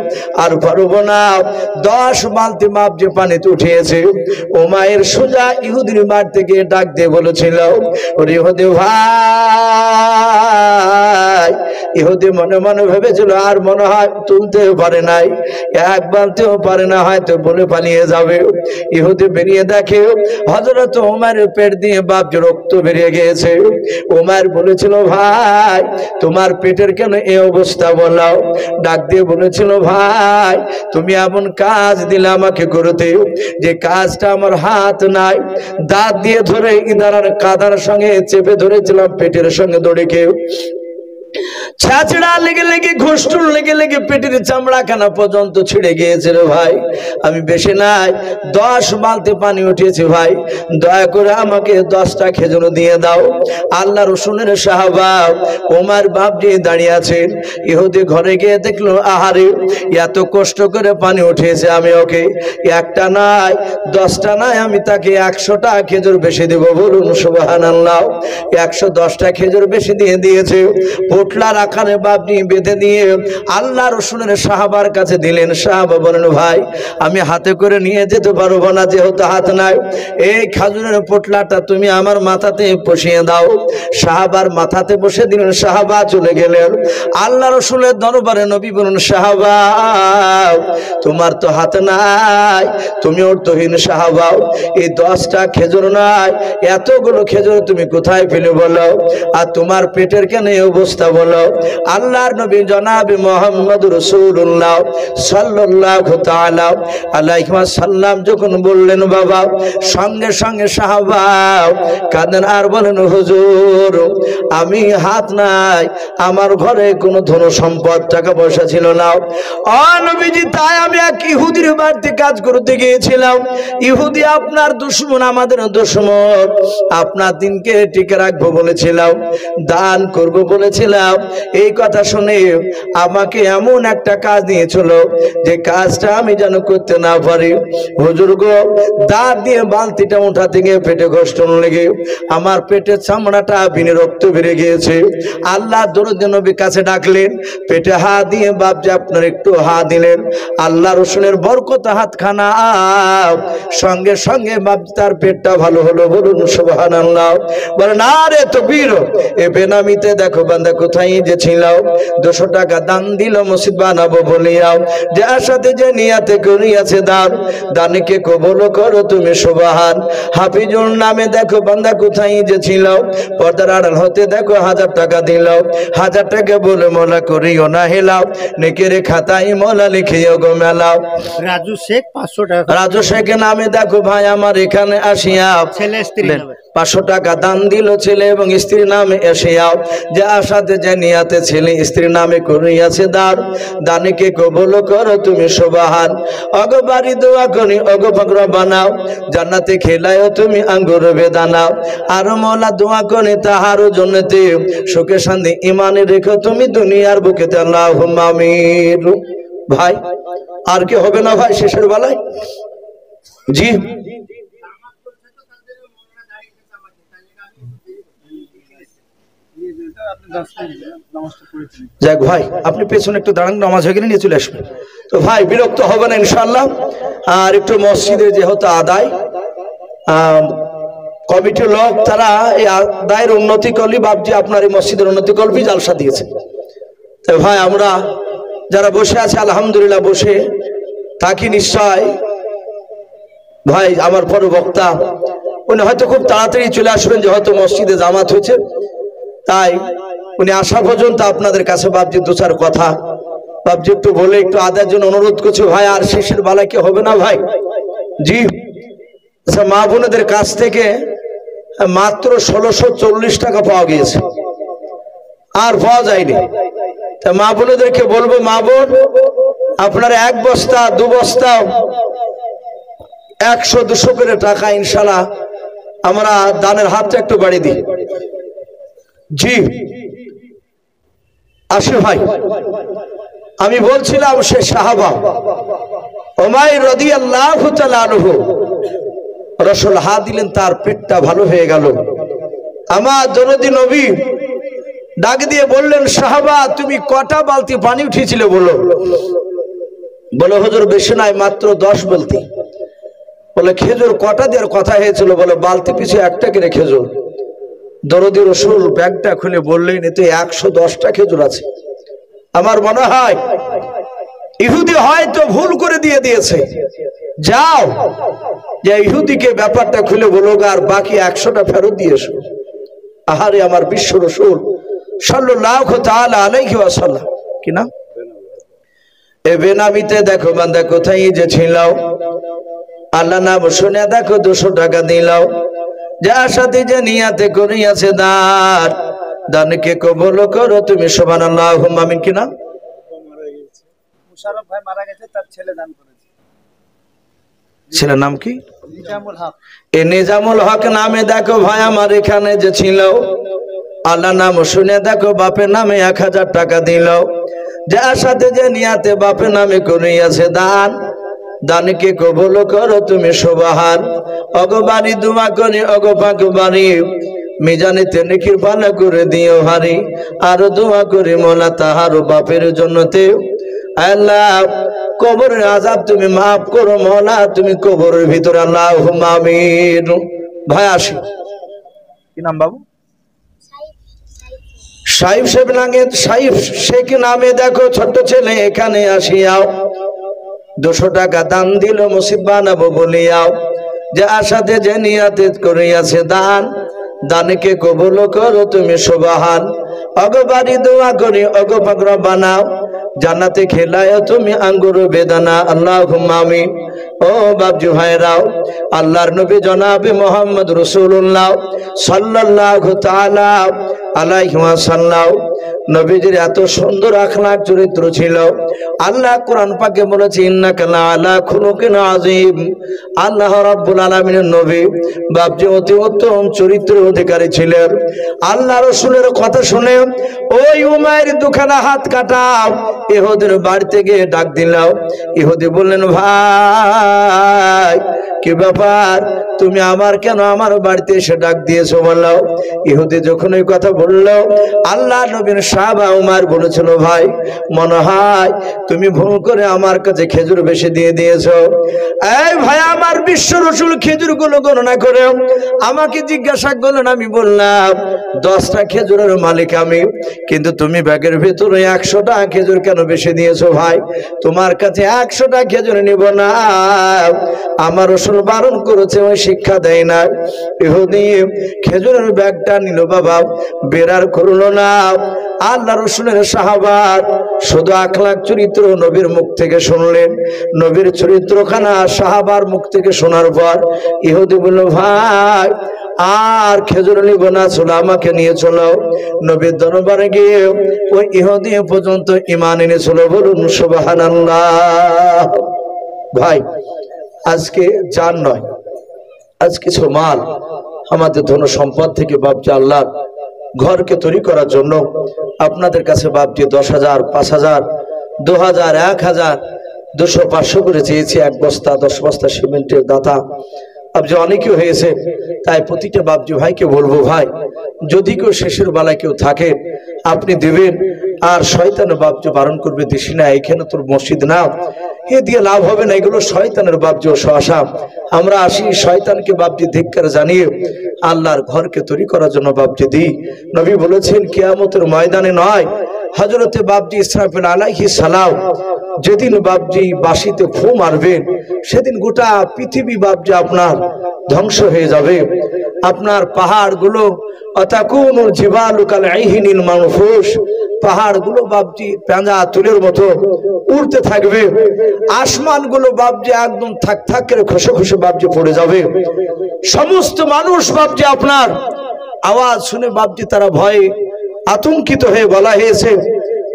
আর পারবো না। 10 বালতি মাপ যে পানিতে উঠিয়েছে। উমায়ের সোজা ইহুদির মাঠ থেকে ডাক দিয়ে বলেছিল, ওরে ইহুদি ভাই। ইহুদি মনে মনে ভেবেছিল আর মনে হয় তুলতেও পারে নাই, এক বালতিও পারে না, হয়তো বলে পালিয়ে যাবে। ইহুদি বেরিয়ে দেখে হযরত উমারের পেট দিয়ে বাপ যে রক্ত বেরিয়ে গিয়েছে। উমার বলেছিল, ভাই তোমার পেটের কেন এই অবস্থা বলাও? ডাক দিয়ে বলেছিল, ভাই তুমি এমন কাজ দিলে আমাকে করতে, যে কাজটা আমার হাত নাই, দাঁত দিয়ে ধরে ইদারার কাদার সঙ্গে চেপে ধরেছিলাম পেটের সঙ্গে দড়িকে, ছাঁচড়া লেগে লেগে ঘুষ্টুল লেগে লেগে পেটের চামড়া খানা পর্যন্ত ছিঁড়ে গিয়েছে রে ভাই। আমি বেশি নাই 10 বালতি পানি উঠিয়েছি ভাই, দয়া করে আমাকে 10টা খেজুর দিয়ে দাও। আল্লাহ রসুলের সাহাবা ওমর বাপজি দাঁড়িয়ে আছেন। ইহুদি ঘরে গিয়ে দেখলো আহারে এত কষ্ট করে পানি উঠিয়েছে, আমি ওকে একটা নাই 10টা নাই আমি তাকে 100টা খেজুর বেশি দেব। বলুন সুবহানাল্লাহ। 110টা খেজুর বেশি দিয়ে দিয়েছে। পোটলার আকারে বাপজি বেঁধে দিয়ে আল্লাহ রসুলের সাহাবার কাছে দিলেন। সাহাবা বলেন ভাই আমি হাতে করে নিয়ে যেতে পারবো না, যেহেতু হাত নাই, এই খেজুরের পোটলাটা তুমি আমার মাথাতে বসিয়ে দাও। সাহাবার মাথাতে বসে দিলেন, সাহাবা চলে গেলেন। আল্লাহ রসুলের দরবারে নবী বলুন সাহাবা তোমার তো হাত নাই, তুমি অর্থহীন সাহাবা, এই 10টা খেজুর নাই, এতগুলো খেজুর তুমি কোথায় পেলে বলো, আর তোমার পেটের কেন এই অবস্থা বলো। আল্লাহর নবী জনাবে মুহাম্মদ রাসূলুল্লাহ সাল্লাল্লাহু তাআলা আলাইহি ওয়াসাল্লাম যখন বললেন বাবা, সঙ্গে সঙ্গে সাহাবা কাঁদেন আর বলেন হুজুর আমি হাত নাই, আমার ঘরে কোনো ধন সম্পদ টাকা পয়সা ছিল না। ও নবীজি তাই আমি এক ইহুদির বাড়িতে কাজ করতে গিয়েছিলাম। ইহুদি আপনার দুশমন, আমাদের দুশমন, আপনার দিনকে টিকে রাখবো বলেছিলাম, দান করব বলেছিলাম। এই কথা শুনে আমাকে এমন একটা কাজ দিয়েছিল যে কাজটা আমি যেন করতে না পারি। হুজুর গো দাঁত দিয়ে বালতিটা উঠাতে গিয়ে পেটে কষ্ট লেগে আমার পেটের চামড়াটা বিনে রক্ত বেড়ে গিয়েছে। আল্লাহ দরুদ নবী কাছে ডাকলেন, পেটে হাত দিয়ে বাপজি আপনার একটু হাত দিলেন, আল্লাহ রসুলের বরকত হাতখানা সঙ্গে সঙ্গে বাপজি তার পেটটা ভালো হলো। বলুন সুবহানাল্লাহ। বলেন আরে তাকবীর। এ বেনামিতে দেখো বান্দা কোথায় যে ছিল, 200 টাকা দান দিল মসজিদ বানাবো বলিয়াও, যার সাথে যে নিয়াতে করিয়াছে দান, দানকে কবুল করো তুমি সুবহান। হাফিজুর নামে দেখো বান্দা কোথায় যে ছিল, পর্দার আড়াল হতে দেখো 1000 টাকা দিল, 1000 টাকা বলে মোলা করিও না হেলাও, নেকের খাতায় মোলা লিখিও গো মেলাও। রাজু শেখ 500 টাকা। রাজু শেখ নামে দেখো ভাই আমার এখানে আসিয়া ছেলে স্ত্রী নামে 500 টাকা দান দিল ছেলে এবং স্ত্রীর নামে এসিয়াও, যে আশাতে যে নিয়াতে ছেলে স্ত্রীর নামে করিয়াছে দান, দানকে কবুল করো তুমি সুবহান। অগো বাড়ি দোয়া করি অগো পাকড়া বানাও, জান্নাতে খেলায়ও তুমি আঙ্গুর বেদানাও, আর মোলা দোয়া করে তাহারও জন্নতে সুখে শান্তি ইমানে রেখো তুমি দুনিয়ার বুকেতে আল্লাহুম্মা আমিন। ভাই আর কি হবে না ভাই শেষের বেলায়? জি যাক ভাই আপনি পেছনে একটু দাঁড়ান, নামাজ হয়ে গেলে নিয়ে চলে আসবেন। তো ভাই বিরক্ত হবে না ইনশাআল্লাহ। আর একটু মসজিদে যেহেতু আদায় কমিটির লোক তারা এই আদায়ের উন্নতি করলি বাপজি আপনার এই মসজিদের উন্নতি করবি জালসা দিয়েছে। তো ভাই আমরা যারা বসে আছে আলহামদুলিল্লাহ বসে থাকি নিশ্চয়। ভাই আমার পর বক্তা উনি হয়তো খুব তাড়াতাড়ি চলে আসবেন, যেহেতু মসজিদে জামাত হয়েছে, তাই উনি আসা পর্যন্ত আপনাদের কাছে বাপজি 2-4 কথা বাপজি একটু বলে একটু আদায়ের জন্য অনুরোধ করছি। ভাই আর শেষের বেলা কি হবে না ভাই? জি আচ্ছা, মা বোনেদের কাছ থেকে মাত্র 1640 টাকা পাওয়া গিয়েছে, আর পাওয়া যায়নি। তা মা বোনেদেরকে বলবো, মা বোন আপনারা 1 বস্তা 2 বস্তা 100-200 করে টাকা ইনশাআল্লাহ আমরা দানের হাতটা একটু বাড়িয়ে দিই। জি আসে ভাই আমি বলছিলাম সে সাহাবা উমাইর রাদিয়াল্লাহু তাআলা আনহু রাসূল হাত দিলেন, তার পেটটা ভালো হয়ে গেল। আমার জনদি নবী ডাক দিয়ে বললেন, সাহাবা তুমি কটা বালতি পানি উঠিয়েছিলে বলো? বলে হুজুর বেশি নাই, মাত্র 10 বালতি। বলে খেজুর কটা দেওয়ার কথা হয়েছিল? বলে বালতি পিছু 1টা করে খেজুর। দরদি রসুল ব্যাগটা খুলে বললেন, এতে 110টা খেজুর আছে। আমার মনে হয় ইহুদি হয়তো ভুল করে দিয়েছে, যাও যে ইহুদিকে ব্যাপারটা খুলে বলো আর বাকি 100টা ফেরত দিয়ে এসো। আহারে আমার বিশ্ব রসুল সাল্লাল্লাহু তাআলা আলাইহি ওয়াসাল্লাম কি না এ বেনামিতে দেখো বান্দা কোথায় যে ছিল, আল্লাহ নাম শুনে দেখো 200 টাকা দিলাও, যার সাথে যে নিয়াতে করিয়াছে দান, দানকে কবুল করো তুমি সুবহানাল্লাহুম্মা আমিন। কি নাম? মুশাররফ ভাই মারা গেছে, তার ছেলে দান করেছে। ছেলের নাম কি? নিজামুল হক। এ নিজামুল হক নামে দেখো ভাই আমার এখানে যে ছিল, আল্লাহ নাম শুনে দেখো বাপের নামে 1000 টাকা দিল। যার সাথে যে নিয়াতে বাপের নামে করিয়াছে দান, দানকে কবুল করো তুমি সুবহান। অগবাড়ি দোয়া করি অগ পাক বাড়ি, মিজানিতে নেকির পালা করে দিও হারি। আর দোয়া করি মোলা তাহার বাপের জন্যতে, আল্লাহ কবরের আযাব তুমি মাফ করো মোলা, তুমি কবরের ভিতরে আল্লাহুম্মা আমিন। ভাই আসি। কি নাম বাবু? সাইফ শেখ নামে, সাইফ শেখ নামে দেখো ছোট ছেলে এখানে আসিয়াও 200 টাকা দান দিল মসজিদ বানাবো বলিয়াও। যার সাথে যে নিয়াতে করিয়াছে দান, দানকে কবুল করো তুমি সুবহান। অগবাড়ি দোয়া করি অগ পাক রব্বানা, জান্নাতে খেলায় তুমি আঙ্গুর বেদানা, আল্লাহুম্মা আমিন। ও বাবজি ভাইরাও, আল্লাহর নবী জনাবে মুহাম্মদ রাসূলুল্লাহ সাল্লাল্লাহু তাআলা আলাইহি ওয়াসাল্লাম, নবীজির এত সুন্দর আখলাক চরিত্র ছিল। আল্লাহ কোরআন পাকে বলেছে ইন্নাকা লাআলা খুলুকিন আযীম। আল্লাহ রাব্বুল আলামিনের নবী বাবজি অতি উত্তম চরিত্রের অধিকারী ছিলেন। আল্লাহ রাসূলের কথা শুনে ওই উমাইর দুখানা হাত কাটা ইহুদির বাড়িতে গিয়ে ডাক দিলাও। ইহুদি বললেন, ভাই কি ব্যাপার, তুমি আমার কেন আমার বাড়িতে এসে ডাক দিয়েছো বললো। ইহুদি যখন ওই কথা বললো, আল্লাহ নবীর সাহাবা উমার বলেছিল, ভাই মনে হয় তুমি ভুল করে আমার কাছে খেজুর বেশি দিয়ে দিয়েছো। এই ভাই আমার বিশ্ব রাসূল খেজুর গুলো গণনা করে আমাকে জিজ্ঞাসা করলেন, আমি বললাম 10টা খেজুরের মালিক আমি, কিন্তু তুমি ব্যাগের ভিতরে 100টা খেজুর কেন বেশি দিয়েছো। ভাই তোমার কাছে 100টা খেজুর নিব না, আমার রাসূল বারণ করেছে, ওই শিক্ষা দেয় না। ইহুদি খেজুরের ব্যাগটা নিল বাবা, বেরার করলো না। আল্লাহ রাসূলের সাহাবার শুধু আখলাক চরিত্র নবীর মুখ থেকে শুনলেন, নবীর চরিত্রখানা সাহাবার মুখ থেকে শোনার পর ইহুদি বলল, ভাই আর খেজুর নিব না, চলো আমাকে নিয়ে চলো। নবীর দরবারে গিয়ে ওই ইহুদি পর্যন্ত ঈমান এনেছিল। বলুন সুবহানাল্লাহ। ভাই আজকে জান নয়, আজ কিছু মাল আমাদের ধন সম্পদ থেকে বাপজি আল্লাহর ঘরকে তৈরি করার জন্য আপনাদের কাছে বাপজি 10,000, 5,000, 2,000, 1,000, 200, 500 করে চেয়েছি। 1 বস্তা 10 বস্তা সিমেন্টের দাতা বাপজি অনেকেই হয়েছে। তাই প্রতিটা বাপজি ভাইকে বলবো, ভাই যদি কেউ শেষের বেলায় কেউ থাকে আপনি দেবেন। আর শয়তানের বাপজি বারণ করবে, দিসি না, এখানে তোর মসজিদ না, এ দিয়ে লাভ হবে না, এগুলো শয়তানের বাপজি ও শোষা। আমরা আসি শয়তানকে বাপজি ধিক্কার জানিয়ে আল্লাহর ঘরকে তৈরি করার জন্য বাপজি দিই। নবী বলেছেন কিয়ামতের ময়দানে নয়, হযরতে বাপজি ইসরাফিল আলাইহিস সালাম যেদিন বাপজি বাঁশিতে ফু মারবেন, সেদিন গোটা পৃথিবী বাপজি আপনার ধ্বংস হয়ে যাবে। আপনার পাহাড়গুলো অতাকুনুল জিবালু কাল আইহিনিল মানফুস, পাহাড়গুলো বাপজি পেঁজা তুলের মতো উড়তে থাকবে। আসমানগুলো বাপজি একদম থাক থাক করে খসে খসে বাপজি পড়ে যাবে। সমস্ত মানুষ বাপজি আপনার আওয়াজ শুনে বাপজি তারা ভয়ে আতঙ্কিত হয়ে বলা হয়েছে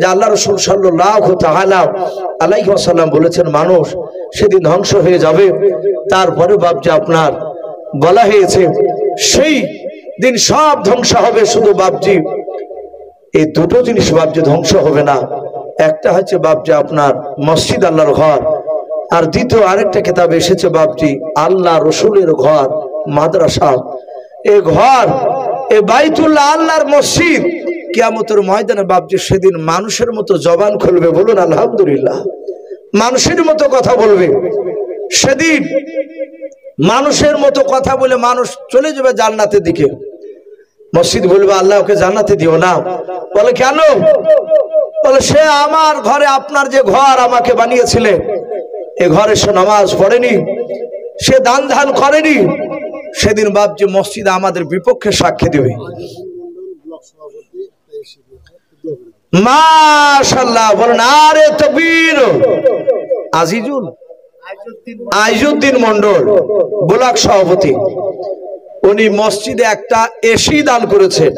যে আল্লাহ রাসূল সাল্লাল্লাহু তাআলা আলাইহি ওয়াসাল্লাম বলেছেন মানুষ সেদিন ধ্বংস হয়ে যাবে। তারপরে বাপজি আপনার বলা হয়েছে সেই দিন সব ধ্বংস হবে, শুধু বাপজি এই দুটো জিনিস বাপজি ধ্বংস হবে না। একটা হচ্ছে বাপজি আপনার মসজিদ আল্লাহর ঘর, আর দ্বিতীয় আরেকটা কিতাবে এসেছে বাপজি আল্লাহ রাসূলের ঘর মাদ্রাসা। এই ঘর এই বাইতুল্লাহ আল্লাহর মসজিদ কিয়ামতের ময়দানে বাপজি সেদিন মানুষের মতো জবান খুলবে। বলুন আলহামদুলিল্লাহ। মানুষের মতো কথা বলবে সেদিন, মানুষের মতো কথা বলে মানুষ চলে যাবে জান্নাতের দিকে। মসজিদ বলবে আল্লাহ ওকে জান্নাতে দিও না। বলে কেন? বলে সে আমার ঘরে, আপনার যে ঘর আমাকে বানিয়েছিলেন, এ ঘরে সে নামাজ পড়েনি, সে দান ধ্যান করেনি। সেদিন বাপজি মসজিদ আমাদের বিপক্ষে সাক্ষী দিবে। মাশাআল্লাহ বলেন আরে তাকবীর। আইজুদ্দিন মন্ডল ব্লক সভাপতি, উনি মসজিদে একটা এসি দান করেছেন।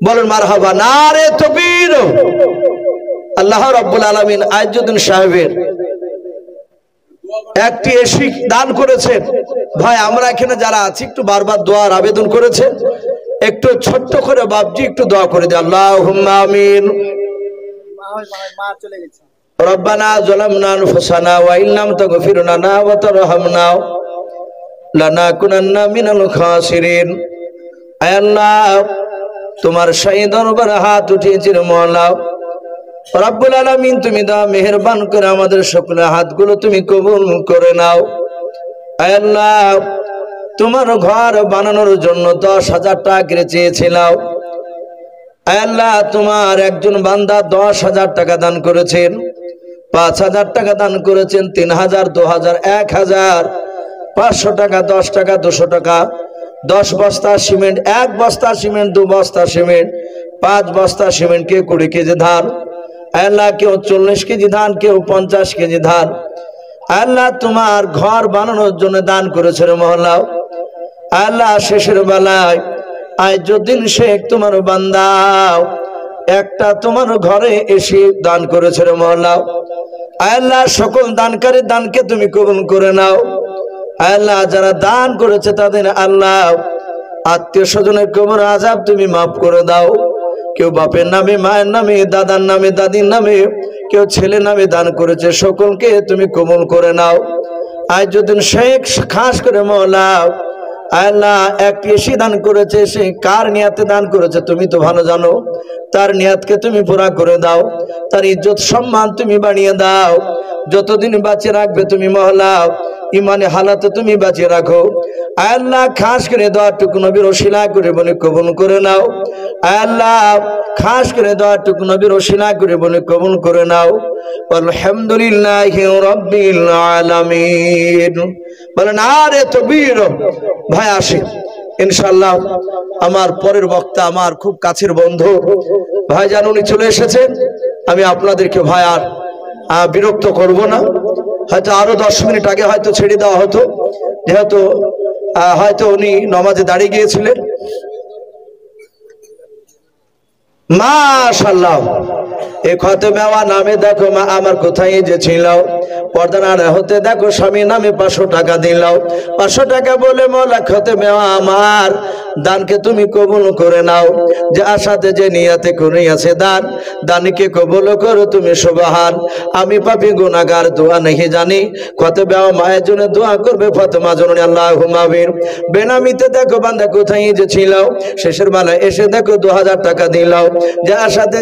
বলেন মারহাবা, নারে তাকবীর। আল্লাহ রাব্বুল আলামিন আইজুদ্দিন সাহেবের একটি এসি দান করেছেন। ভাই আমরা এখানে যারা আছি একটু বারবার দোয়ার আবেদন করেছে, একটু ছোট্ট করে বাপজি একটু দোয়া করে দিই। আল্লাহুম্মা আমিন। মা চলে গেছে। রব্বানা যালামনা আনফুসানা ওয়া ইল্লাম তাগফির লানা ওয়া তারহামনা লানাকুনান্না মিনাল খাসিরিন। আয় আল্লাহ, তোমার শাহী দরবারে হাত উঠিয়েছি রে মওলা রব্বুল আলামিন, তুমি দাও মেহেরবান করে আমাদের সকলের হাতগুলো তুমি কবুল করে নাও। আয় আল্লাহ, তোমার ঘর বানানোর জন্য 10,000 টাকা চেয়েছিলাম। আয় আল্লাহ, তোমার একজন বান্দা 10,000 টাকা দান করেছেন, 5,000 টাকা দান করেছেন, 3,000, 2,000, 1,000, 500 টাকা, 10 টাকা, 200 টাকা, 10 বস্তা সিমেন্ট, 1 বস্তা সিমেন্ট, 2 বস্তা সিমেন্ট, 5 বস্তা সিমেন্ট, কেউ 20 কেজি ধান। আল্লাহ, কেউ 40 কেজি ধান, কেউ 50 কেজি ধান। আল্লাহ, তোমার ঘর বানানোর জন্য দান করেছে রে মহল্লা। আল্লাহ, শেষের বেলায় আইজুদ্দিন শেখ তোমার বান্দা একটা তোমার ঘরে এসে দান করেছে রে মহল্লা। আল্লাহ, সকল দানকারীর দানকে তুমি কবুল করে নাও। আল্লাহ, যারা দান করেছে তাদের আল্লাহ আত্মীয় স্বজনের কবর আযাব তুমি মাফ করে দাও। কেউ বাপের নামে, মায়ের নামে, দাদার নামে, দাদির নামে, কেউ ছেলে নামে দান করেছে, সকলকে তুমি কবুল করে নাও। আইজুদ্দিন শেখ খাস করে মওলা আল্লাহ একটি এসি দান করেছে, সে কার নিয়াতে দান করেছে তুমি তো ভালো জানো। তার নিয়াতকে তুমি পুরা করে দাও, তার ইজ্জত সম্মান তুমি বাড়িয়ে দাও। যতদিন বাঁচিয়ে রাখবে তুমি মওলা ইমানে হালাতে তুমি বাঁচিয়ে রাখো। আল্লাহ, খাস করে দোয়াটুকু নবীর ওসিলা করে বলে কবুল করে নাও। আল্লাহ, খাস করে দোয়াটুকু নবীর ওসিলা করে বলে কবুল করে নাও। আলহামদুলিল্লাহি রাব্বিল আলামিন। বলেন আরে তাকবীর। ভাই আসি ইনশাআল্লাহ। আমার পরের বক্তা আমার খুব কাছের বন্ধু ভাইজান, উনি চলে এসেছেন। আমি আপনাদেরকে ভাই আর বিরক্ত করব না, হয়তো আরো 10 মিনিট আগে হয়তো ছেড়ে দেওয়া হতো, যেহেতু হয়তো উনি নামাজে দাঁড়িয়ে গিয়েছিলেন। মাশাআল্লাহ, এই খতমেওয়া নামে দেখো মা আমার কোথায় যে ছিল, পর্দার হতে দেখো স্বামী নামে 500 টাকা দিলাও। 500 টাকা বলে মওলা খতমেওয়া আমার দানকে তুমি কবুল করে নাও। যে আশাতে যে নিয়াতে করিয়াছে দান, দানকে কবুল করো তুমি সুবহান। আমি পাপী গুনাহগার, দোয়া नहीं জানি, খতমেওয়া মায়ের জন্য দোয়া করবে ফাতেমা জননী আল্লাহুম্মা আমিন। বেনামিতে দেখো বান্দা কোথায় যে ছিল, শেষের বেলায় এসে দেখো 2000 টাকা দিলাও। যে আশাতে